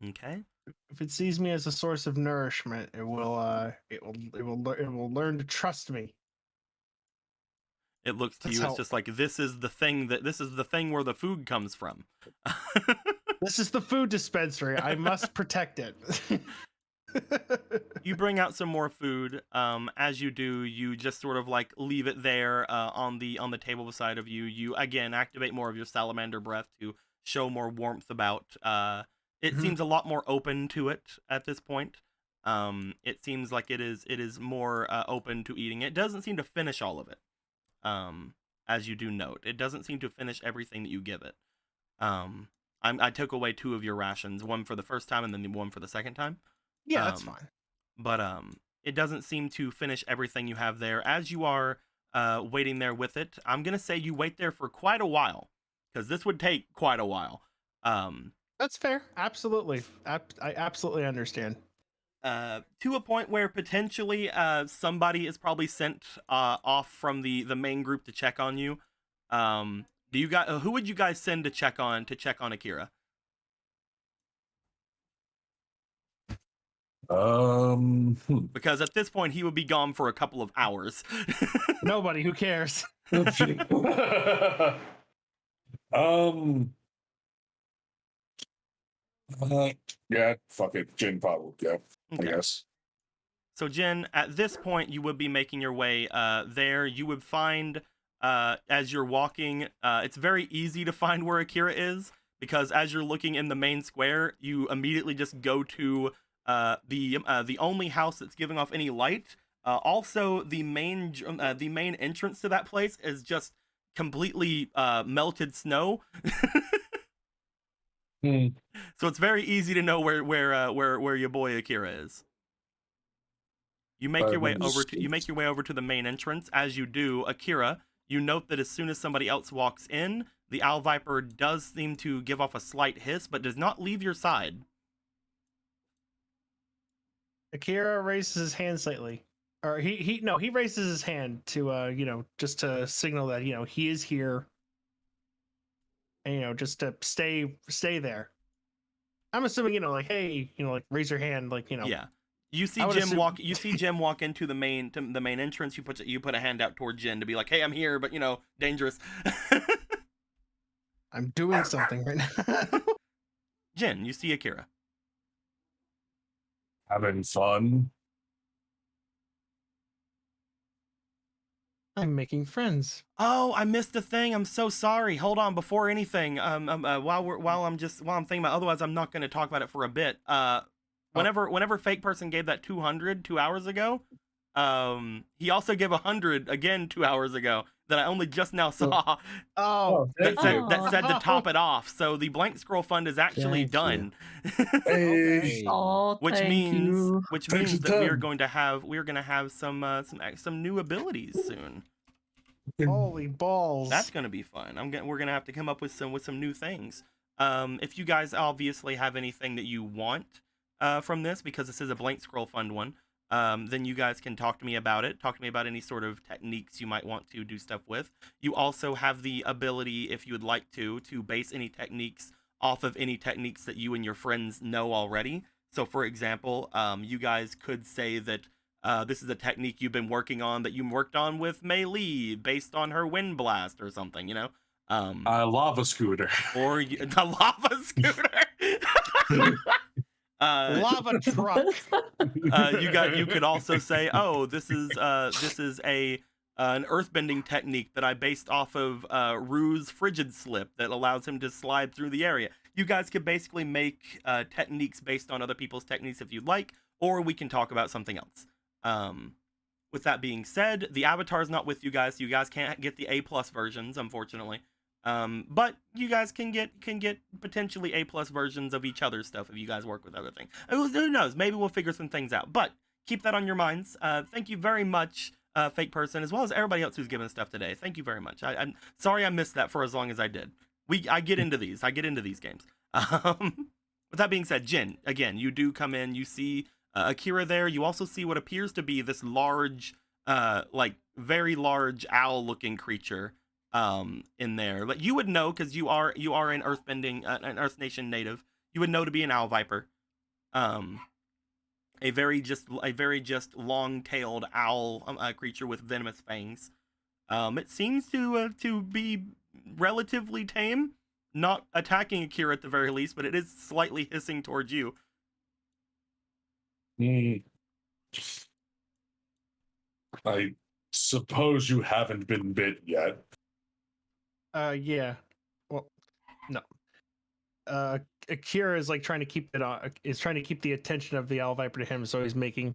Okay. If it sees me as a source of nourishment, it will learn to trust me. It looks to you, it's just like, this is the thing where the food comes from. This is the food dispensary. I must protect it. You bring out some more food. As you do, you just sort of like leave it there on the table beside of you. You again activate more of your salamander breath to show more warmth about. It seems a lot more open to it at this point. It seems like it is more open to eating. It doesn't seem to finish all of it. As you do note, it doesn't seem to finish everything that you give it. I took away 2 of your rations, one for the first time and then one for the second time. Yeah, that's fine. But it doesn't seem to finish everything you have there. As you are waiting there with it, I'm gonna say you wait there for quite a while, because this would take quite a while. That's fair. Absolutely. I absolutely understand. To a point where potentially somebody is probably sent off from the main group to check on you. Do you guys who would you guys send to check on Akira? Because at this point he would be gone for a couple of hours. Nobody. Who cares? Yeah, fuck it. Jin probably, yeah, Okay. I guess. So Jin, at this point you would be making your way there. You would find as you're walking, it's very easy to find where Akira is, because as you're looking in the main square, you immediately just go to the only house that's giving off any light. Also, the main entrance to that place is just completely melted snow. So it's very easy to know where your boy Akira is. You make your way over to the main entrance. As you do, Akira, you note that as soon as somebody else walks in, the owl viper does seem to give off a slight hiss, but does not leave your side. Akira raises his hand slightly, or he raises his hand to just to signal that he is here, and just to stay there. I'm assuming like, hey, like raise your hand, like Yeah. You see Jim walk into the main entrance. You put a hand out toward Jin to be like, hey, I'm here, but dangerous. I'm doing something right now. Jin, you see Akira. Having fun. I'm making friends. Oh, I missed a thing. I'm so sorry. Hold on, before anything, while I'm thinking about, otherwise I'm not going to talk about it for a bit. Whenever Fake Person gave that 200 2 hours ago, he also gave 100 again 2 hours ago that I only just now saw. That said to top it off. So the blank scroll fund is actually done. Hey. Oh, which means that we are going to have some new abilities soon. Holy balls! That's going to be fun. We're going to have to come up with some new things. If you guys obviously have anything that you want from this, because this is a blank scroll fund one, then you guys can talk to me about it. Talk to me about any sort of techniques you might want to do stuff with. You also have the ability, if you would like to base any techniques off of any techniques that you and your friends know already. So, for example, you guys could say that this is a technique you've been working on, that you worked on with Mei Li based on her wind blast or something, Lava scooter. Or the lava scooter. Lava truck. You could also say, oh, this is an earthbending technique that I based off of Rue's frigid slip that allows him to slide through the area. You guys could basically make techniques based on other people's techniques if you'd like, or we can talk about something else. With that being said, the avatar is not with you guys, so you guys can't get the A+ versions, unfortunately. But you guys can get potentially A+ versions of each other's stuff if you guys work with other things. Who knows? Maybe we'll figure some things out. But keep that on your minds. Thank you very much, Fake Person, as well as everybody else who's given stuff today. Thank you very much. I'm sorry I missed that for as long as I did. I get into these games. With that being said, Jin, again, you do come in. You see Akira there. You also see what appears to be this large, very large owl-looking creature in there. But you would know, because you are an an Earth Nation native. You would know to be an owl viper. A very just long-tailed owl creature with venomous fangs. It seems to be relatively tame, not attacking Akira at the very least, but it is slightly hissing towards you. I suppose you haven't been bit yet. Yeah. Well, no. Akira is trying to keep the attention of the owl viper to him, so he's making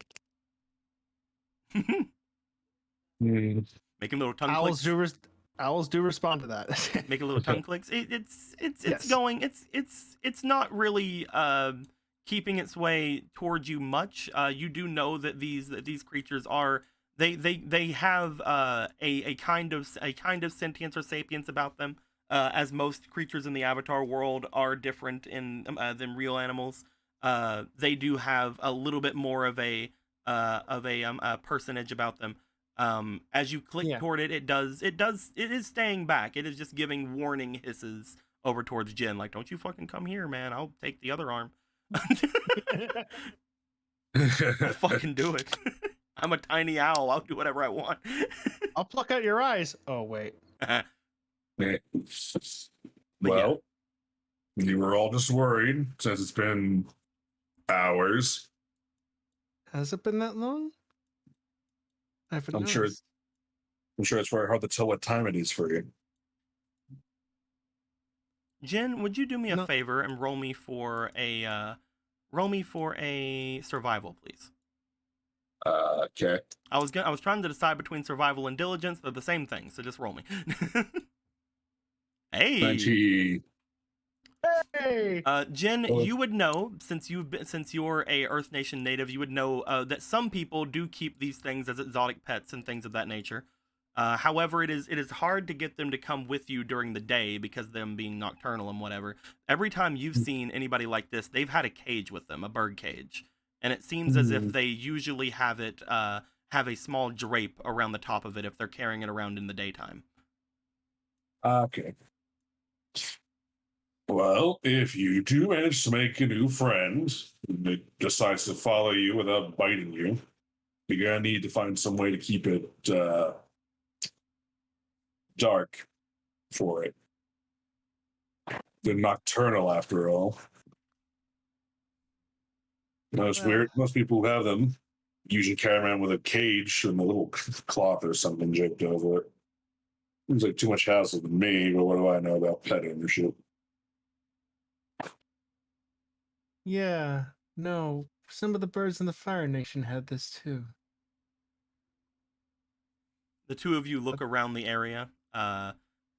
Making little tongue clicks. Owls do respond to that. Make a little tongue clicks. It's Yes. going. It's not really keeping its way towards you much. You do know that these creatures are they have a kind of sentience or sapience about them, as most creatures in the Avatar world are different in than real animals. They do have a little bit more of a personage about them. As you click Yeah. toward it, it is staying back. It is just giving warning hisses over towards Jin, like, don't you fucking come here, man. I'll take the other arm. I'll fucking do it. I'm a tiny owl. I'll do whatever I want. I'll pluck out your eyes. Oh wait. Well, you were all just worried since it's been hours. Has it been that long? I haven't I'm sure- noticed. I'm sure it's very hard to tell what time it is for you. Jin, would you do me a No. favor and roll me for a survival, please? Okay. I was trying to decide between survival and diligence. They're the same thing, so just roll me. Hey. 20. Hey. Jin, Oh. you would know, since you're a Earth Nation native, you would know that some people do keep these things as exotic pets and things of that nature. However, it is hard to get them to come with you during the day because of them being nocturnal and whatever. Every time you've seen anybody like this, they've had a cage with them, a bird cage, and it seems as if they usually have a small drape around the top of it if they're carrying it around in the daytime. Okay. Well, if you do manage to make a new friend that decides to follow you without biting you, you're gonna need to find some way to keep it dark for it. They're nocturnal, after all. Most Well- weird. Most people who have them usually carry them around with a cage and a little cloth or something draped over it. Seems like too much hassle to me, but what do I know about pet ownership? Yeah. No. Some of the birds in the Fire Nation had this too. The two of you look around the area.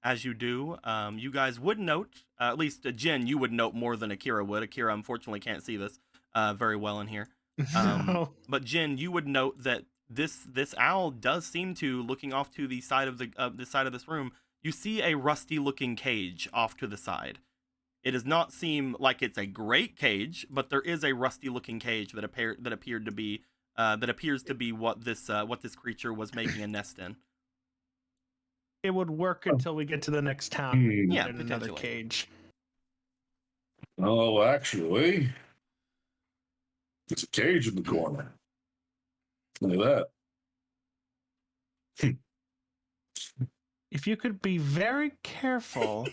As you do, you guys would note, at least Jin, you would note more than Akira would. Akira unfortunately can't see this very well in here. No. But Jin, you would note that this owl does seem to, looking off to the side of the side of this room, you see a rusty looking cage off to the side. It does not seem like it's a great cage, but there is a rusty looking cage that appears to be what this creature was making a nest in. It would work until we get to the next town. Yeah, in another potentially. cage. Oh, actually, there's a cage in the corner. Look at that. If you could be very careful,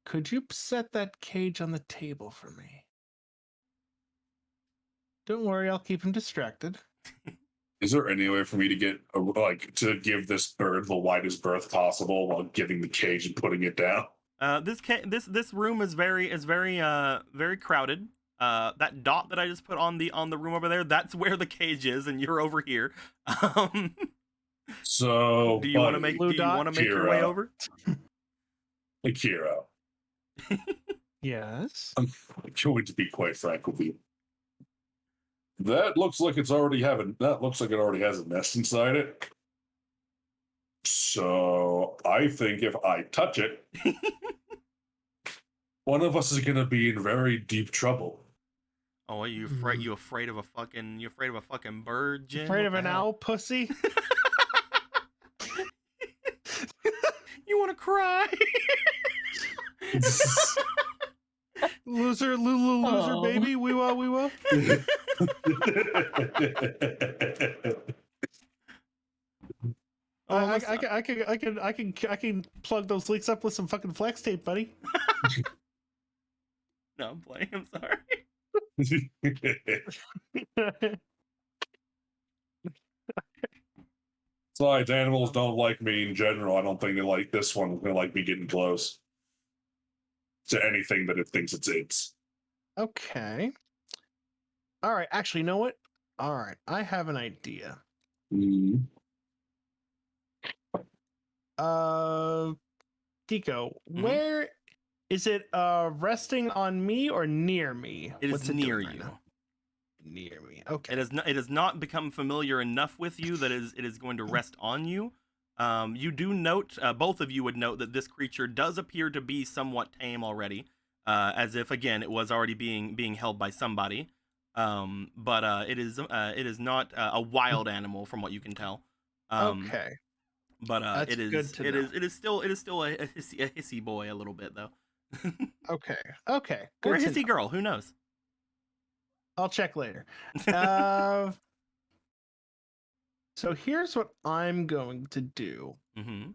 could you set that cage on the table for me? Don't worry, I'll keep him distracted. Is there any way for me to get to give this bird the widest berth possible while giving the cage and putting it down? This room is very crowded. That dot that I just put on the room over there, that's where the cage is, and you're over here. So, do you want to make your way Kira. over? Akira, Yes. I'm going to be quite frank with you. That looks like it already has a nest inside it. So I think if I touch it, one of us is going to be in very deep trouble. Oh, are you afraid? You afraid of a fucking bird, Jin? Afraid What of the an hell? owl, pussy? You want to cry? Loser, loser, Aw. baby. We will, we will. Oh, I can plug those leaks up with some fucking flex tape, buddy. no, I'm playing. I'm sorry. Besides, animals don't like me in general. I don't think they like this one. They like me getting close to anything that it thinks it's its. Okay. All right. Actually, you know what? All right. I have an idea. Mm. Tico, where Is it resting on me or near me? It is What's near doing right you. now? Near me. Okay. It has not become familiar enough with you that it is going to rest on you. You do note, both of you would note that this creature does appear to be somewhat tame already, as if again it was already being held by somebody. But it is not a wild animal from what you can tell. Okay. But That's good to know. it is still a hissy boy a little bit though, Okay. Okay. or a Good to hissy know. girl. Who knows? I'll check later. So here's what I'm going to do. Mm-hmm.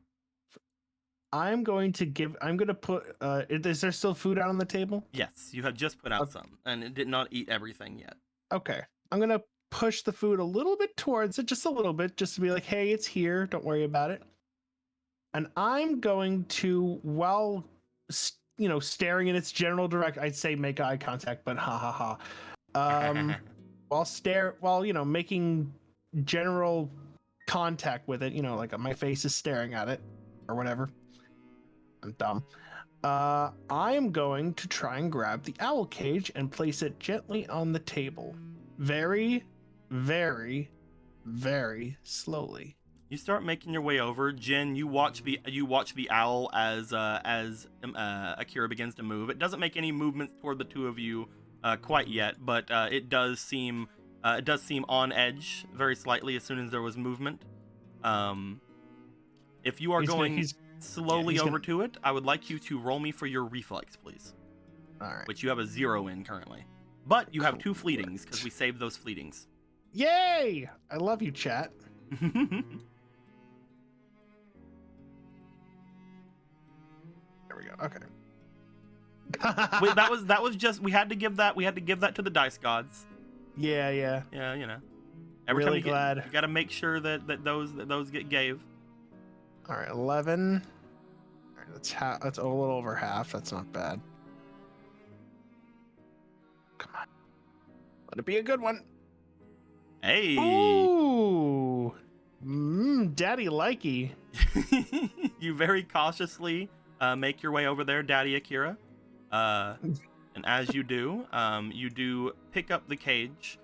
I'm going to put is there still food out on the table? Yes, you have just put out Okay. some, and it did not eat everything yet. Okay. I'm going to push the food a little bit towards it, just a little bit, just to be like, hey, it's here. Don't worry about it. And I'm going to, while staring in its general direction, I'd say make eye contact, but ha ha ha. While making general contact with it, like my face is staring at it or whatever. I'm dumb. I'm going to try and grab the owl cage and place it gently on the table. Very, very, very slowly. You start making your way over. Jin, you watch the owl as Akira begins to move. It doesn't make any movements toward the two of you quite yet, but it does seem on edge very slightly as soon as there was movement. If you are going slowly over to it, I would like you to roll me for your reflex, please. All right. Which you have a 0 in currently, but you have 2 fleetings because we saved those fleetings. Yay! I love you, chat. There we go. Okay. Wait, that was just we had to give that to the dice gods. Yeah. Yeah, Every Really time glad. you got to make sure that those get gave. All right, 11. All right, that's a little over half. That's not bad. Come on. Let it be a good one. Hey. Ooh. Daddy likey. You very cautiously make your way over there, Daddy Akira. And as you do pick up the cage.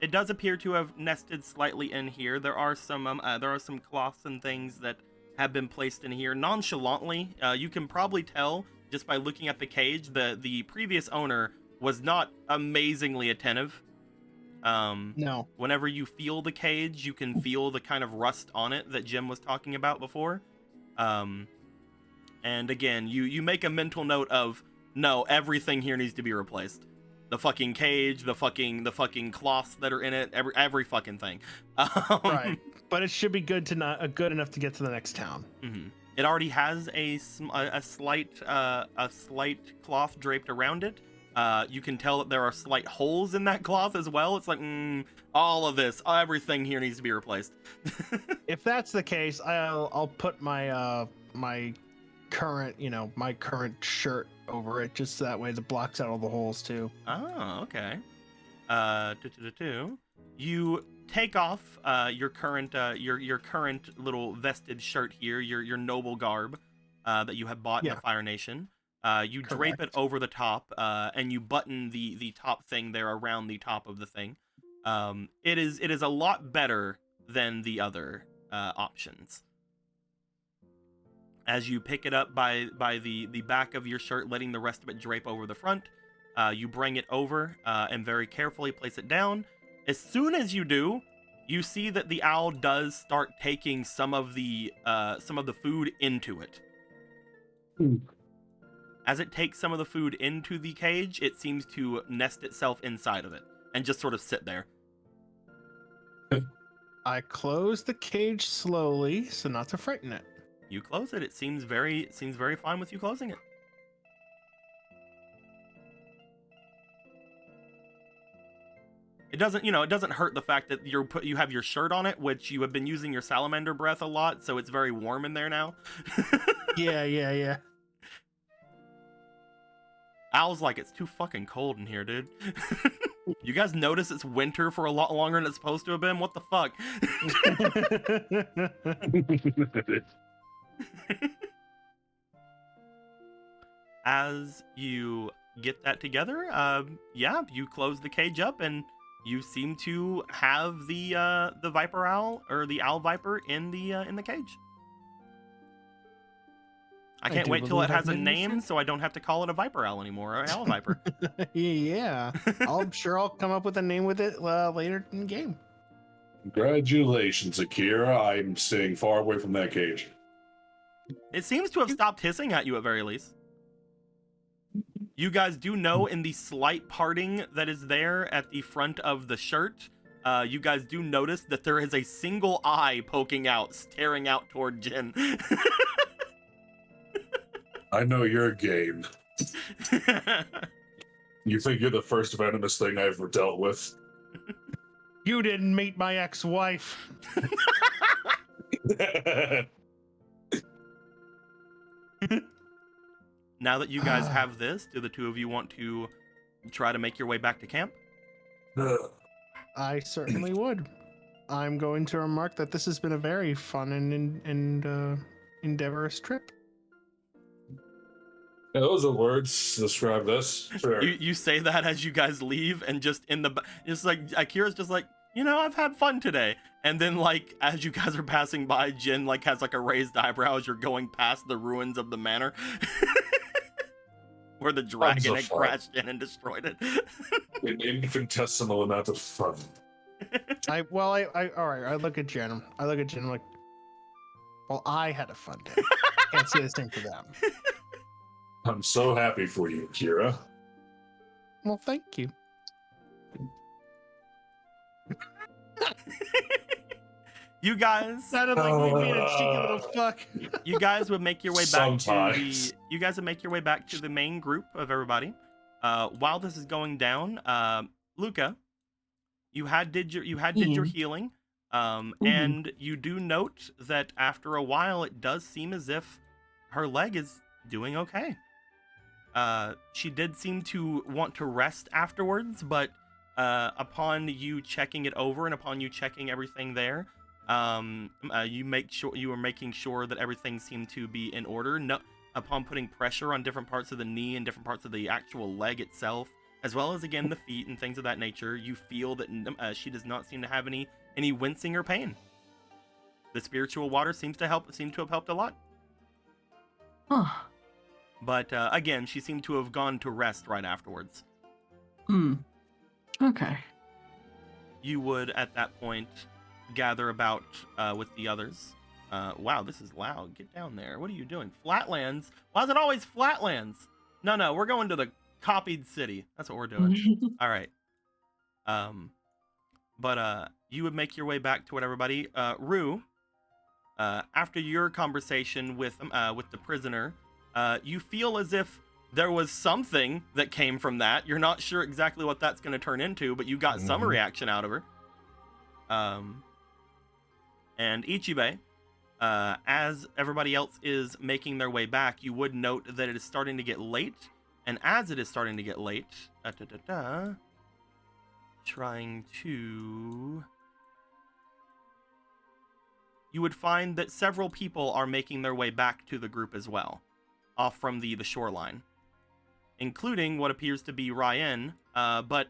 It does appear to have nested slightly in here. There are some cloths and things that have been placed in here nonchalantly. You can probably tell just by looking at the cage the previous owner was not amazingly attentive. No. Whenever you feel the cage, you can feel the kind of rust on it that Jim was talking about before. And again, you make a mental note of, no, everything here needs to be replaced. The fucking cage, the fucking cloths that are in it, every fucking thing. Right, but it should be good enough to get to the next town. Mm-hmm. It already has a slight cloth draped around it. You can tell that there are slight holes in that cloth as well. It's like all of this, everything here needs to be replaced. If that's the case, I'll put my my current shirt over it, just so that way it blocks out all the holes too. Oh, okay. You take off your current little vested shirt here, your noble garb that you have bought in the Fire Nation. You drape it over the top, and you button the top thing there around the top of the thing. It is a lot better than the other options. As you pick it up by the back of your shirt, letting the rest of it drape over the front, you bring it over and very carefully place it down. As soon as you do, you see that the owl does start taking some of the food into it. As it takes some of the food into the cage, it seems to nest itself inside of it and just sort of sit there. I close the cage slowly, so not to frighten it. You close it. It seems very fine with you closing it. It doesn't hurt the fact that you have your shirt on it, which you have been using your salamander breath a lot, so it's very warm in there now. Yeah. Owl's like, it's too fucking cold in here, dude. You guys notice it's winter for a lot longer than it's supposed to have been? What the fuck? as you get that together, yeah, you close the cage up, and you seem to have the viper owl, or the owl viper, in the cage. I can't do wait till it believe I've has a witnessed name, it. so I don't have to call it a viper owl anymore, or an owl viper. Yeah, I'm sure I'll come up with a name with it later in the game. Congratulations, Akira. I'm staying far away from that cage. It seems to have stopped hissing at you at very least. You guys do know, in the slight parting that is there at the front of the shirt, you guys do notice that there is a single eye poking out, staring out toward Jin. I know your game. You think you're the first venomous thing I ever dealt with? You didn't meet my ex-wife. Now that you guys have this, do the two of you want to try to make your way back to camp? I certainly would. I'm going to remark that this has been a very fun and endeavorous trip. Yeah, those are words to describe this. Sure. You say that as you guys leave, and just just like Akira's just like, I've had fun today. And then, like, as you guys are passing by, Jin like has like a raised eyebrow as you're going past the ruins of the manor. Where the dragon had crashed in and destroyed it. An infinitesimal amount of fun. All right, I look at Jen. I'm like, well, I had a fun day. Can't say the same for them. I'm so happy for you, Kira. Well, thank you. You guys Sounded like me being a cheeky little fuck. You guys would make your way back Sometimes. to the main group of everybody. While this is going down, Luca, you did your healing, and you do note that after a while, it does seem as if her leg is doing okay. She did seem to want to rest afterwards, but upon you checking it over and upon you checking everything there, you were making sure that everything seemed to be in order. No, upon putting pressure on different parts of the knee and different parts of the actual leg itself, as well as again the feet and things of that nature, you feel that she does not seem to have any wincing or pain. The spiritual water seems to have helped a lot. Huh. But again, she seemed to have gone to rest right afterwards. Okay. You would at that point gather about with the others. Wow, this is loud. Get down there. What are you doing? Flatlands? Why is it always flatlands? No, we're going to the copied city. That's what we're doing. All right. But you would make your way back to everybody. Rue, after your conversation with the prisoner, you feel as if there was something that came from that. You're not sure exactly what that's going to turn into, but you got some reaction out of her. And Ichibe, as everybody else is making their way back, you would note that it is starting to get late. And as it is starting to get late, trying to... You would find that several people are making their way back to the group as well, off from the shoreline, including what appears to be Ryan. But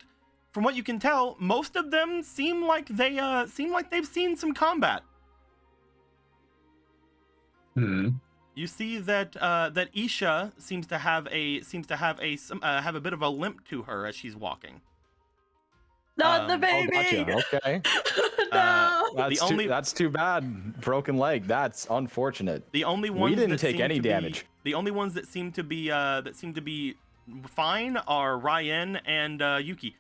from what you can tell, most of them seem like they've seen some combat. You see that that Isha seems to have a bit of a limp to her as she's walking. Not the baby. Gotcha. Okay. No. That's too bad. Broken leg. That's unfortunate. The only ones We didn't that take seem any to be- damage. the only ones that seem to be fine are Ryan and Yuki,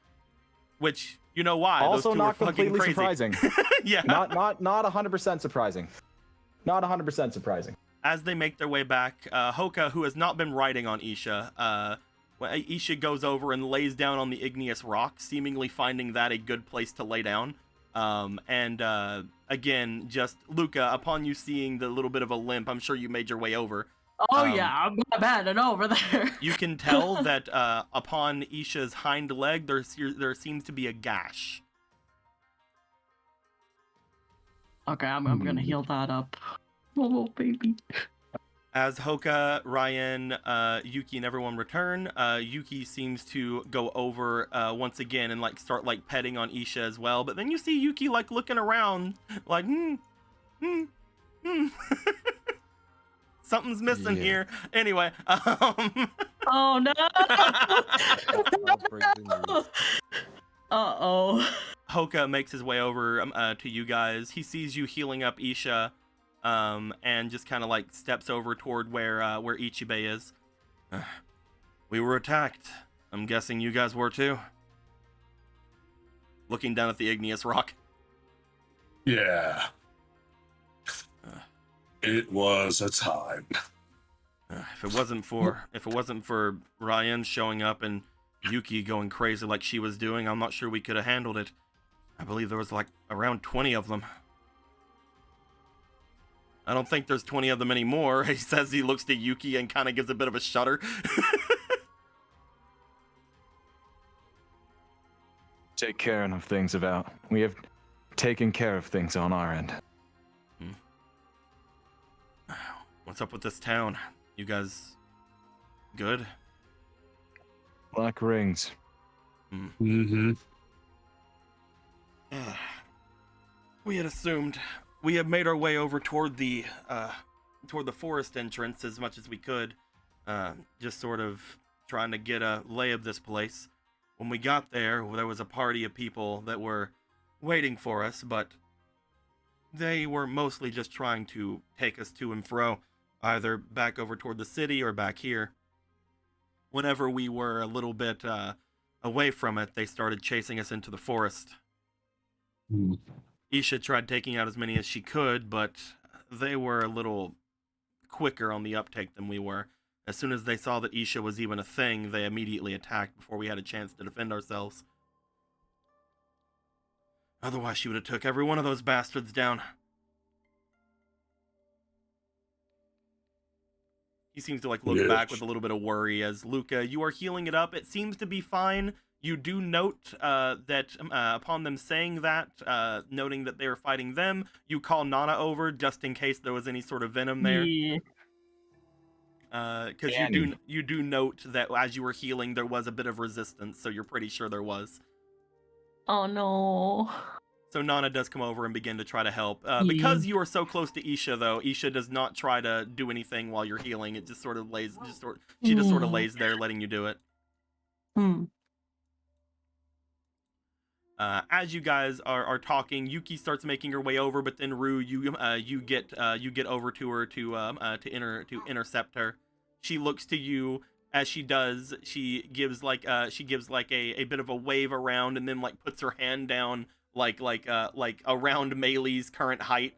which you know why. Also Those two not are fucking completely crazy. surprising. Yeah. Not 100% surprising. Not 100% surprising. As they make their way back, Hoka, who has not been riding on Isha, Isha goes over and lays down on the igneous rock, seemingly finding that a good place to lay down. Again, just Luca, upon you seeing the little bit of a limp, I'm sure you made your way over. Oh yeah, I'm not bad at over there. You can tell that upon Isha's hind leg, there seems to be a gash. Okay, I'm gonna heal that up. Oh baby. As Hoka, Ryan, Yuki, and everyone return, Yuki seems to go over once again and like start like petting on Isha as well. But then you see Yuki like looking around, like, something's missing Yeah. here. Anyway, Oh no! I'll break the news. Uh-oh. Hoka makes his way over to you guys. He sees you healing up Isha, and just kind of like steps over toward where Ichibei is. We were attacked. I'm guessing you guys were too. Looking down at the igneous rock. Yeah. It was a time. If it wasn't for Ryan showing up and Yuki going crazy like she was doing, I'm not sure we could have handled it. I believe there was like around 20 of them. I don't think there's 20 of them anymore. He says, he looks to Yuki and kind of gives a bit of a shudder. Take care of things about. We have taken care of things on our end. What's up with this town? You guys good? Black rings. Mm-hmm. We had assumed. We had made our way over toward the forest entrance as much as we could, just sort of trying to get a lay of this place. When we got there was a party of people that were waiting for us, but they were mostly just trying to take us to and fro, either back over toward the city or back here. Whenever we were a little bit away from it, they started chasing us into the forest. Isha tried taking out as many as she could, but they were a little quicker on the uptake than we were. As soon as they saw that Isha was even a thing, they immediately attacked before we had a chance to defend ourselves. Otherwise, she would have took every one of those bastards down. He seems to like look back with a little bit of worry as Luca, you are healing it up. It seems to be fine. You do note that upon them saying that, noting that they were fighting them, you call Nana over just in case there was any sort of venom there. Yeah. Because you do note that as you were healing, there was a bit of resistance, so you're pretty sure there was. Oh no. So Nana does come over and begin to try to help. Because you are so close to Isha, though, Isha does not try to do anything while you're healing. It just sort of lays, she just sort of lays there, letting you do it. As you guys are talking, Yuki starts making her way over, but then Rue, you get over to her to intercept her. She looks to you. As she does, she gives like a bit of a wave around, and then like puts her hand down like around Meilei's current height.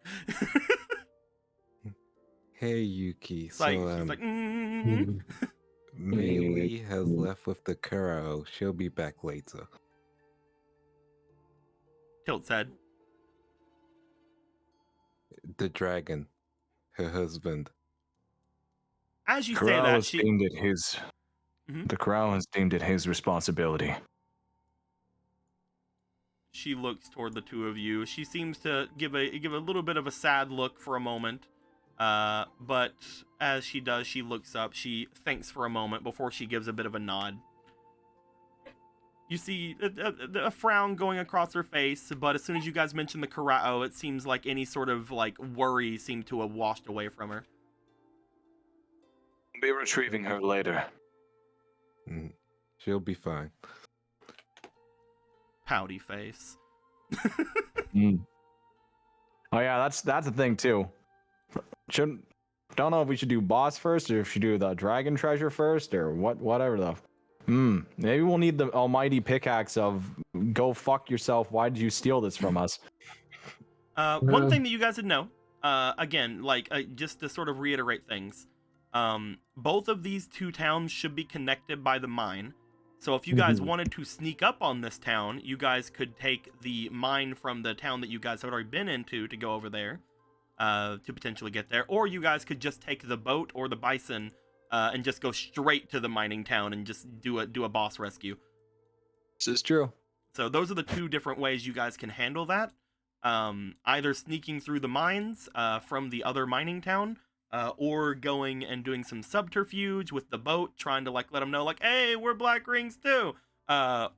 Hey Yuki, It's like, she's like, Meili has left with the Kuro. She'll be back later. Tilt said. The dragon, her husband. As you say Corral that, has deemed it his. The Corral has deemed it his responsibility. She looks toward the two of you. She seems to give a little bit of a sad look for a moment, but as she does, she looks up. She thinks for a moment before she gives a bit of a nod. You see a frown going across her face, but as soon as you guys mention the Karao, it seems like any sort of like worry seemed to have washed away from her. Be retrieving her later. She'll be fine. Pouty face. Oh yeah, that's the thing too. Don't know if we should do boss first or if we should do the dragon treasure first or whatever the. Maybe we'll need the almighty pickaxe of go fuck yourself. Why did you steal this from us? One thing that you guys would know, again, just to sort of reiterate things, both of these two towns should be connected by the mine. So if you guys wanted to sneak up on this town, you guys could take the mine from the town that you guys had already been into to go over there, to potentially get there. Or you guys could just take the boat or the bison, and just go straight to the mining town and just do a boss rescue. This is true. So those are the two different ways you guys can handle that. Either sneaking through the mines from the other mining town, or going and doing some subterfuge with the boat, trying to like let them know like, hey, we're Black Rings too,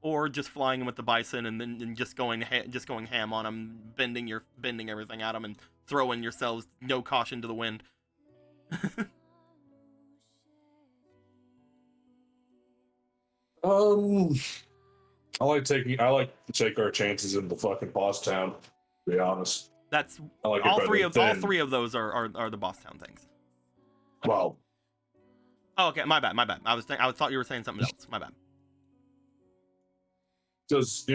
or just flying in with the bison and just going ham on them, bending everything at them and throwing yourselves no caution to the wind. I like to take our chances in the fucking boss town, to be honest. That's I like it all better three than- of those are the boss town things. Well, Oh, okay, my bad. I thought you were saying something else. My bad. just,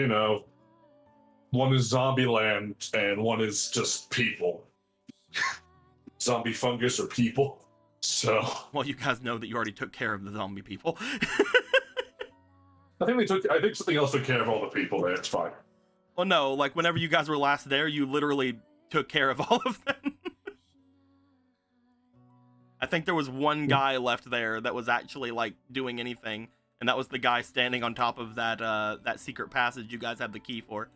one is zombie land and one is just people. Zombie fungus or people. So Well, you guys know that you already took care of the zombie people. I think something else took care of all the people there. It's fine. Well, no, like whenever you guys were last there, you literally took care of all of them. I think there was one guy left there that was actually like doing anything, and that was the guy standing on top of that secret passage you guys have the key for.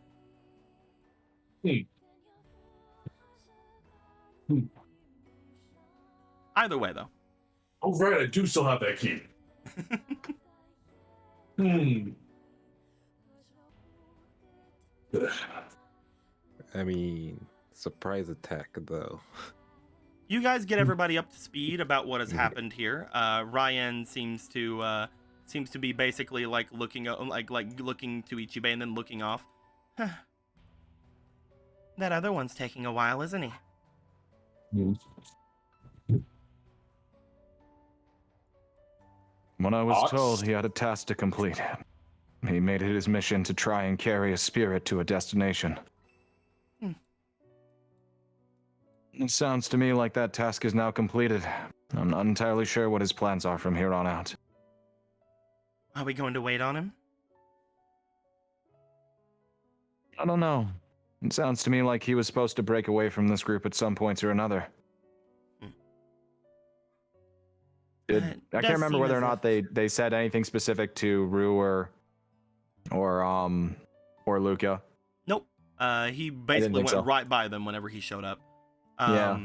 Either way, though. Oh right, I do still have that key. I mean, surprise attack though. You guys get everybody up to speed about what has happened here. Ryan seems to be basically like looking looking to Ichibei and then looking off. That other one's taking a while, isn't he? When I was Ox? told he had a task to complete, he made it his mission to try and carry a spirit to a destination. It sounds to me like that task is now completed. I'm not entirely sure what his plans are from here on out. Are we going to wait on him? I don't know. It sounds to me like he was supposed to break away from this group at some point or another. I can't remember whether or not they said anything specific to Rue or Luca. Nope. He basically think went so. right by them whenever he showed up. Yeah.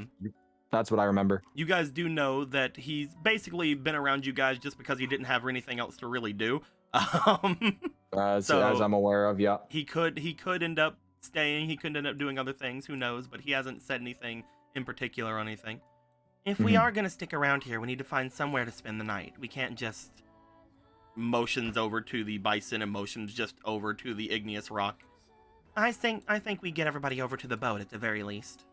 That's what I remember. You guys do know that he's basically been around you guys just because he didn't have anything else to really do. As I'm aware of, yeah. He could end up staying. He could end up doing other things. Who knows? But he hasn't said anything in particular or anything. If we are going to stick around here, we need to find somewhere to spend the night. We can't just motions over to the bison and motions just over to the igneous rock. I think we get everybody over to the boat at the very least.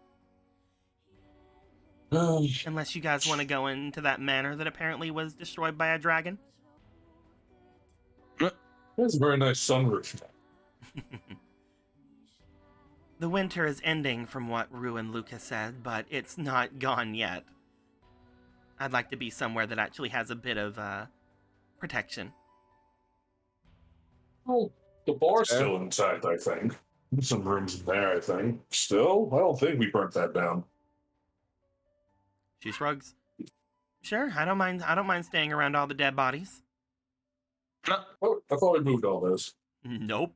Unless you guys want to go into that manor that apparently was destroyed by a dragon. That's a very nice sunroof. The winter is ending from what Rue and Luca said, but it's not gone yet. I'd like to be somewhere that actually has a bit of protection. Oh, the bar's still intact, I think. There's some rooms in there, I think. Still? I don't think we burnt that down. She shrugs. Sure, I don't mind staying around all the dead bodies. Oh, I thought we moved all this. Nope.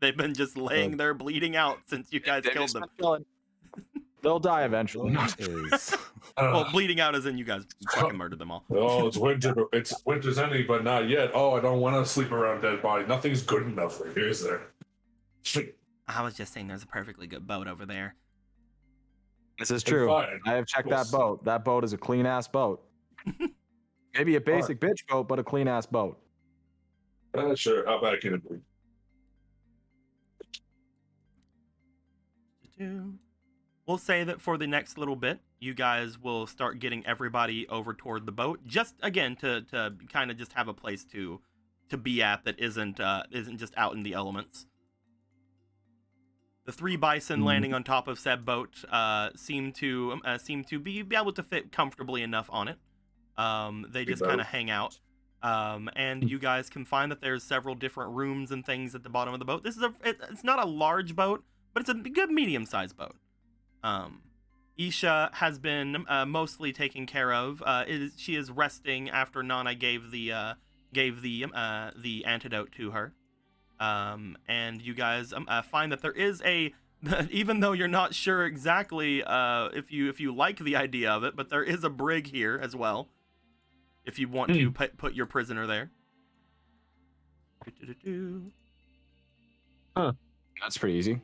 They've been just laying there bleeding out since you guys killed them. They'll die eventually. Well, bleeding out as in you guys fucking murdered them all. Oh, it's winter. It's winter's ending, but not yet. Oh, I don't want to sleep around dead body. Nothing's good enough for you, is there? I was just saying there's a perfectly good boat over there. This is true. Fine. I have checked that boat. That boat is a clean ass boat. Maybe a basic bitch boat, but a clean ass boat. Sure. How about I can agree? We'll say that for the next little bit, you guys will start getting everybody over toward the boat. Just again to kind of just have a place to be at that isn't just out in the elements. The three bison landing on top of said boat seem to be able to fit comfortably enough on it. They just kind of hang out. And you guys can find that there's several different rooms and things at the bottom of the boat. This is it's not a large boat, but it's a good medium-sized boat. Isha has been mostly taken care of. She is resting after Nana gave the antidote to her. And you guys find that there is a even though you're not sure exactly if you like the idea of it, but there is a brig here as well. If you want to put your prisoner there. Huh. That's pretty easy.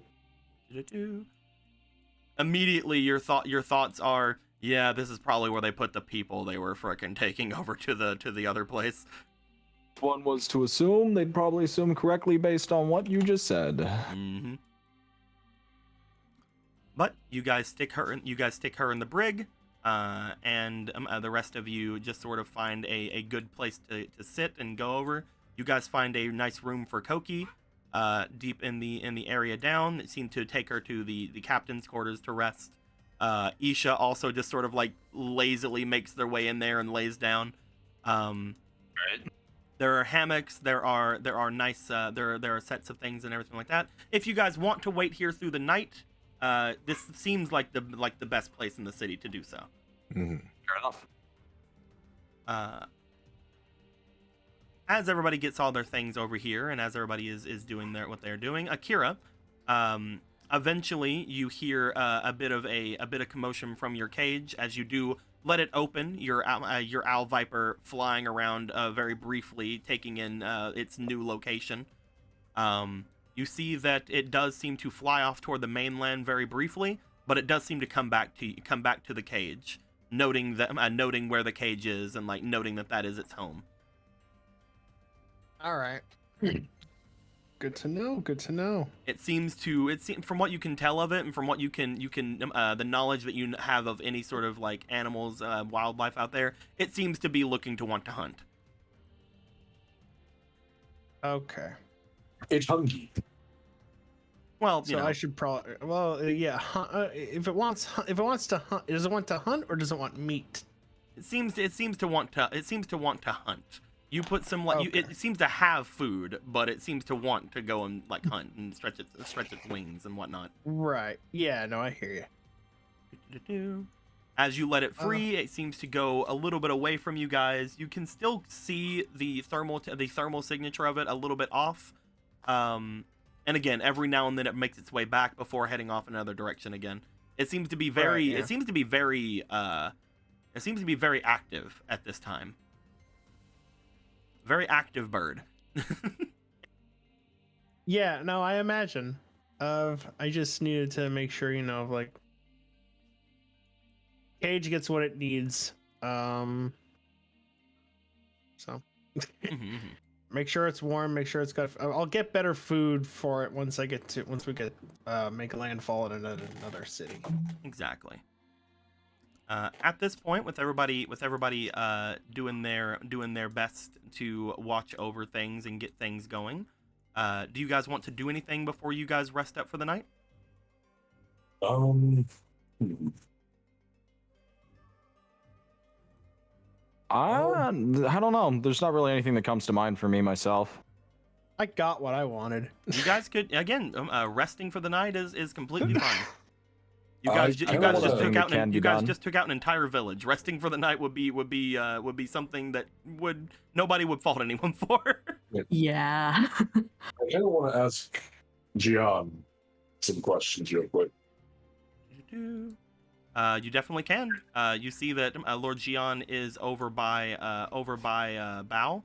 Immediately, your thoughts are, yeah, this is probably where they put the people they were frickin' taking over to the other place. If one was to assume, they'd probably assume correctly based on what you just said. Mm-hmm. But you guys stick her in the brig, and the rest of you just sort of find a good place to sit and go over. You guys find a nice room for Koki, deep in the area down. It seemed to take her to the captain's quarters to rest. Isha also just sort of like lazily makes their way in there and lays down. Right. There are hammocks. There are nice. There are sets of things and everything like that. If you guys want to wait here through the night, this seems like the best place in the city to do so. Mm-hmm. Fair enough. As everybody gets all their things over here, and as everybody is doing what they're doing, Akira, eventually you hear a bit of commotion from your cage as you do let it open. Your owl viper flying around very briefly, taking in its new location. You see that it does seem to fly off toward the mainland very briefly, but it does seem to come back to the cage, noting where the cage is and like noting that is its home. All right. Good to know. It seems from what you can tell of it, and from what you can the knowledge that you have of any sort of like animals, wildlife out there, it seems to be looking to want to hunt. Okay. It's hungry. Well, So I should probably. Well, yeah. If it wants to hunt, does it want to hunt or does it want meat? it seems to want to hunt. You put some Okay. it seems to have food, but it seems to want to go and like hunt and stretch its wings and whatnot. Right. Yeah. No, I hear you. As you let it free, it seems to go a little bit away from you guys. You can still see the thermal signature of it a little bit off. And again, every now and then it makes its way back before heading off in another direction again. It seems to be very Right, yeah. it seems to be very active at this time. Very active bird. Yeah. No, I imagine. I just needed to make sure, like cage gets what it needs. So make sure it's warm. Make sure it's got. I'll get better food for it once we get make landfall in another city. Exactly. At this point, with everybody doing their best to watch over things and get things going, do you guys want to do anything before you guys rest up for the night? I don't know. There's not really anything that comes to mind for me myself. I got what I wanted. You guys could again resting for the night is completely fine. You I guys kinda just wanna- took out Can be you guys done. just took out an entire village. Resting for the night would be something that nobody would fault anyone for. Yeah. I kind of want to ask Gian some questions real quick. You definitely can. You see that Lord Gian is over by Bao.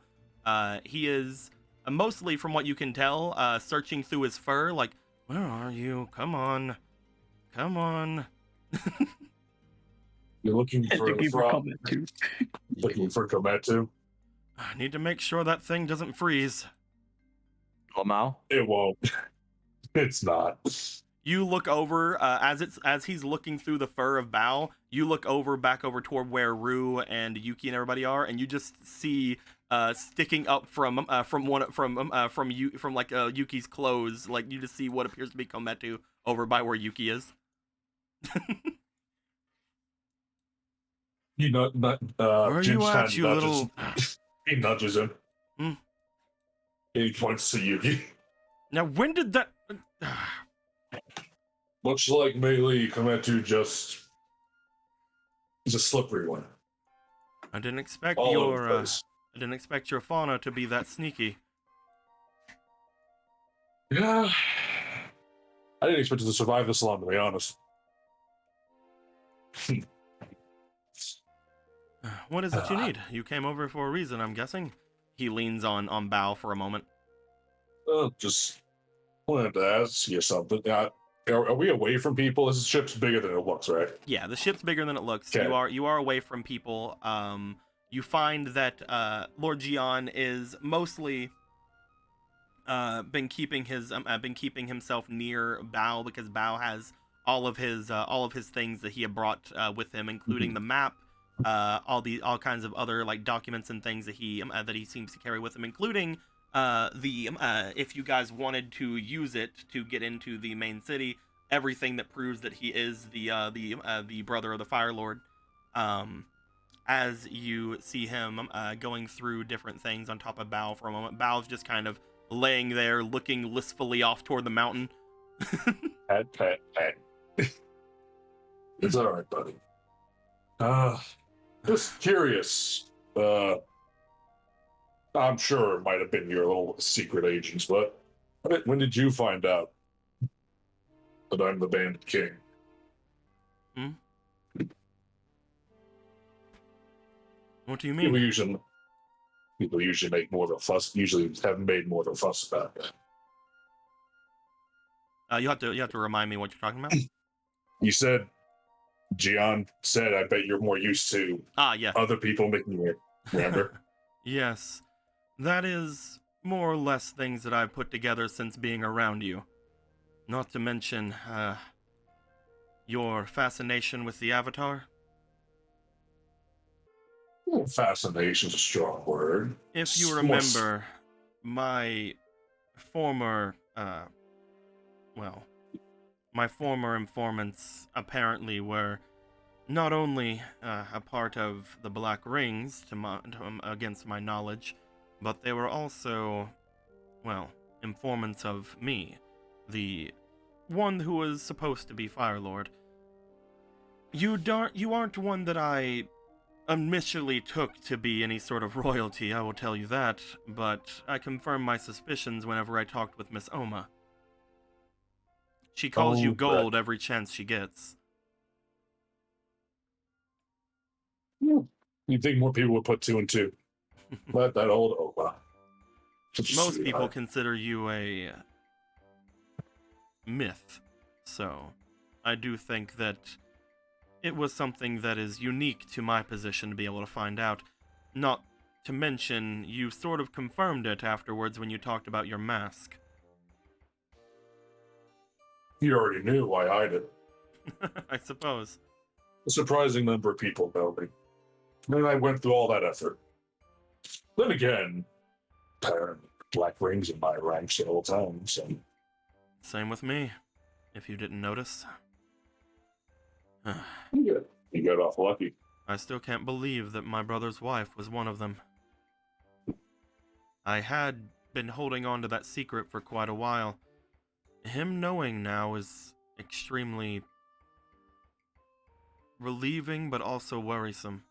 He is mostly, from what you can tell, searching through his fur. Like, where are you? Come on. You're looking for a frog. too. Looking for Kometu. I need to make sure that thing doesn't freeze. Lamau? It won't. It's not. You look over as he's looking through the fur of Bao. You look back over toward where Rue and Yuki and everybody are, and you just see sticking up from Yuki's clothes. Like you just see what appears to be Kometu over by where Yuki is. You know, Where are Jim you at, Stan you nudges, little? he nudges him. Hmm. He points to Yuki. Now, when did that? Much like Melee, Kometu just is a slippery one. I didn't expect All over the your place. I didn't expect your fauna to be that sneaky. Yeah. I didn't expect it to survive this long, to be honest. What is it you need? You came over for a reason, I'm guessing. He leans on Bao for a moment. Just wanted to ask you something. Are we away from people? This ship's bigger than it looks, right? Yeah, the ship's bigger than it looks. Okay. You are away from people. You find that Lord Jian is mostly been keeping himself near Bao, because Bao has all of his things that he had brought with him, including the map, all kinds of other like documents and things that he seems to carry with him, including if you guys wanted to use it to get into the main city, everything that proves that he is the brother of the Fire Lord. As you see him going through different things on top of Bao for a moment, Bao's just kind of laying there, looking listfully off toward the mountain. Pat. It's all right, buddy. Just curious. I'm sure it might have been your little secret agents, but when did you find out that I'm the Bandit King? What do you mean? People usually make more of a fuss. Usually haven't made more of a fuss about that. You have to remind me what you're talking about. You said, Gian said, I bet you're more used to Yeah. other people making it. Remember? Yes. That is more or less things that I've put together since being around you. Not to mention, your fascination with the Avatar. Fascination's a strong word. If you remember, my former, my former informants apparently were not only a part of the Black Rings, against my knowledge, but they were also, informants of me, the one who was supposed to be Fire Lord. You aren't one that I initially took to be any sort of royalty, I will tell you that, but I confirmed my suspicions whenever I talked with Miss Oma. She calls you gold every chance she gets. You'd think more people would put two and two. Let that old Oma. Most people consider you a myth, so I do think that it was something that is unique to my position to be able to find out. Not to mention, you sort of confirmed it afterwards when you talked about your mask. You already knew why I did. I suppose. A surprising number of people know me. And I went through all that effort. Then again, Black Rings in my ranks the whole time, so... Same with me, if you didn't notice. You got off lucky. I still can't believe that my brother's wife was one of them. I had been holding on to that secret for quite a while. Him knowing now is extremely relieving, but also worrisome.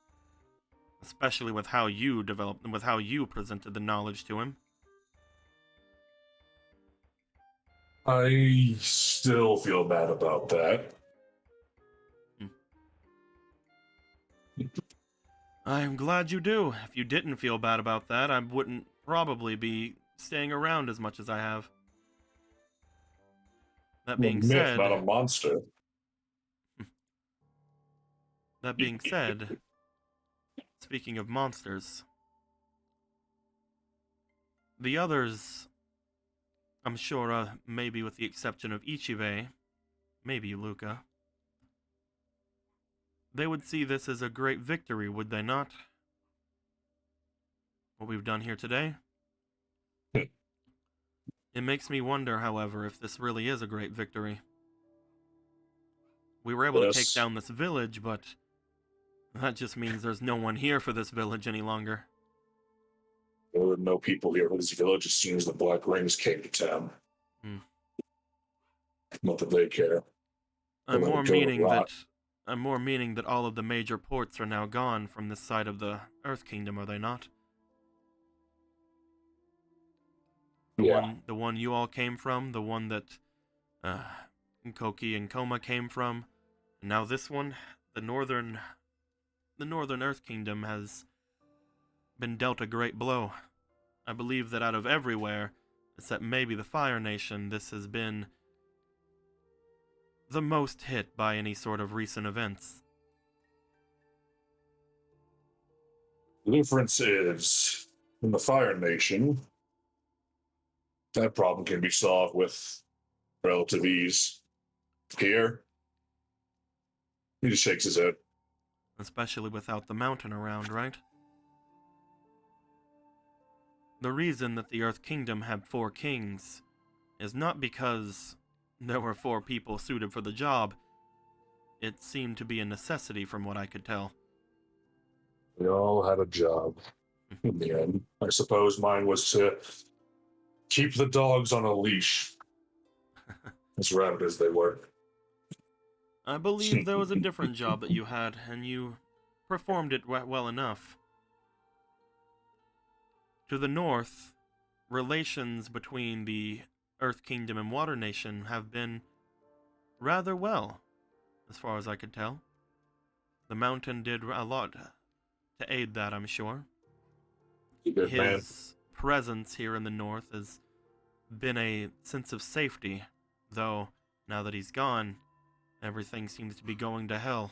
Especially with how you developed and with how you presented the knowledge to him. I still feel bad about that. I'm glad you do. If you didn't feel bad about that, I wouldn't probably be staying around as much as I have. That being said, not a monster. That being said, speaking of monsters, the others, I'm sure, maybe with the exception of Ichibe, maybe Luca, they would see this as a great victory, would they not? What we've done here today? It makes me wonder, however, if this really is a great victory. We were able to take down this village, but that just means there's no one here for this village any longer. There were no people here for this village as soon as the Black Rings came to town. Not that they care. I'm more meaning that all of the major ports are now gone from this side of the Earth Kingdom, are they not? The one you all came from, the one that Koki and Koma came from. And now this one, the Northern Earth Kingdom has been dealt a great blow. I believe that out of everywhere, except maybe the Fire Nation, this has been the most hit by any sort of recent events. The difference is, in the Fire Nation, that problem can be solved with relative ease. Here, he just shakes his head. Especially without the mountain around, right? The reason that the Earth Kingdom had 4 kings is not because there were 4 people suited for the job. It seemed to be a necessity from what I could tell. We all had a job in the end. I suppose mine was to keep the dogs on a leash, as rabid as they were. I believe there was a different job that you had, and you performed it well enough. To the north, relations between the Earth Kingdom and Water Nation have been rather well, as far as I could tell. The mountain did a lot to aid that, I'm sure. Good man. His presence here in the north has been a sense of safety, though now that he's gone, everything seems to be going to hell.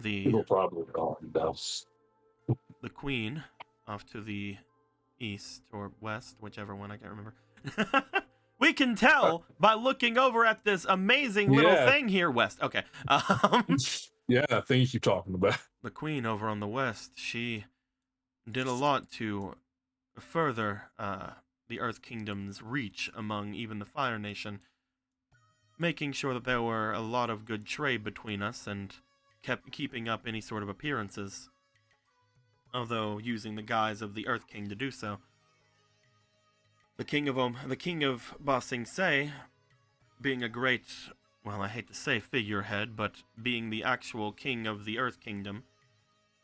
People probably gone now. The Queen, off to the east or west, whichever one, I can't remember. We can tell by looking over at this amazing little thing here, west. Okay. Yeah, that thing you keep talking about. The Queen over on the west, she did a lot to further the Earth Kingdom's reach among even the Fire Nation, making sure that there were a lot of good trade between us and kept keeping up any sort of appearances, although using the guise of the Earth King to do so. The king of Ba Sing Se, being a great, well, I hate to say figurehead, but being the actual king of the Earth Kingdom,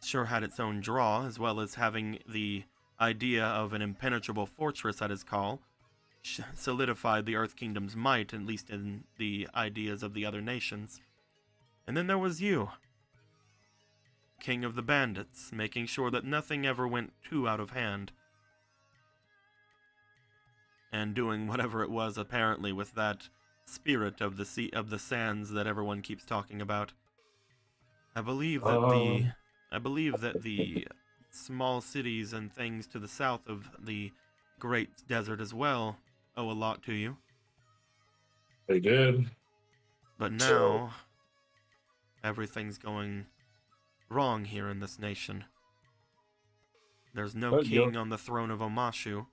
sure had its own draw, as well as having the idea of an impenetrable fortress at his call, solidified the Earth Kingdom's might, at least in the ideas of the other nations. And then there was you, king of the bandits, making sure that nothing ever went too out of hand, and doing whatever it was apparently with that spirit of the sea of the sands that everyone keeps talking about. I believe that the small cities and things to the south of the Great Desert as well owe a lot to you. They did. But now, everything's going wrong here in this nation. There's no king on the throne of Omashu,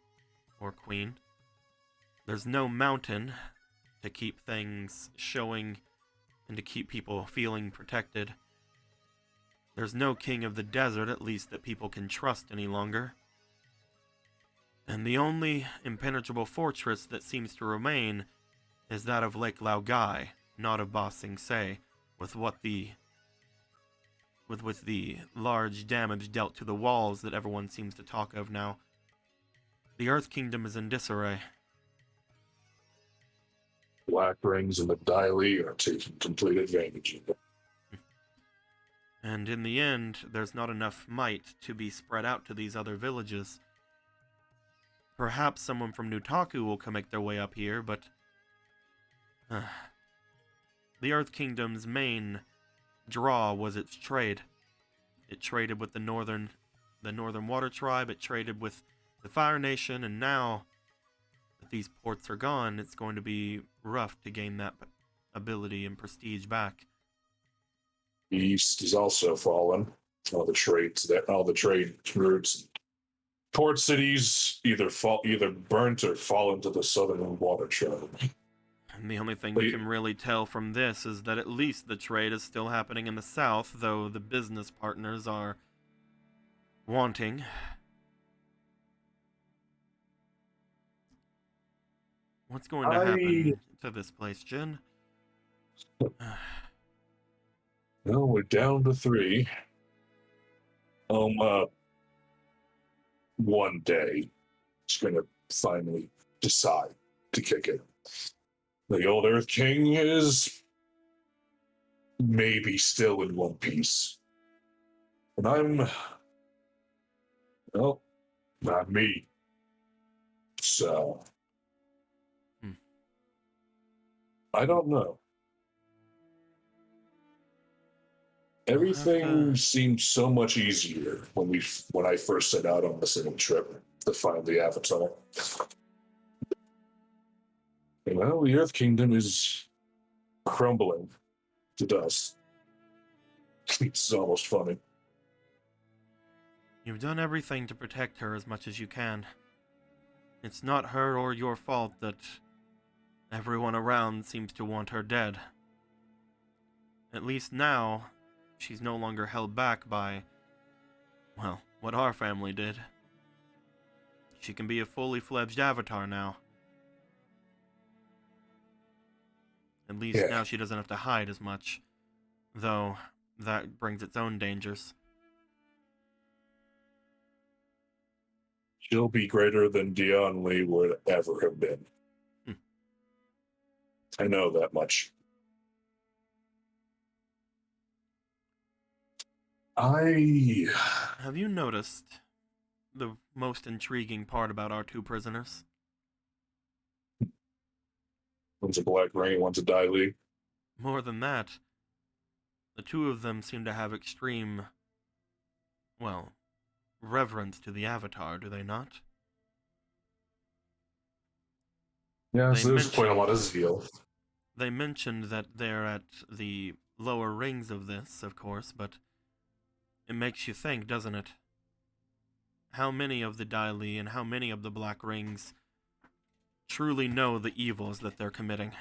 or queen. There's no mountain to keep things showing and to keep people feeling protected. There's no king of the desert, at least that people can trust any longer. And the only impenetrable fortress that seems to remain is that of Lake Laogai, not of Ba Sing Se, with the large damage dealt to the walls that everyone seems to talk of now. The Earth Kingdom is in disarray. Black Rings and the Daily are taking complete advantage of it. And in the end, there's not enough might to be spread out to these other villages. Perhaps someone from Nutaku will come make their way up here, but the Earth Kingdom's main draw was its trade. It traded with the Northern Water Tribe, it traded with the Fire Nation, and now that these ports are gone, it's going to be rough to gain that ability and prestige back. The East has also fallen. All the trade routes, port cities either burnt or fall into the Southern Water Tribe. And the only thing we can really tell from this is that at least the trade is still happening in the south, though the business partners are wanting. What's going to happen to this place, Jin? Well, we're down to 3. One day, it's going to finally decide to kick it. The old Earth King is maybe still in one piece. And I'm, well, not me. So, I don't know. Everything seemed so much easier when I first set out on this little trip to find the Avatar. And well, the Earth Kingdom is crumbling to dust. It's almost funny. You've done everything to protect her as much as you can. It's not her or your fault that everyone around seems to want her dead. At least now, she's no longer held back by, well, what our family did. She can be a fully fledged Avatar now. At least now she doesn't have to hide as much, though that brings its own dangers. She'll be greater than Dion Lee would ever have been. I know that much. Have you noticed the most intriguing part about our two prisoners? One's a Black Ring, one's a Dai Li. More than that, the two of them seem to have extreme, well, reverence to the Avatar, do they not? Yeah, so there's quite a lot of zeal. They mentioned that they're at the lower rings of this, of course, but it makes you think, doesn't it? How many of the Dai Li and how many of the Black Rings truly know the evils that they're committing?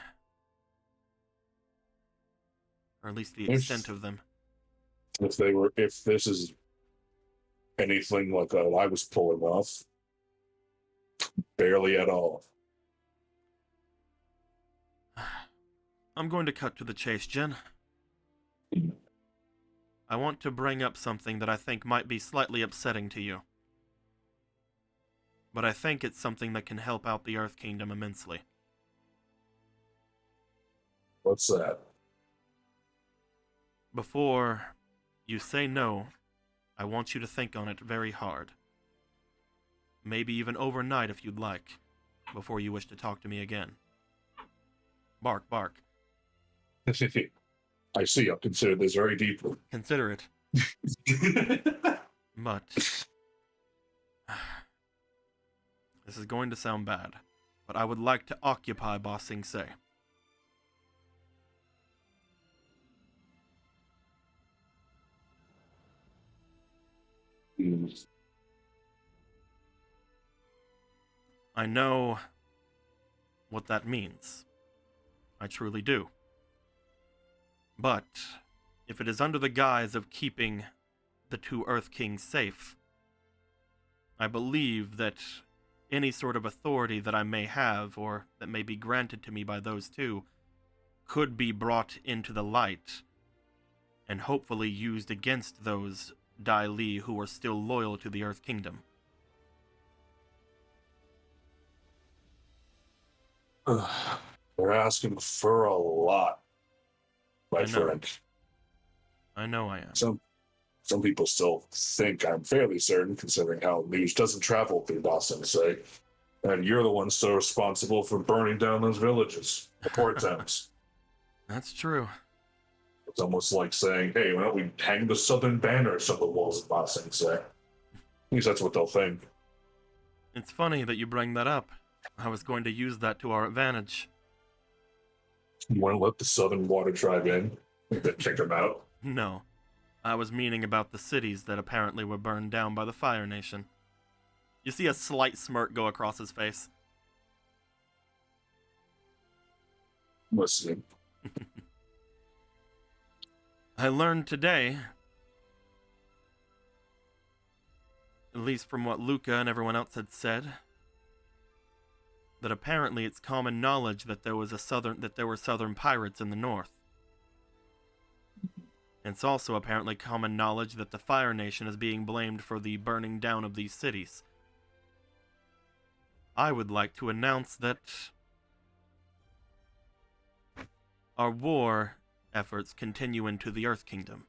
Or at least the extent of them. If this is anything like I was pulling off, barely at all. I'm going to cut to the chase, Jen. I want to bring up something that I think might be slightly upsetting to you. But I think it's something that can help out the Earth Kingdom immensely. What's that? Before you say no, I want you to think on it very hard. Maybe even overnight if you'd like, before you wish to talk to me again. Bark, bark. I see, I'll consider this very deeply. Consider it. But this is going to sound bad, but I would like to occupy Ba Sing Se. I know what that means. I truly do. But if it is under the guise of keeping the two Earth Kings safe, I believe that any sort of authority that I may have, or that may be granted to me by those two, could be brought into the light, and hopefully used against those Dai Li who are still loyal to the Earth Kingdom. They're asking for a lot, my friend. I know I am. Some people still think I'm fairly certain, considering how news doesn't travel through Ba Sing Se, and you're the one so responsible for burning down those villages, the port towns. That's true. It's almost like saying, hey, why don't we hang the southern banners on the walls of Ba Sing Se? At least that's what they'll think. It's funny that you bring that up. I was going to use that to our advantage. You want to let the Southern Water Tribe in, and then kick them out? No. I was meaning about the cities that apparently were burned down by the Fire Nation. You see a slight smirk go across his face. Listening. I learned today, at least from what Luca and everyone else had said, that apparently it's common knowledge that there were southern pirates in the north. It's also apparently common knowledge that the Fire Nation is being blamed for the burning down of these cities. I would like to announce that our war efforts continue into the Earth Kingdom.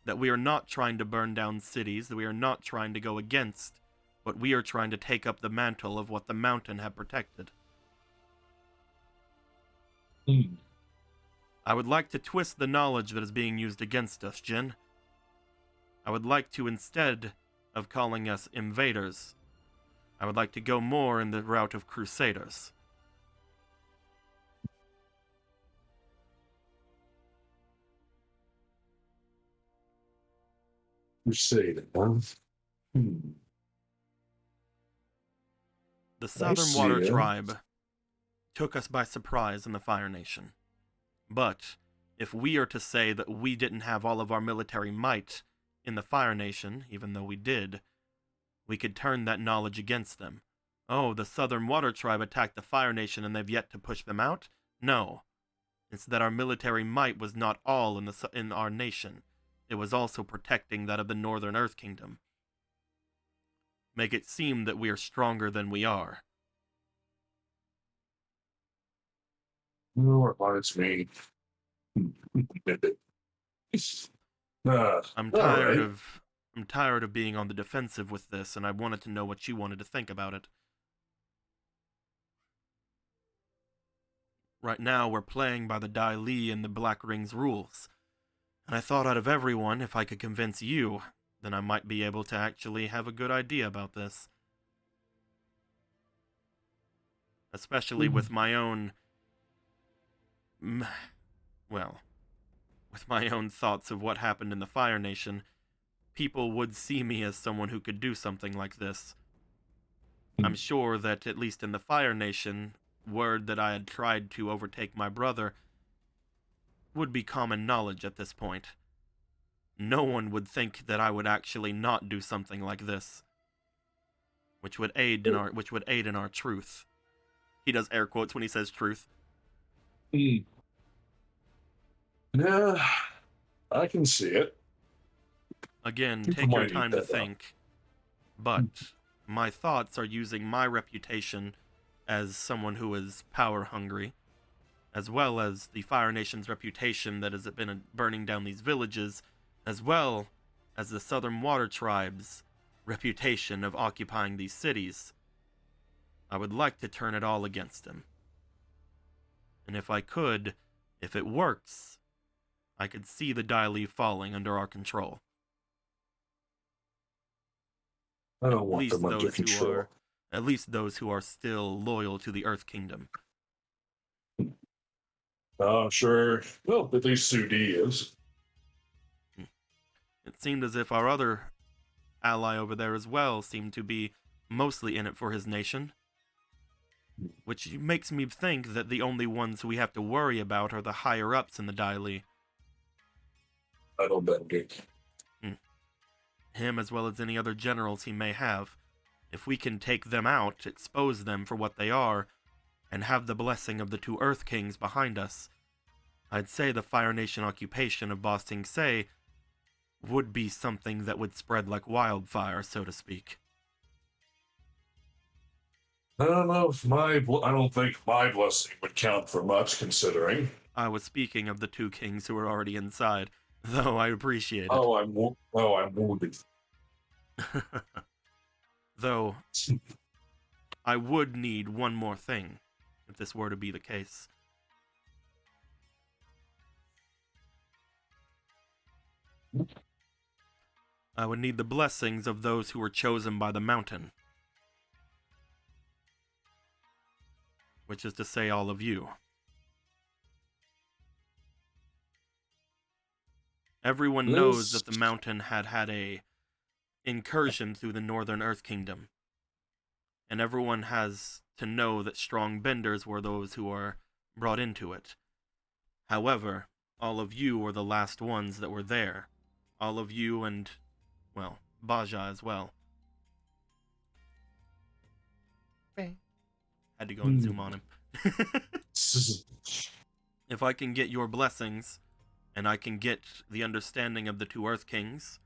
That we are not trying to burn down cities, that we are not trying to go against, but we are trying to take up the mantle of what the mountain had protected. I would like to twist the knowledge that is being used against us, Jin. I would like to, instead of calling us invaders, I would like to go more in the route of crusaders. Crusade, huh? The Southern see Water it. Tribe took us by surprise in the Fire Nation. But if we are to say that we didn't have all of our military might in the Fire Nation, even though we did, we could turn that knowledge against them. Oh, the Southern Water Tribe attacked the Fire Nation and they've yet to push them out? No. It's that our military might was not all in our nation. It was also protecting that of the Northern Earth Kingdom. Make it seem that we are stronger than we are. No, reminds me. I'm all tired right. of being on the defensive with this, and I wanted to know what you wanted to think about it. Right now, we're playing by the Dai Li and the Black Ring's rules. And I thought out of everyone, if I could convince you, then I might be able to actually have a good idea about this. Especially with my own... well, with my own thoughts of what happened in the Fire Nation, people would see me as someone who could do something like this. I'm sure that, at least in the Fire Nation, word that I had tried to overtake my brother would be common knowledge at this point. No one would think that I would actually not do something like this, which would aid in our truth. He does air quotes when he says truth. Yeah, I can see it. Again, People take your might eat time to that up. think. But my thoughts are using my reputation as someone who is power hungry, as well as the Fire Nation's reputation that has been burning down these villages, as well as the Southern Water Tribe's reputation of occupying these cities. I would like to turn it all against him. And if I could, if it works, I could see the Dai Li falling under our control. I don't want them under control. At least those who are still loyal to the Earth Kingdom. Sure. Well, at least Sudi is. It seemed as if our other ally over there as well seemed to be mostly in it for his nation. Which makes me think that the only ones we have to worry about are the higher-ups in the Dai Li. I don't bet good. Him as well as any other generals he may have. If we can take them out, expose them for what they are, and have the blessing of the two Earth Kings behind us, I'd say the Fire Nation occupation of Ba Sing Se would be something that would spread like wildfire, so to speak. I don't know if I don't think my blessing would count for much, considering. I was speaking of the two kings who are already inside, though I appreciate it. I'm wounded. Though, I would need one more thing, if this were to be the case. I would need the blessings of those who were chosen by the mountain. Which is to say, all of you. Everyone knows that the mountain had a incursion through the Northern Earth Kingdom. And everyone has to know that strong benders were those who are brought into it. However, all of you were the last ones that were there. All of you and, well, Baja as well. Had to go and zoom on him. If I can get your blessings, and I can get the understanding of the two Earth Kings,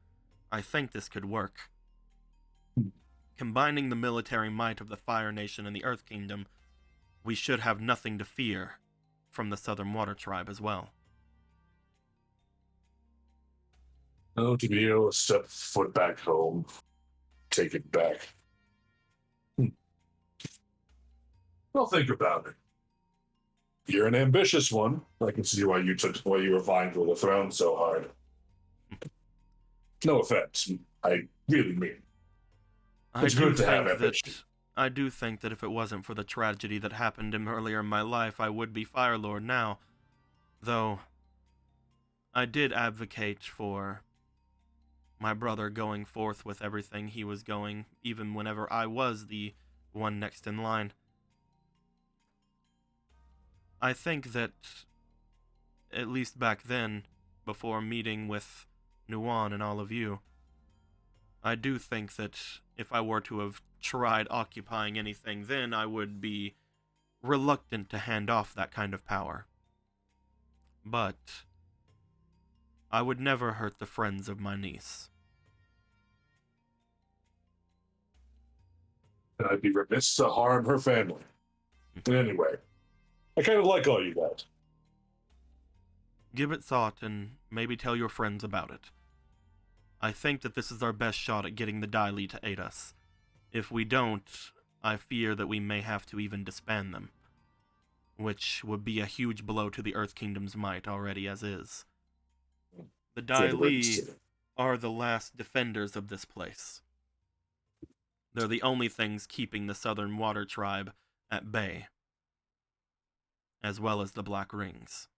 I think this could work. Combining the military might of the Fire Nation and the Earth Kingdom, we should have nothing to fear from the Southern Water Tribe as well. Oh, to be able to step foot back home, take it back. Well, think about it. You're an ambitious one. I can see why you were vying for the throne so hard. No offense. I really mean it. It's good to have ambition. I do think that if it wasn't for the tragedy that happened earlier in my life, I would be Fire Lord now. Though, I did advocate for my brother going forth with everything he was going, even whenever I was the one next in line. I think that, at least back then, before meeting with Nuan and all of you, I do think that if I were to have tried occupying anything then, I would be reluctant to hand off that kind of power. But I would never hurt the friends of my niece. And I'd be remiss to harm her family. Anyway, I kind of like all you guys. Give it thought and maybe tell your friends about it. I think that this is our best shot at getting the Dai Li to aid us. If we don't, I fear that we may have to even disband them, which would be a huge blow to the Earth Kingdom's might already as is. The Dai Li are the last defenders of this place. They're the only things keeping the Southern Water Tribe at bay, as well as the Black Rings.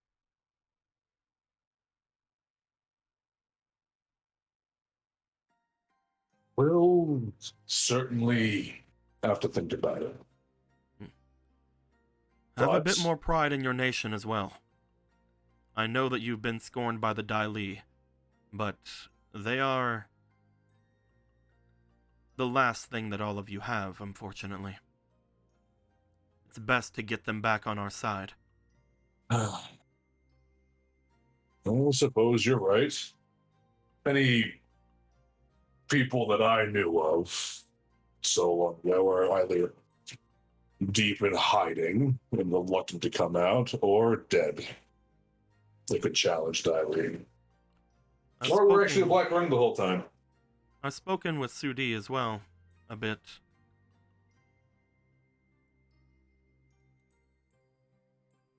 We'll certainly have to think about it. Have a But- bit more pride in your nation as well. I know that you've been scorned by the Dai Li, but they are the last thing that all of you have, unfortunately. It's best to get them back on our side. I suppose you're right. Many people that I knew of so long ago were either deep in hiding and reluctant to come out, or dead. They could challenge Dai Li. Or we're actually a Black Ring the whole time. I've spoken with Sudi as well, a bit.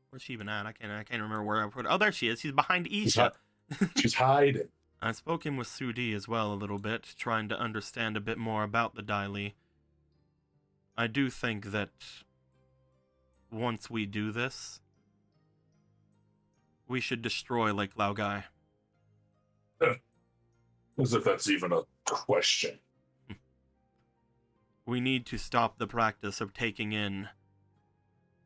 Where's she even at? I can't remember where I put her. Oh, there she is. She's behind Isha. She's hiding. I've spoken with Sudi as well a little bit, trying to understand a bit more about the Dai Li. I do think that once we do this, we should destroy Lake Laogai. As if that's even a question. We need to stop the practice of taking in,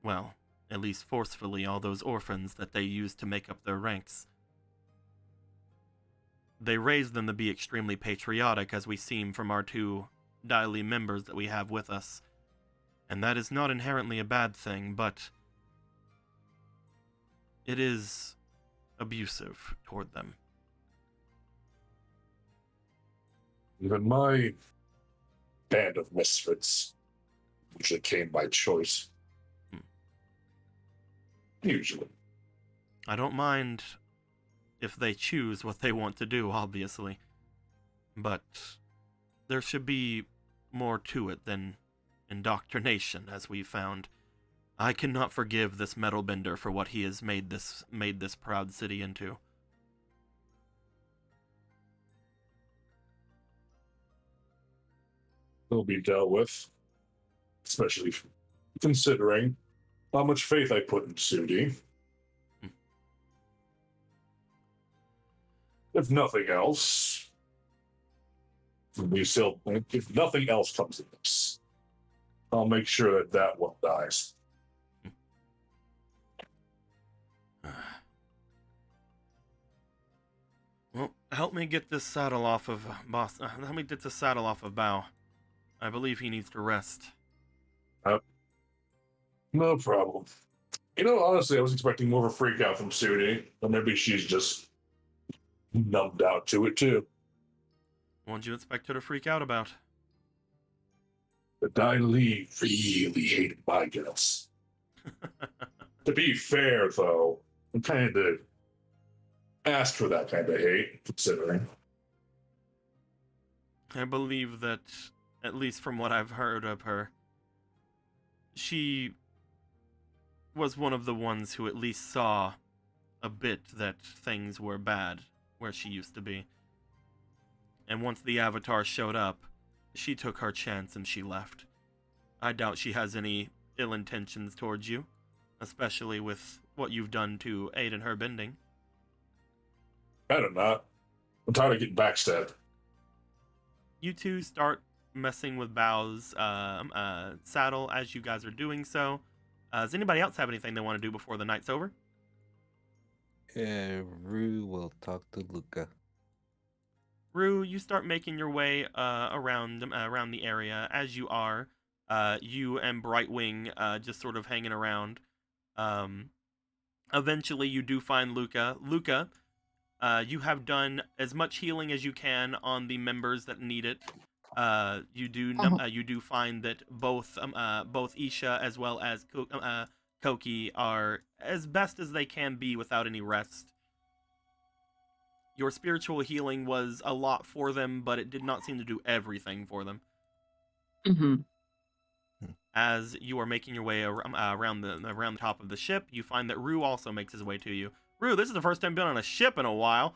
well, at least forcefully, all those orphans that they use to make up their ranks. They raise them to be extremely patriotic, as we seem from our two Dai Li members that we have with us. And that is not inherently a bad thing, but it is abusive toward them. Even my band of misfits usually came by choice. Usually. I don't mind if they choose what they want to do, obviously. But there should be more to it than indoctrination, as we found. I cannot forgive this metal bender for what he has made this proud city into. Will be dealt with, especially considering how much faith I put in Sudi. If nothing else, if nothing else comes of this, I'll make sure that that one dies. Well, help me get this saddle off of boss. Help me get the saddle off of Bao. I believe he needs to rest. No problem. You know, honestly, I was expecting more of a freak out from Sudi, but maybe she's just numbed out to it too. What did you expect her to freak out about? The Dai Li really hated my guts. To be fair, though, I'm kind of asked for that kind of hate, considering. I believe that, at least from what I've heard of her, she was one of the ones who at least saw a bit that things were bad where she used to be. And once the Avatar showed up, she took her chance and she left. I doubt she has any ill intentions towards you, especially with what you've done to aid in her bending. Better not. I'm tired of getting backstabbed. You two start messing with Bao's saddle as you guys are doing so. Does anybody else have anything they want to do before the night's over? Rue will talk to Luca. Rue, you start making your way around the area. As you are, you and Brightwing just sort of hanging around. Eventually, you do find Luca. Luca, you have done as much healing as you can on the members that need it. You do find that both Isha as well as Koki are as best as they can be without any rest. Your spiritual healing was a lot for them, but it did not seem to do everything for them. Mm-hmm. As you are making your way around the top of the ship, you find that Rue also makes his way to you. Rue, this is the first time you've been on a ship in a while.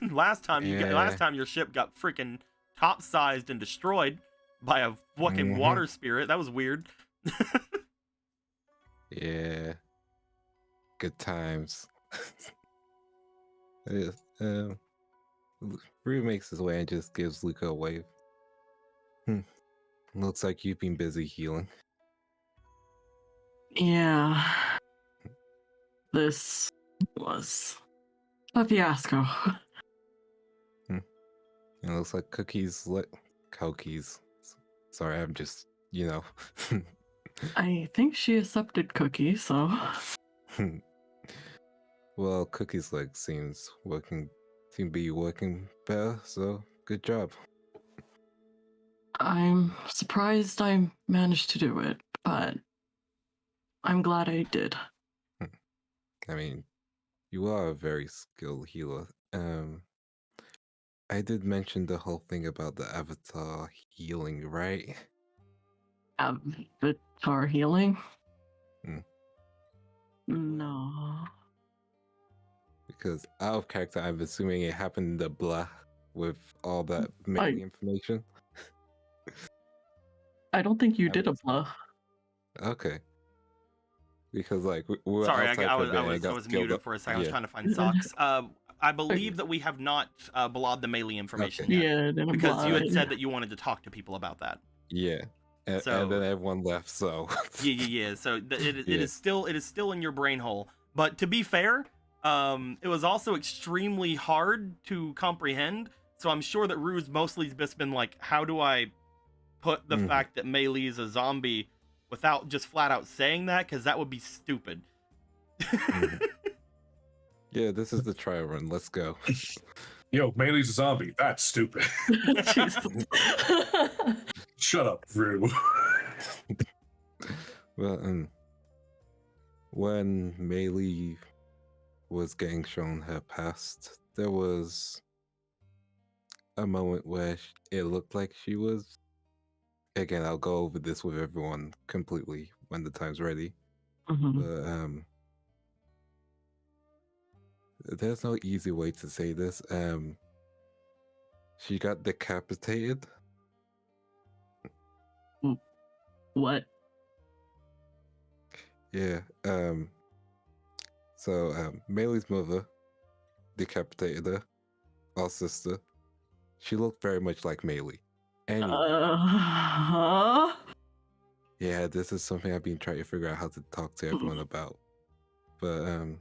last time your ship got freaking top-sized and destroyed by a fucking water spirit. That was weird. Yeah. Good times. Rue makes his way and just gives Luca a wave. Looks like you've been busy healing. Yeah. This was a fiasco. It looks like Cookies. Sorry, I'm just, I think she accepted Cookie, so. Well, Cookies leg seem to be working better, so good job. I'm surprised I managed to do it, but I'm glad I did. I mean, you are a very skilled healer. I did mention the whole thing about the Avatar healing, right? Avatar healing? Hmm. No. Because out of character, I'm assuming it happened in the blah with all that mailing information. I don't think you did a bluff. Okay. Because we were Sorry, outside I for a bit and it was got muted scaled for a up. second. I was Yeah. trying to find socks. I believe that we have not blobbed the melee information Okay. yet. Yeah, didn't Because you had blood. said that you wanted to talk to people about that. Yeah. And So- then everyone left, so Yeah. So it Yeah. is still in your brain hole. But to be fair, it was also extremely hard to comprehend. So I'm sure that Rue's mostly just been like, how do I put the fact that Melee is a zombie without just flat out saying that? Because that would be stupid. Yeah, this is the trial run. Let's go. Yo, Melee's a zombie. That's stupid. Jesus. Shut up, Rue. Well, when Meili was getting shown her past, there was a moment where it looked like she was. Again, I'll go over this with everyone completely when the time's ready. Mhm. But there's no easy way to say this. She got decapitated. What? Yeah. So Meili's mother decapitated her, our sister. She looked very much like Meili. Anyway, yeah, this is something I've been trying to figure out how to talk to everyone about. But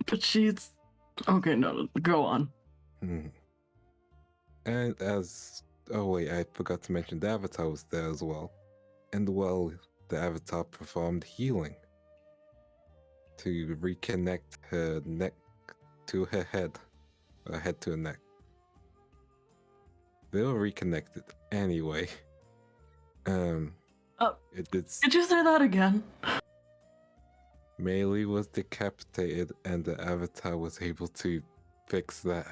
But she's okay. No, go on. and I forgot to mention the Avatar was there as well, and the Avatar performed healing to reconnect her neck to her head, or head to her neck. They were reconnected anyway. Oh. It did. Did you say that again? Melee was decapitated, and the Avatar was able to fix that.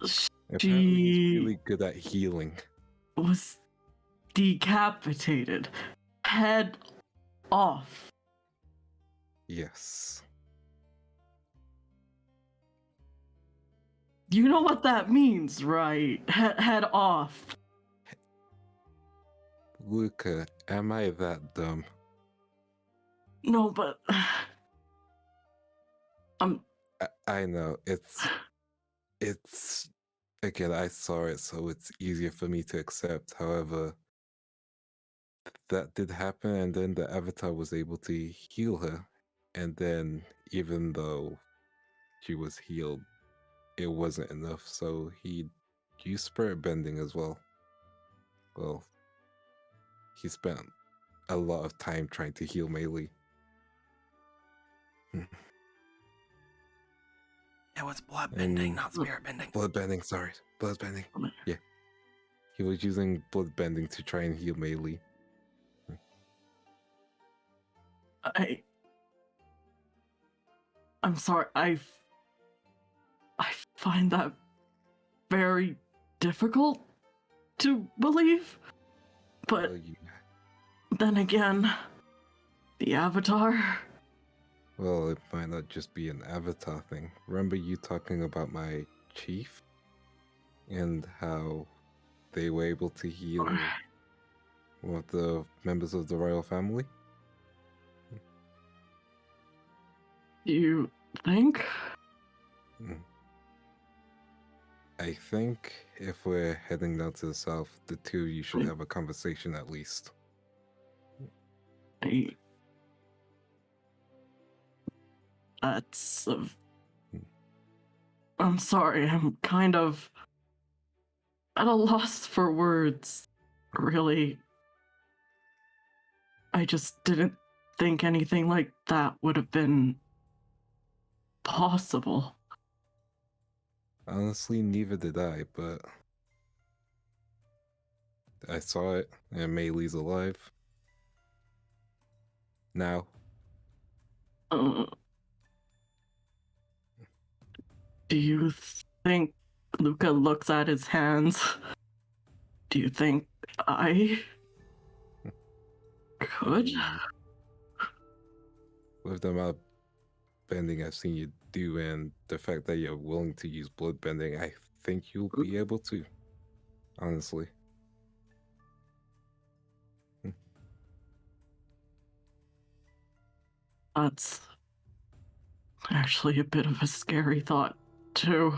Apparently, he's She really good at healing. was decapitated, head off. Yes. You know what that means, right? Head off. Luca, am I that dumb? No, but I know it's again, I saw it, so it's easier for me to accept. However, that did happen, and then the Avatar was able to heal her, and then even though she was healed, it wasn't enough, so he used spirit bending as well. Well, he spent a lot of time trying to heal Melee. It was blood bending, And not spirit bending. blood bending, sorry. Blood bending. Yeah. He was using blood bending to try and heal Melee. I'm sorry. I find that very difficult to believe. But Well, then again, the Avatar. well, it might not just be an Avatar thing. Remember you talking about my chief? And how they were able to heal one of the members of the royal family? You think? I think if we're heading down to the south, the two of you should have a conversation at least. That's. I'm sorry, I'm kind of at a loss for words. Really. I just didn't think anything like that would have been possible. Honestly, neither did I, but I saw it, and Melee's alive. Now. Do you think Luca looks at his hands? Do you think I could? With the amount of bending I've seen you do, and the fact that you're willing to use blood bending, I think you'll be able to. Honestly. That's actually a bit of a scary thought, too.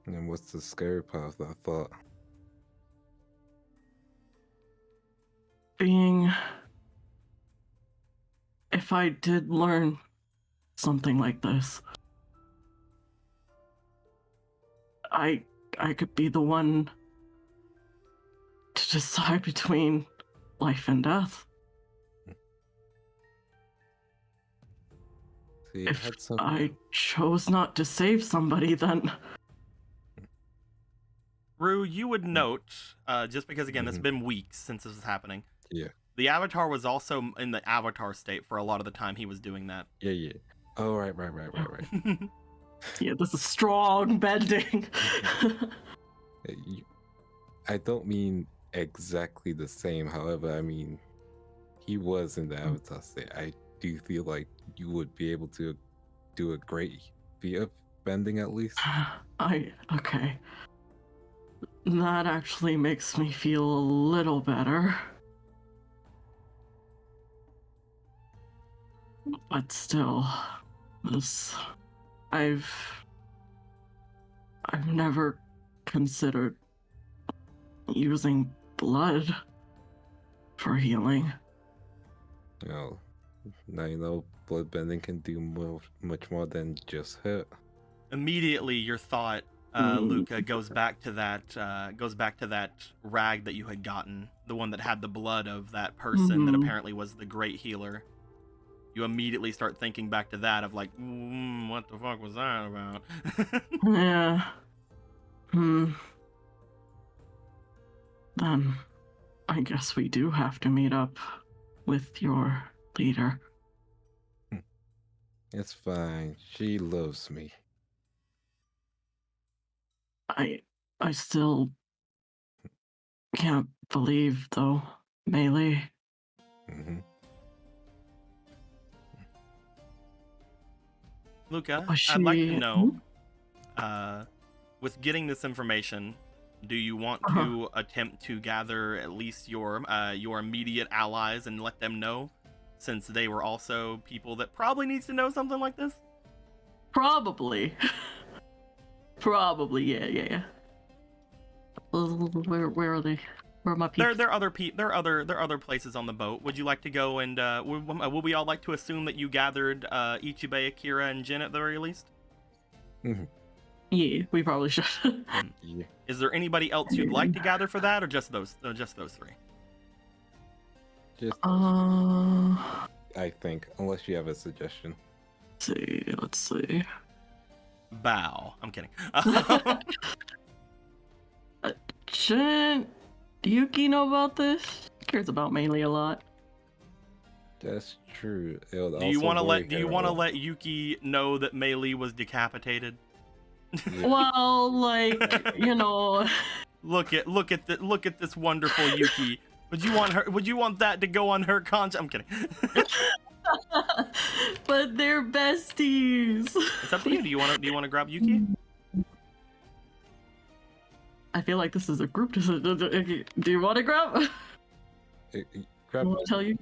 And what's the scary part of that thought? If I did learn something like this, I could be the one to decide between life and death. See, If I chose not to save somebody, then... Rue, you would note, just because, again, it's been weeks since this was happening. Yeah. The Avatar was also in the Avatar state for a lot of the time he was doing that. Yeah. Oh, right. Yeah, this is strong bending. I don't mean exactly the same. However, I mean, he was in the Avatar state. I do feel like you would be able to do a great feat of bending at least. Okay. That actually makes me feel a little better. But still, I've never considered using blood for healing. Well, now you know blood bending can do much more than just hurt. Immediately, your thought, Luca, goes back to that rag that you had gotten, the one that had the blood of that person that apparently was the great healer. You immediately start thinking back to that of like, what the fuck was that about? Yeah. I guess we do have to meet up with your leader. It's fine. She loves me. I still can't believe, though, Melee. Hmm. Luca, Was I'd like to she- know, with getting this information, do you want to attempt to gather at least your immediate allies and let them know, since they were also people that probably needs to know something like this? Probably. Probably, yeah. Where are they? Where are my people? There are other places on the boat. Would you like to go and would we all like to assume that you gathered Ichibei, Akira, and Jin at the very least? Yeah, we probably should. Yeah. Is there anybody else you'd like to gather for that, or just those three? Just, Uh, I think, unless you have a suggestion. let's see. Bow. I'm kidding. Shouldn't Yuki know about this? He cares about Melee a lot. That's true. It would Do you want to also worry her. let Yuki know that Meili was decapitated? Yeah. Well, like, Look at this wonderful Yuki. Would you want that to go on her conscience? I'm kidding. but they're besties. It's up to you. Do you want to grab Yuki? I feel like this is a group decision. Do you want to grab? Grab Wanna tell you?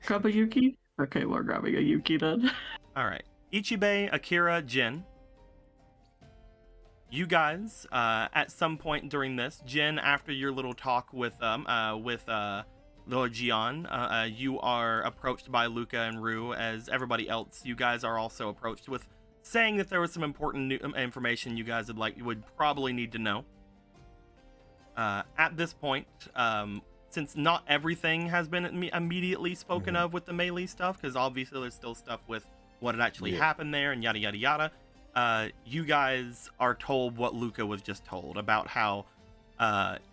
Grab a Yuki? Okay, we're grabbing a Yuki then. All right. Ichibei, Akira, Jin. You guys, at some point during this, Jin, after your little talk with Lord Jian, you are approached by Luca and Rue, as everybody else. You guys are also approached with saying that there was some important new information you guys would probably need to know. At this point, since not everything has been immediately spoken of with the Melee stuff, because obviously there's still stuff with what had actually happened there and yada yada yada. You guys are told what Luca was just told about how,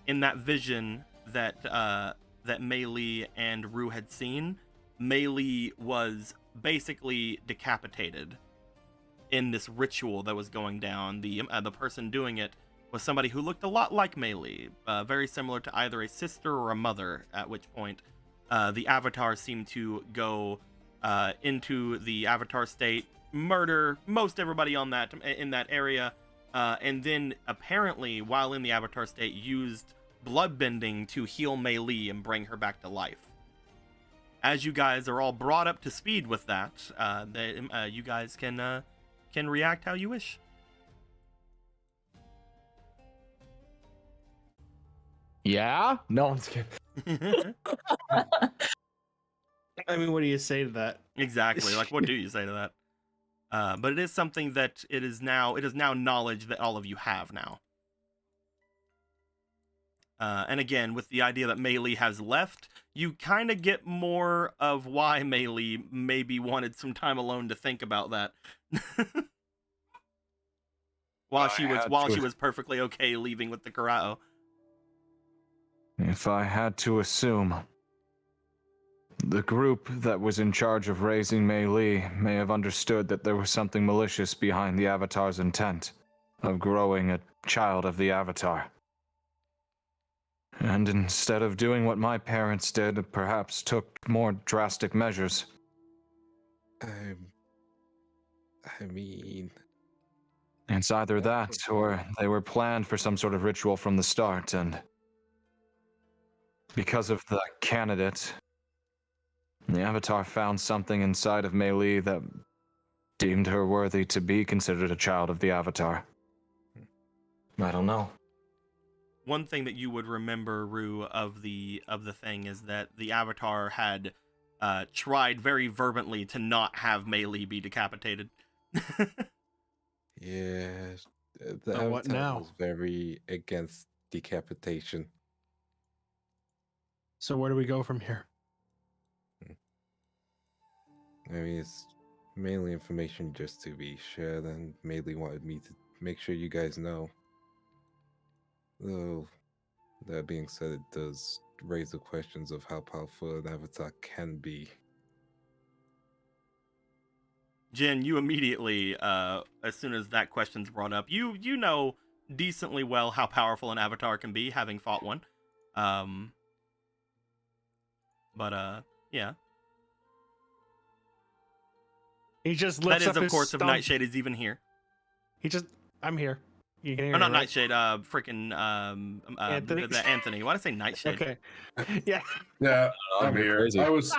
in that vision that Melee and Rue had seen, Melee was basically decapitated in this ritual that was going down. The person doing it was somebody who looked a lot like Melee, very similar to either a sister or a mother, at which point the Avatar seemed to go into the Avatar state, murder most everybody in that area, and then apparently, while in the Avatar state, used bloodbending to heal Melee and bring her back to life. As you guys are all brought up to speed with that, you guys can react how you wish. Yeah? No, I'm just kidding. I mean, what do you say to that? Exactly. Like, what do you say to that? But it is something that it is now knowledge that all of you have now. And again, with the idea that Melee has left, you kind of get more of why Melee maybe wanted some time alone to think about that. while she was perfectly okay leaving with the Karao. If I had to assume, the group that was in charge of raising Mei Li may have understood that there was something malicious behind the Avatar's intent of growing a child of the Avatar. And instead of doing what my parents did, perhaps took more drastic measures. I mean, It's either that, or they were planned for some sort of ritual from the start, and because of the candidate, the Avatar found something inside of Mei Li that deemed her worthy to be considered a child of the Avatar. I don't know. One thing that you would remember, Rue, of the thing is that the Avatar had tried very fervently to not have Mei Li be decapitated. yeah, the So what Avatar now? was very against decapitation. So where do we go from here? I mean, it's mainly information just to be shared, and mainly wanted me to make sure you guys know. Though, that being said, it does raise the questions of how powerful an avatar can be. Jin, you immediately, as soon as that question's brought up, you know decently well how powerful an avatar can be, having fought one. Yeah. He just That lifts is, up of his course, if stump. Nightshade is even here. I'm here. You can hear Oh, me, not right? Nightshade, freaking, Anthony? the Anthony. Why did I say Nightshade? Okay. Yeah. Yeah, Oh, I'm you're here. crazy.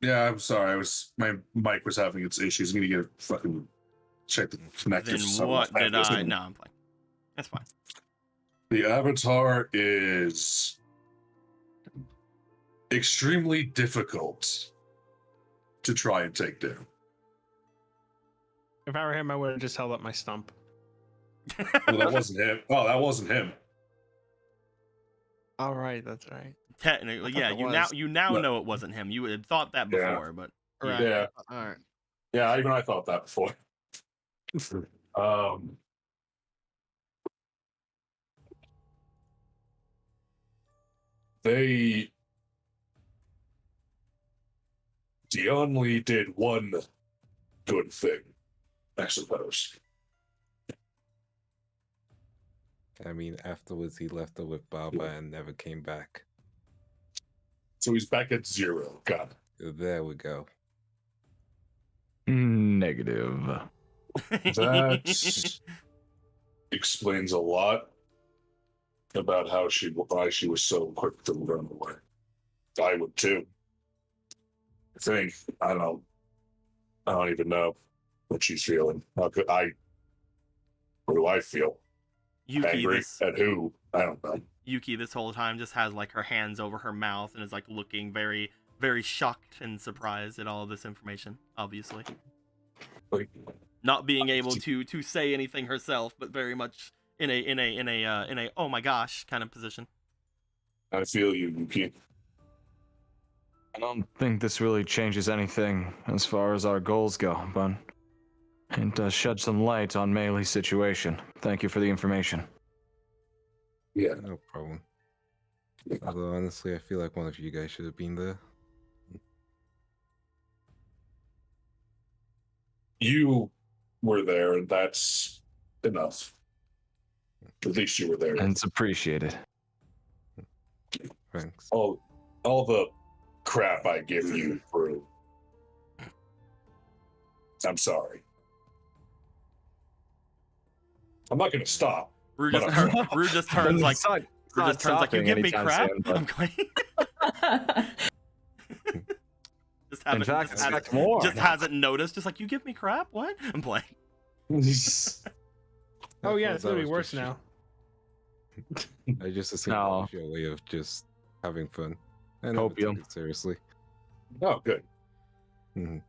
Yeah, I'm sorry. My mic was having its issues. I'm gonna get fucking check the connectors. Then so what did I? listen. No, I'm playing. That's fine. The avatar is extremely difficult to try and take down. If I were him, I would have just held up my stump. Well, that wasn't him. Oh, that wasn't him. All right, that's right. Technically, I thought yeah. it You was. now No. know it wasn't him. You had thought that Yeah. before, but Right. Yeah. All right. Yeah, even I thought that before. They only did one good thing, I suppose. I mean, afterwards he left her with Baba and never came back. So he's back at 0. Got it. There we go. Negative. That explains a lot about why she was so quick to run away. I would too. I don't even know what she's feeling. What do I feel? Yuki, Angry this at who? I don't know. Yuki, this whole time just has like her hands over her mouth and is like looking very, very shocked and surprised at all of this information. Obviously, Like, not being able to say anything herself, but very much in a oh my gosh kind of position. I feel you, Yuki. I don't think this really changes anything as far as our goals go, but it does shed some light on Mei Li's situation. Thank you for the information. Yeah. No problem. Although honestly, I feel like one of you guys should have been there. You were there, and that's enough. At least you were there. And it's appreciated. Thanks. All the crap I give you through. I'm sorry. I'm not gonna stop. Rue But just turns like Rue just turns like, you give me crap. I'm playing. Just haven't, In fact, just hasn't- expect more. just hasn't noticed. Just like, you give me crap. What? I'm playing. Oh yeah, thought it's that gonna be was worse just- now. I just assumed that was your way of just having fun. I never took Opium. it seriously. Oh, good. Mhm.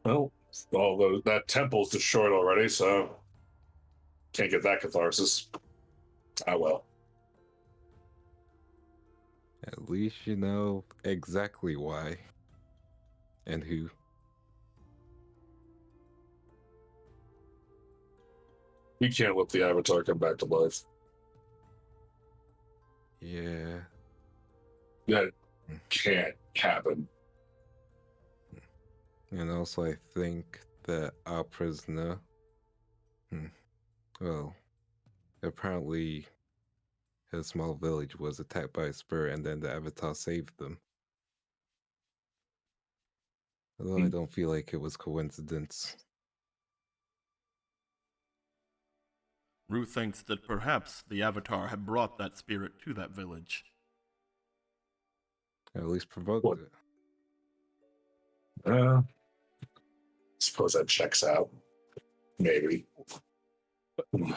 Well, although that temple's destroyed already, so can't get that catharsis. Ah, well. At least you know exactly why and who. You can't let the Avatar come back to life. Yeah. That can't happen. And also, I think that our prisoner, well, apparently his small village was attacked by a spirit and then the Avatar saved them. Although I don't feel like it was coincidence. Rue thinks that perhaps the Avatar had brought that spirit to that village. At least provoked What? it. Suppose that checks out. Maybe. The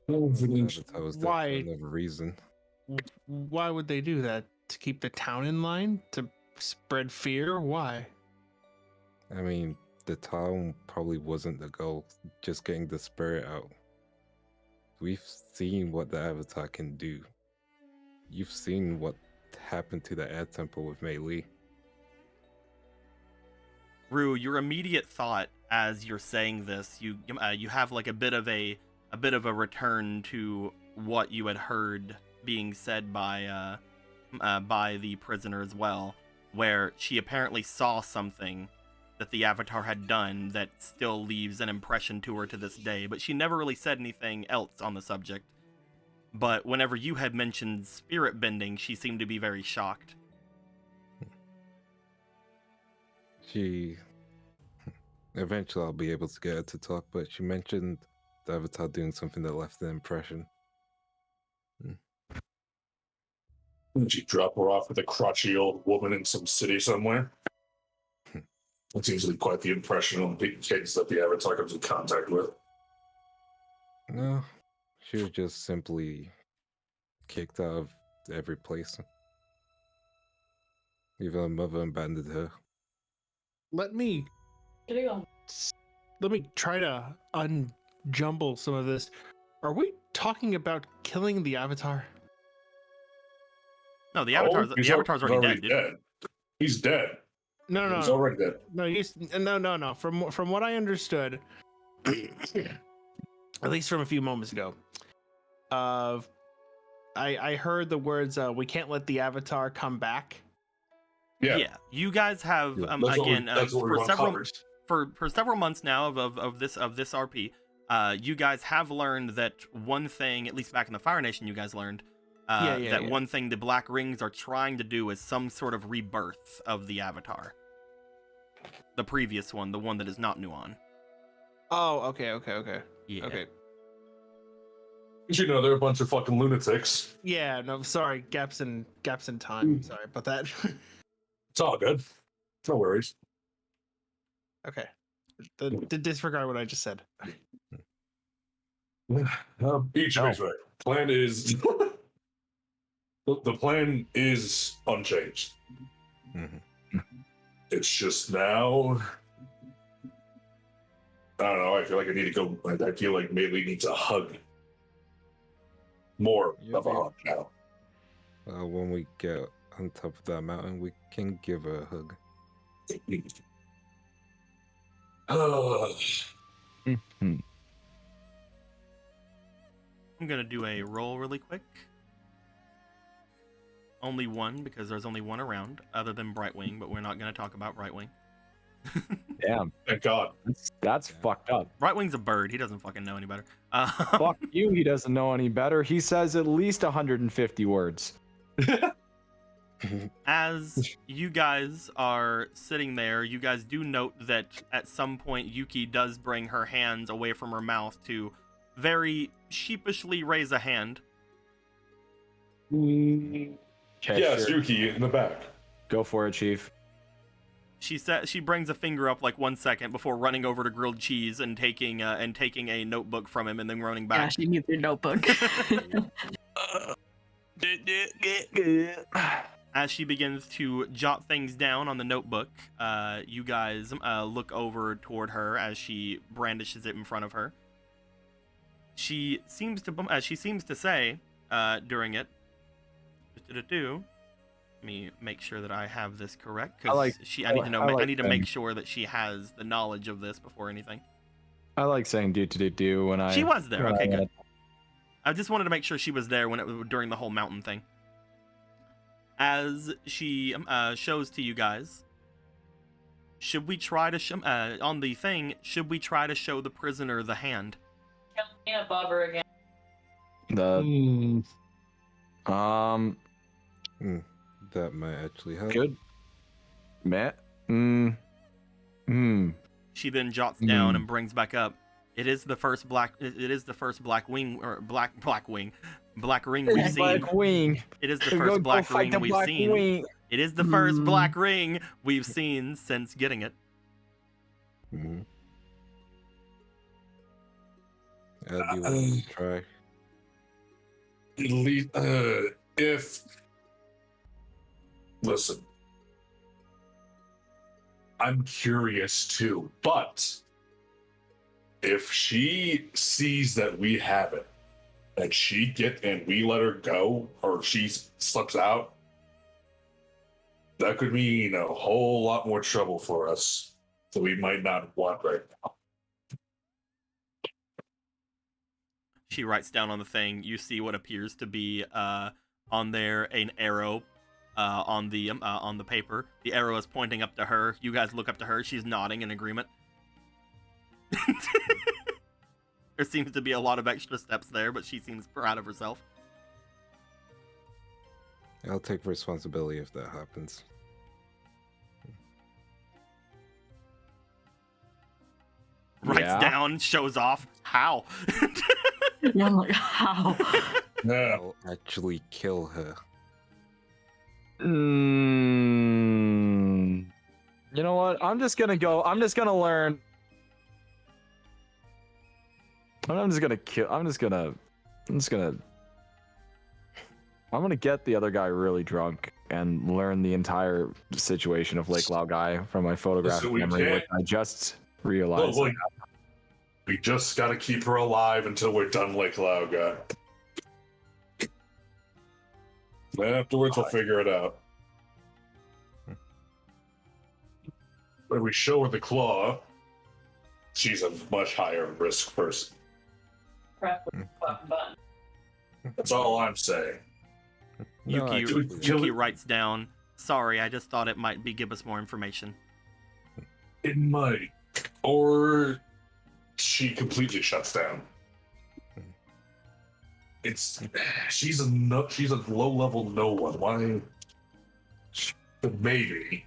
Avatar was there for Why? another reason. Why would they do that? To keep the town in line? To spread fear? Why? I mean, the town probably wasn't the goal, just getting the spirit out. We've seen what the Avatar can do. You've seen what happened to the air temple with Mei Li. Rue, your immediate thought as you're saying this, you have like a bit of a return to what you had heard being said by the prisoner as well, where she apparently saw something that the Avatar had done that still leaves an impression to her to this day, but she never really said anything else on the subject. But whenever you had mentioned spirit bending, she seemed to be very shocked. Eventually I'll be able to get her to talk, but she mentioned the Avatar doing something that left an impression. Did you drop her off with a crotchety old woman in some city somewhere? That seems to be quite the impression on the kids that the Avatar comes in contact with. No, she was just simply kicked out of every place. Even her mother abandoned her. Let me try to unjumble some of this. Are we talking about killing the Avatar? No, the Avatar's already dead, dude. He's dead. No, He's already dead. No. From what I understood, at least from a few moments ago, I heard the words, "We can't let the Avatar come back." Yeah. You guys have again for several months now of this RP. You guys have learned that one thing, at least back in the Fire Nation, you guys learned one thing the Black Rings are trying to do is some sort of rebirth of the Avatar. The previous one, the one that is not Nuon. Oh, okay. Yeah. Okay. You know, they're a bunch of fucking lunatics. Yeah, no, sorry, gaps in time. Sorry about that. It's all good. No worries. Okay. Disregard what I just said. Each of these, right? Plan is the plan is unchanged. Mm-hmm. It's just now. I don't know. I feel like I need to go. I feel like Maylee needs a hug. More of a hug now. When we get on top of that mountain, we can give her a hug. Mhm. I'm gonna do a roll really quick. Only one, because there's only one around, other than Brightwing, but we're not gonna talk about Brightwing. Damn, Thank God. that's fucked up. Brightwing's a bird. He doesn't fucking know any better. Fuck you, he doesn't know any better. He says at least 150 words. As you guys are sitting there, you guys do note that at some point Yuki does bring her hands away from her mouth to very sheepishly raise a hand. Okay, Yes, sure. Yuki in the back. Go for it, Chief. She brings a finger up like 1 second before running over to Grilled Cheese and taking a notebook from him and then running Yeah, back. she needs your notebook. As she begins to jot things down on the notebook, you guys look over toward her as she brandishes it in front of her. She seems to say during it, let me make sure that I have this correct, because I need to make sure that she has the knowledge of this before anything. I like saying do when I. She was there. when Okay, I- good. I just wanted to make sure she was there during the whole mountain thing. As she shows to you guys, should we try to on the thing? Should we try to show the prisoner the hand? Peanut butter again. The That might actually help. good. Matt. She then jots down and brings back up. It is the first black ring we've seen. Black wing. It is the first black ring we've seen. It is the first black ring we've seen since getting it. Mm-hmm. I'd be willing to try. At least, listen, I'm curious too, but if she sees that we have it, and we let her go, or she slips out, that could mean a whole lot more trouble for us. So we might not want right now. She writes down on the thing. You see what appears to be on there an arrow on the paper. The arrow is pointing up to her. You guys look up to her. She's nodding in agreement. There seems to be a lot of extra steps there, but she seems proud of herself. I'll take responsibility if that happens. Writes Yeah. down, shows off. How? Yeah, I'm like, how? Yeah. I'll actually kill her. You know what? I'm just gonna learn. I'm gonna get the other guy really drunk and learn the entire situation of Lake Lao guy from my photographic we memory, which can't- I just realized. Look, we just gotta keep her alive until we're done Lake Lauga. Then afterwards, we'll figure it out. When we show her the claw, she's a much higher risk person. Press the fucking button. That's all I'm saying. No, I Yuki, completely- Yuki writes down, sorry, I just thought it might give us more information. It might. Or she completely shuts down. She's a low level no one. Why? Maybe.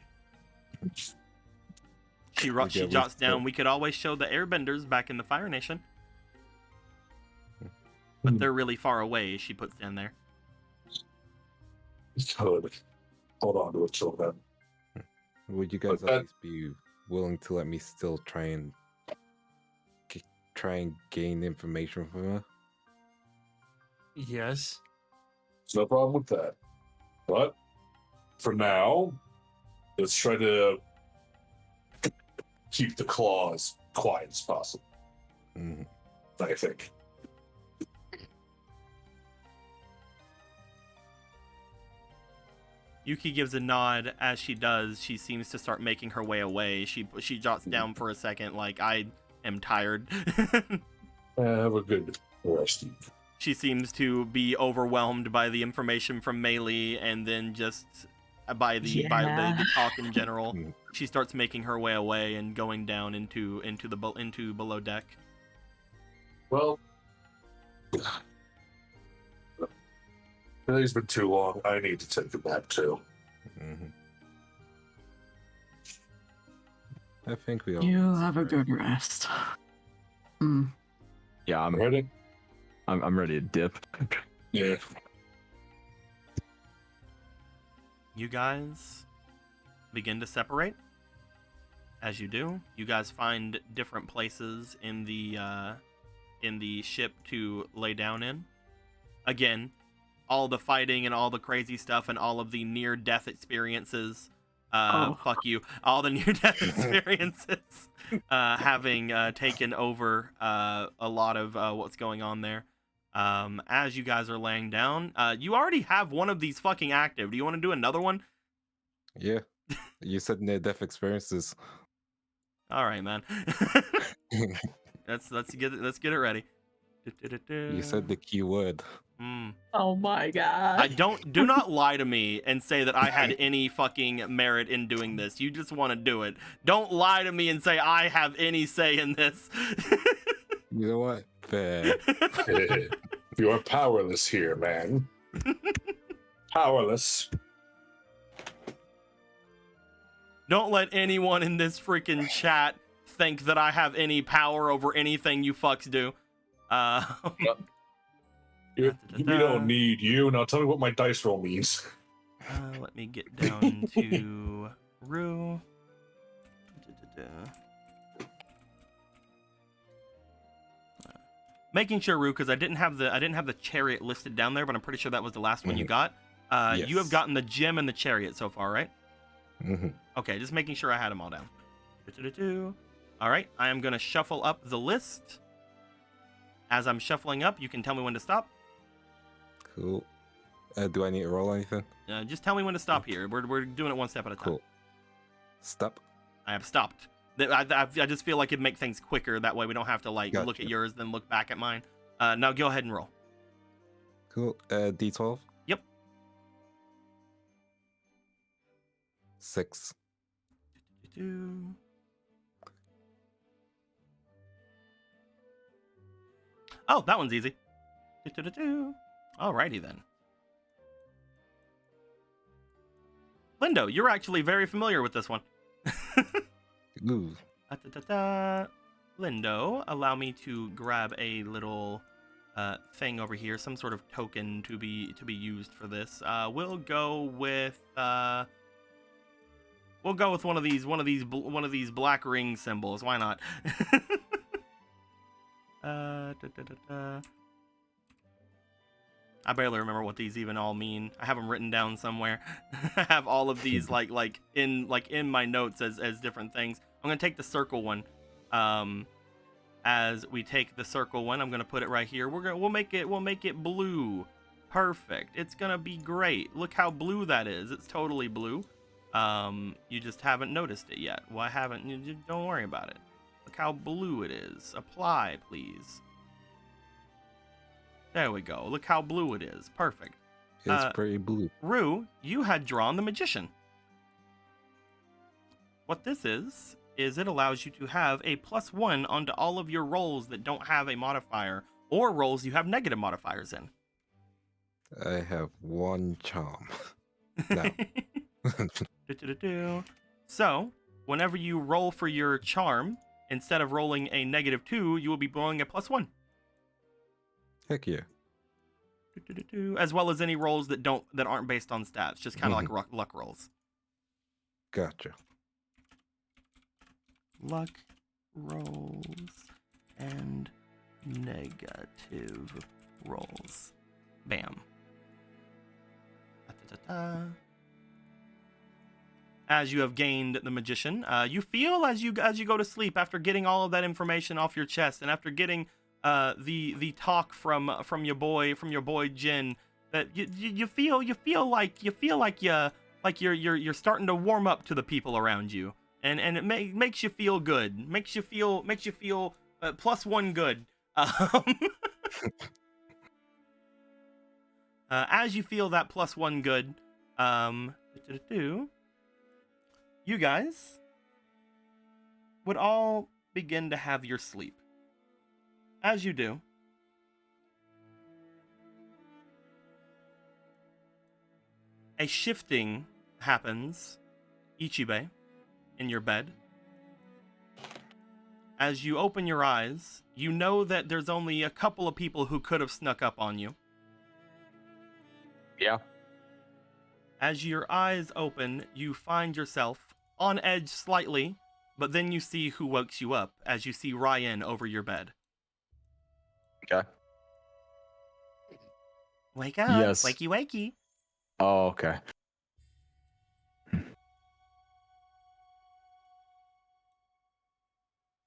She We get jots with down, the- we could always show the airbenders back in the Fire Nation. But they're really far away, she puts down there. Good. Hold on to it till then. Would you guys But that- at least be willing to let me still try and gain information from her? Yes. There's no problem with that. But for now, let's try to keep the claw as quiet as possible. Mhm. I think. Yuki gives a nod. As she does, she seems to start making her way away. She jots down for a second, like, I am tired. Have a good rest. She seems to be overwhelmed by the information from Melee, and then just by the Yeah. talk in general. Mm. She starts making her way away and going down into below deck. Well, today's been too long. I need to take a nap too. Mhm. I think we all. You need have a some good rest. Hmm. Yeah, Ready? I'm ready to dip. Yeah. You guys begin to separate. As you do, you guys find different places in the ship to lay down in. Again, all the fighting and all the crazy stuff and all of the near-death experiences. Fuck you. All the near-death experiences having taken over a lot of what's going on there. As you guys are laying down, you already have one of these fucking active. Do you want to do another one? Yeah. You said near death experiences. All right, man. let's get it ready. You said the key word. Oh my god. Do not lie to me and say that I had any fucking merit in doing this. You just want to do it. Don't lie to me and say I have any say in this. You know what? Fair. You are powerless here, man. Powerless. Don't let anyone in this freaking chat think that I have any power over anything you fucks do. We don't need you. Now tell me what my dice roll means. Let me get down to Rue. Making sure, Rue, because I didn't have the chariot listed down there, but I'm pretty sure that was the last one you got. You have Yes. gotten the gem and the chariot so far, right? Hmm. Okay, just making sure I had them all down. All right, I am going to shuffle up the list. As I'm shuffling up, you can tell me when to stop. Cool. Do I need to roll anything? Just tell me when to stop here. We're doing it one step at a time. Cool. Stop. I have stopped. I just feel like it'd make things quicker. That way we don't have to like look at Gotcha. yours, then look back at mine. Now go ahead and roll. Cool. D12. Yep. 6. Oh, that one's easy. Alrighty then. Lindo, you're actually very familiar with this one. Ooh. Lindo, allow me to grab a little thing over here, some sort of token to be used for this. We'll go with one of these black ring symbols. Why not? I barely remember what these even all mean. I have them written down somewhere. I have all of these like in my notes as different things. I'm gonna take the circle one. As we take the circle one, I'm gonna put it right here. We'll make it blue. Perfect. It's gonna be great. Look how blue that is. It's totally blue. You just haven't noticed it yet. Why haven't you? Don't worry about it. Look how blue it is. Apply, please. There we go. Look how blue it is. Perfect. It's pretty blue. Rue, you had drawn the magician. What this is it allows you to have a +1 onto all of your rolls that don't have a modifier, or rolls you have negative modifiers in. I have 1 charm. No. So, whenever you roll for your charm, instead of rolling a -2, you will be rolling a +1. Heck yeah. As well as any rolls that aren't based on stats, just kind of like luck rolls. Gotcha. Luck rolls and negative rolls. Bam. As you have gained the magician, you feel as you go to sleep after getting all of that information off your chest, and after getting the talk from your boy Jin, that you feel like you're starting to warm up to the people around you, and it makes you feel good, makes you feel +1 good. As you feel that +1 good, you guys would all begin to have your sleep. As you do, a shifting happens, Ichibe, in your bed. As you open your eyes, you know that there's only a couple of people who could have snuck up on you. Yeah. As your eyes open, you find yourself on edge slightly, but then you see who wakes you up, as you see Ryan over your bed. Okay. Wake up. Yes. Wakey, wakey. Oh, okay.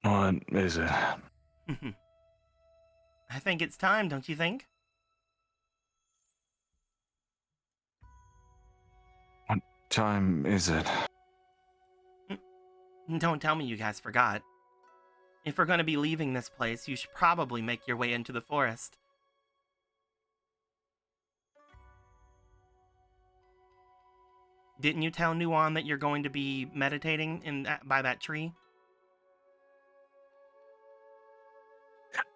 What is it? I think it's time, don't you think? What time is it? Don't tell me you guys forgot. If we're going to be leaving this place, you should probably make your way into the forest. Didn't you tell Nuon that you're going to be meditating by that tree?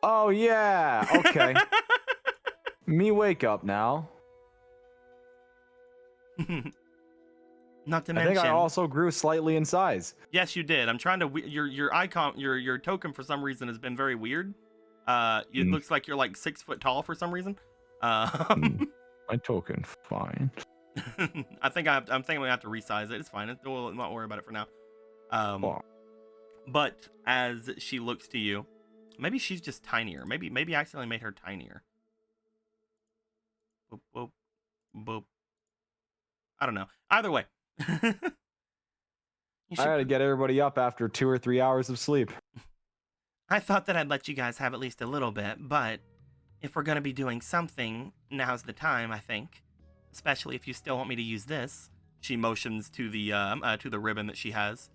Oh, yeah. Okay. Me wake up now. Not to I mention, think I also grew slightly in size. yes, you did. I'm trying to. Your icon, your token for some reason has been very weird. It looks like you're like 6 foot tall for some reason. My token, fine. I'm thinking we have to resize it. It's fine. We'll not worry about it for now. But as she looks to you, maybe she's just tinier. Maybe I accidentally made her tinier. Boop, boop, boop. I don't know. Either way. I gotta get everybody up after 2 or 3 hours of sleep. I thought that I'd let you guys have at least a little bit, but if we're gonna be doing something, now's the time, I think. Especially if you still want me to use this. She motions to the ribbon that she has.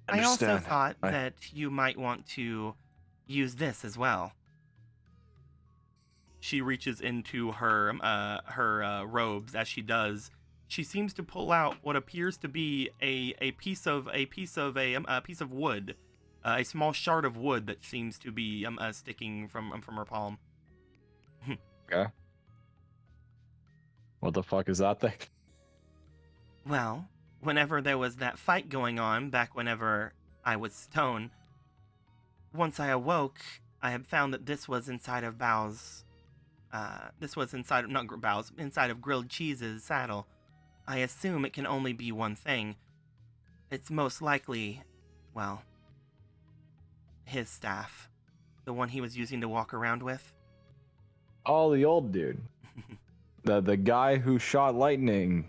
I also Understand. thought that you might want to use this as well. She reaches into her robes. As she does, she seems to pull out what appears to be a piece of wood, a small shard of wood that seems to be sticking from her palm. Okay. What the fuck is that thing? Well, whenever there was that fight going on back whenever I was stone, once I awoke, I had found that this was inside of Bow's. This was inside of not Bow's, inside of Grilled Cheese's saddle. I assume it can only be one thing. It's most likely, well, his staff, the one he was using to walk around with. Oh, the old dude. The guy who shot lightning,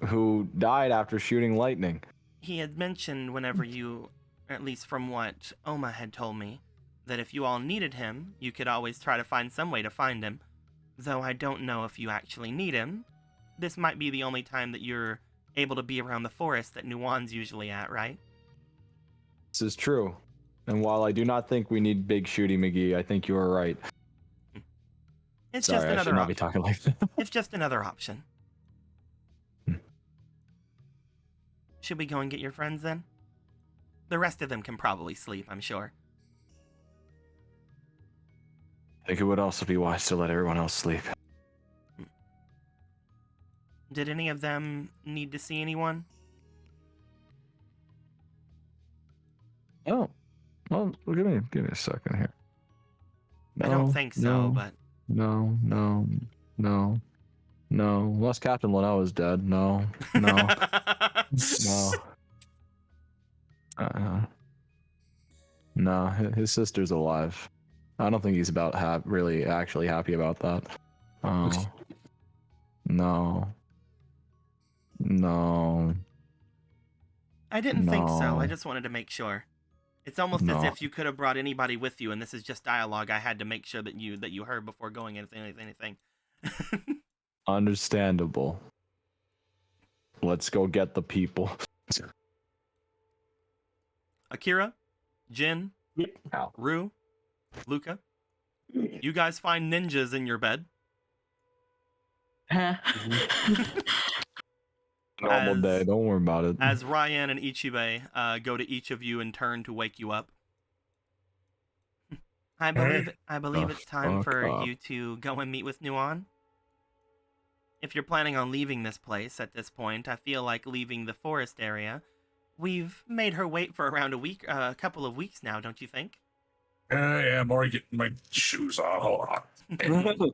who died after shooting lightning. He had mentioned whenever you, at least from what Oma had told me, that if you all needed him, you could always try to find some way to find him. Though I don't know if you actually need him. This might be the only time that you're able to be around the forest that Nuwan's usually at, right? This is true. And while I do not think we need Big Shooty McGee, I think you are right. It's Sorry, just I another should not be option. talking like that. It's just another option. Should we go and get your friends then? The rest of them can probably sleep, I'm sure. I think it would also be wise to let everyone else sleep. Did any of them need to see anyone? Oh, well, give me a second here. I don't think so, but... No. Unless Captain Leno is dead. No. No. No, his sister's alive. I don't think he's really actually happy about that. Oh. No. I didn't think so. No. I just wanted to make sure. It's almost as No. if you could have brought anybody with you, and this is just dialogue I had to make sure that you heard before going anything. Understandable. Let's go get the people. Akira, Jin, Rue, Luca, you guys find ninjas in your bed. Normal day, don't worry about it. As Ryan and Ichibe go to each of you in turn to wake you up. I believe it's time fuck for up. you to go and meet with Nuan. If you're planning on leaving this place at this point, I feel like leaving the forest area. We've made her wait for around a couple of weeks now, don't you think? Yeah, I'm already getting my shoes off. Hold on.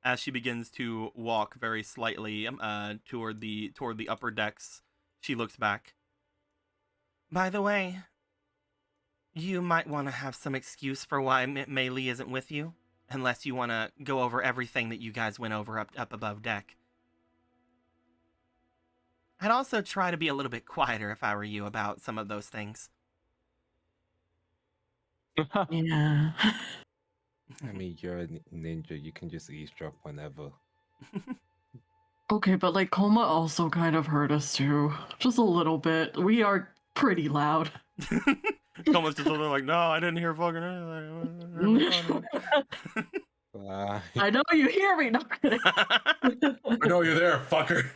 As she begins to walk very slightly toward the upper decks, she looks back. By the way, you might want to have some excuse for why Mei Li isn't with you, unless you want to go over everything that you guys went over up above deck. I'd also try to be a little bit quieter if I were you about some of those things. Yeah. I mean, you're a ninja. You can just eavesdrop whenever. Okay, but like Koma also kind of hurt us too. Just a little bit. We are pretty loud. Almost just a little like, no, I didn't hear fucking anything. I know you hear me. No, kidding. I know you're there, fucker.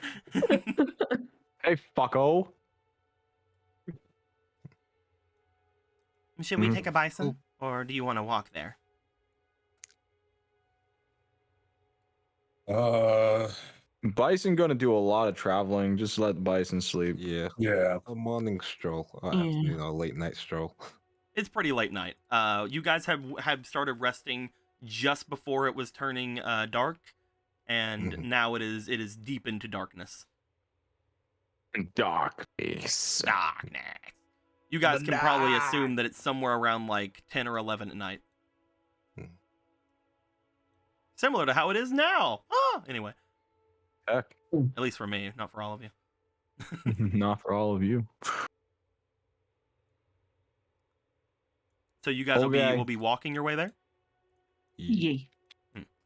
Hey, fucko. Should we take a bison, or do you want to walk there? Bison gonna do a lot of traveling. Just let Bison sleep. Yeah. Yeah. A morning stroll. Or Yeah. afternoon or late night stroll. It's pretty late night. You guys have started resting just before it was turning dark, and Mhm. now it is deep into darkness. Darkness. Darkness. You guys can probably assume that it's somewhere around like 10 or 11 at night. Hmm. Similar to how it is now. Anyway, Heck. at least for me, not for all of you. Not for all of you. So you guys Okay. will be walking your way there? Yeah.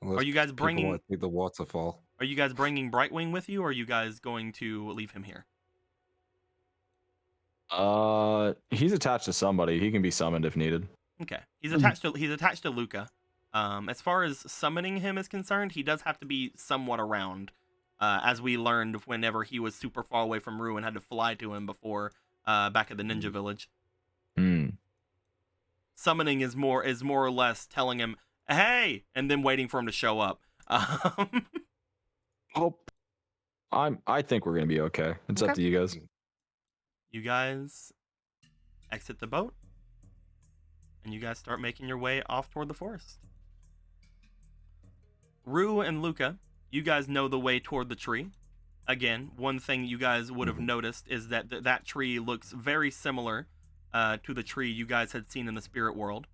Unless Are you guys people bringing want to see the waterfall. Are you guys bringing Brightwing with you, or are you guys going to leave him here? He's attached to somebody. He can be summoned if needed. Okay, he's attached to Luca. As far as summoning him is concerned, he does have to be somewhat around. As we learned whenever he was super far away from Rue and had to fly to him before, back at the Ninja Village. Summoning is more or less telling him, "Hey," and then waiting for him to show up. I think we're gonna be okay. It's up to you guys. You guys exit the boat, and you guys start making your way off toward the forest. Rue and Luca, you guys know the way toward the tree. Again, one thing you guys would have noticed is that that tree looks very similar to the tree you guys had seen in the spirit world.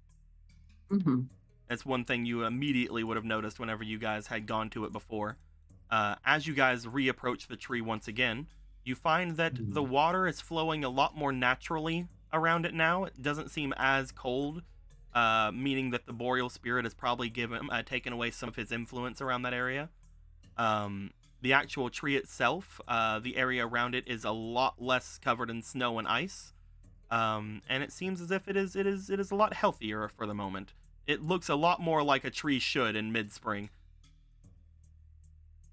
That's one thing you immediately would have noticed whenever you guys had gone to it before. As you guys reapproach the tree once again, you find that the water is flowing a lot more naturally around it now. It doesn't seem as cold, meaning that the boreal spirit has probably taken away some of his influence around that area. The actual tree itself, the area around it is a lot less covered in snow and ice, and it seems as if it is a lot healthier for the moment. It looks a lot more like a tree should in mid-spring.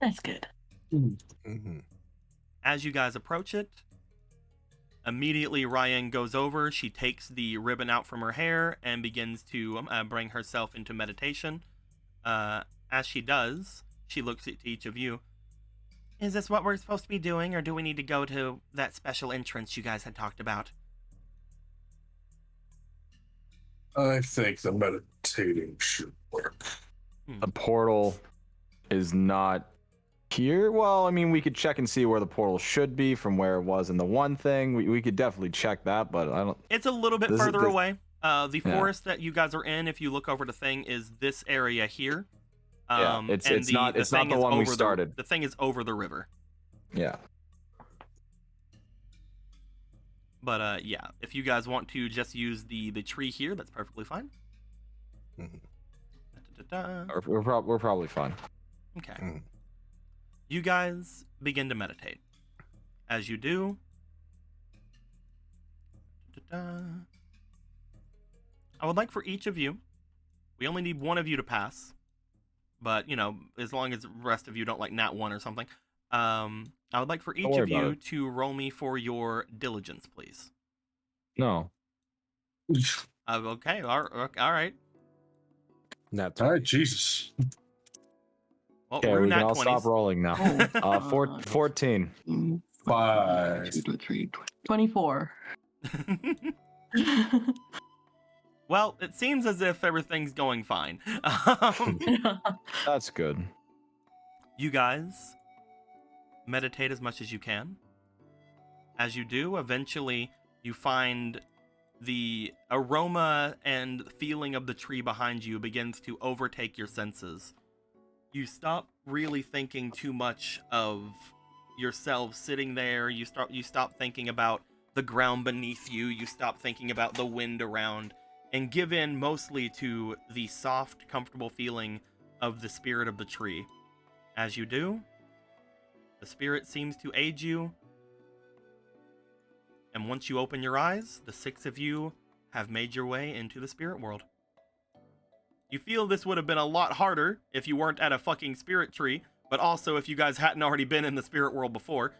That's good. As you guys approach it, immediately Ryan goes over. She takes the ribbon out from her hair and begins to bring herself into meditation. As she does, she looks at each of you. Is this what we're supposed to be doing, or do we need to go to that special entrance you guys had talked about? I think the meditating should work. The portal is not here. Well, I mean, we could check and see where the portal should be from where it was in the one thing. We could definitely check that, but I don't. It's a little bit further away. The forest that you guys are in, if you look over the thing, is this area here. It's not the one we started. The thing is over the river. Yeah. But yeah, if you guys want to just use the tree here, that's perfectly fine. We're probably fine. Okay. You guys begin to meditate. As you do, I would like for each of you, we only need one of you to pass, but, you know, as long as the rest of you don't like nat 1 or something, I would like for each of you to roll me for your diligence, please. No. Okay, all right. Nat All right, Jesus. Well, Okay, we can all stop rolling now. 14. 5. 2, 3, 24. Well, it seems as if everything's going fine. That's good. You guys meditate as much as you can. As you do, eventually you find the aroma and feeling of the tree behind you begins to overtake your senses. You stop really thinking too much of yourself sitting there. You stop thinking about the ground beneath you. You stop thinking about the wind around, and give in mostly to the soft, comfortable feeling of the spirit of the tree. As you do, the spirit seems to aid you, and once you open your eyes, the 6 of you have made your way into the spirit world. You feel this would have been a lot harder if you weren't at a fucking spirit tree, but also if you guys hadn't already been in the spirit world before.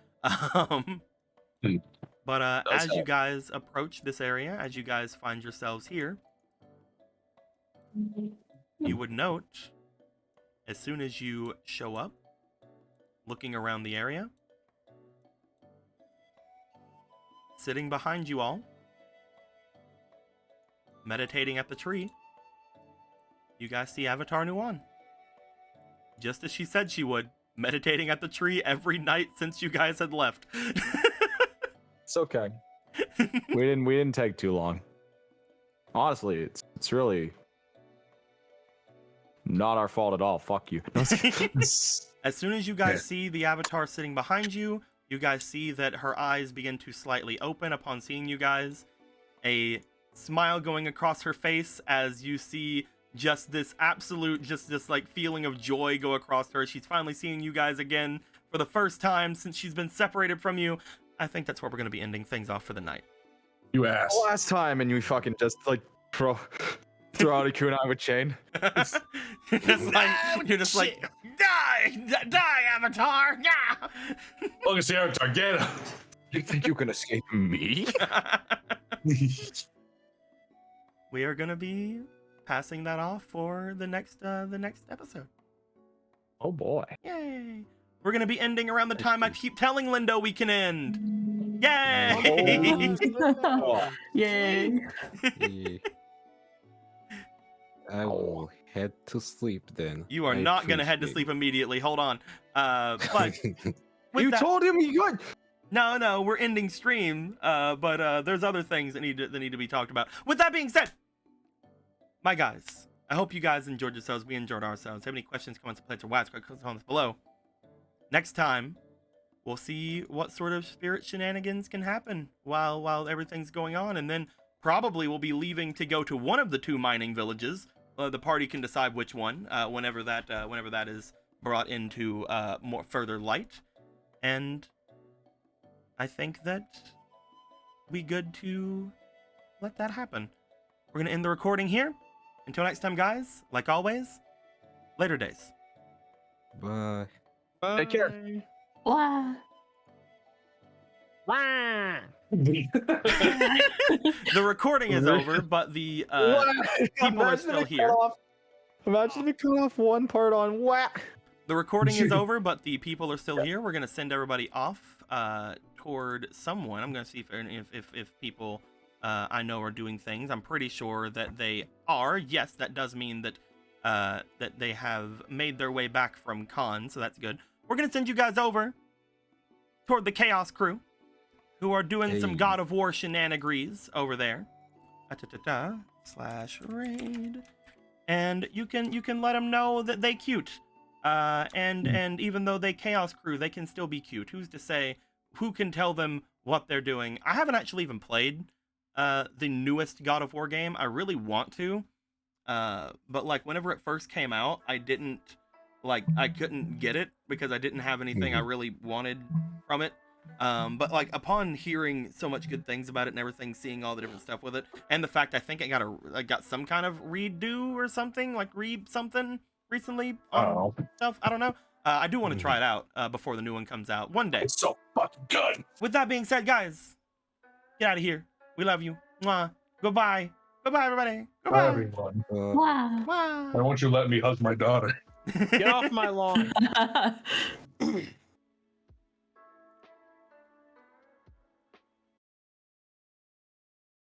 But as you guys approach this area, as you guys find yourselves here, you would note, as soon as you show up, looking around the area, sitting behind you all, meditating at the tree, you guys see Avatar Nuan. Just as she said she would, meditating at the tree every night since you guys had left. It's okay. We didn't take too long. Honestly, it's really not our fault at all. Fuck you. As soon as you guys see the avatar sitting behind you, you guys see that her eyes begin to slightly open upon seeing you guys. A smile going across her face as you see just this absolute, just this like feeling of joy go across her. She's finally seeing you guys again for the first time since she's been separated from you. I think that's where we're going to be ending things off for the night. You ass. Last time, and you fucking just like throw Ariku and I with chain. you're just like, die, Avatar, yeah. Look at the Avatar, get him. You think you can escape me? We are gonna be passing that off for the next episode. Oh boy. Yay! We're gonna be ending around the time I keep telling Lindo we can end. Yay! Yay. Yeah. I will head to sleep then. You are not gonna head to sleep immediately. Hold on. But with You that- told him you could. No, we're ending stream. But there's other things that need to be talked about. With that being said, my guys, I hope you guys enjoyed yourselves. We enjoyed ourselves. Have any questions, comments, complaints, or whats? Comments below. Next time, we'll see what sort of spirit shenanigans can happen while everything's going on, and then probably we'll be leaving to go to one of the 2 mining villages. The party can decide which one whenever that is brought into more further light, and I think that we good to let that happen. We're gonna end the recording here. Until next time, guys, like always, later days. Bye. Take care. Wow. Wah. The recording is over, but the people are still here. Imagine if we cut off one part on whack. The recording is over, but the people are still here. We're gonna send everybody off toward someone. I'm gonna see if people I know are doing things. I'm pretty sure that they are. Yes, that does mean that that they have made their way back from con, so that's good. We're gonna send you guys over toward the Chaos Crew, who are doing some God of War shenanigans over there. /raid, and you can let them know that they cute. And even though they Chaos Crew, they can still be cute. Who's to say? Who can tell them what they're doing? I haven't actually even played the newest God of War game. I really want to, but like whenever it first came out, I couldn't get it because I didn't have anything I really wanted from it. But like upon hearing so much good things about it and everything, seeing all the different stuff with it, and the fact I think I got some kind of redo or something, like something recently on stuff. I don't know. I do want to try it out before the new one comes out one day. It's so fucking good. With that being said, guys, get out of here. We love you. Mwah. Goodbye. Goodbye, everybody. Goodbye. Bye, everyone. Wow. Mwah. I want you to let me hug my daughter. Get off my lawn.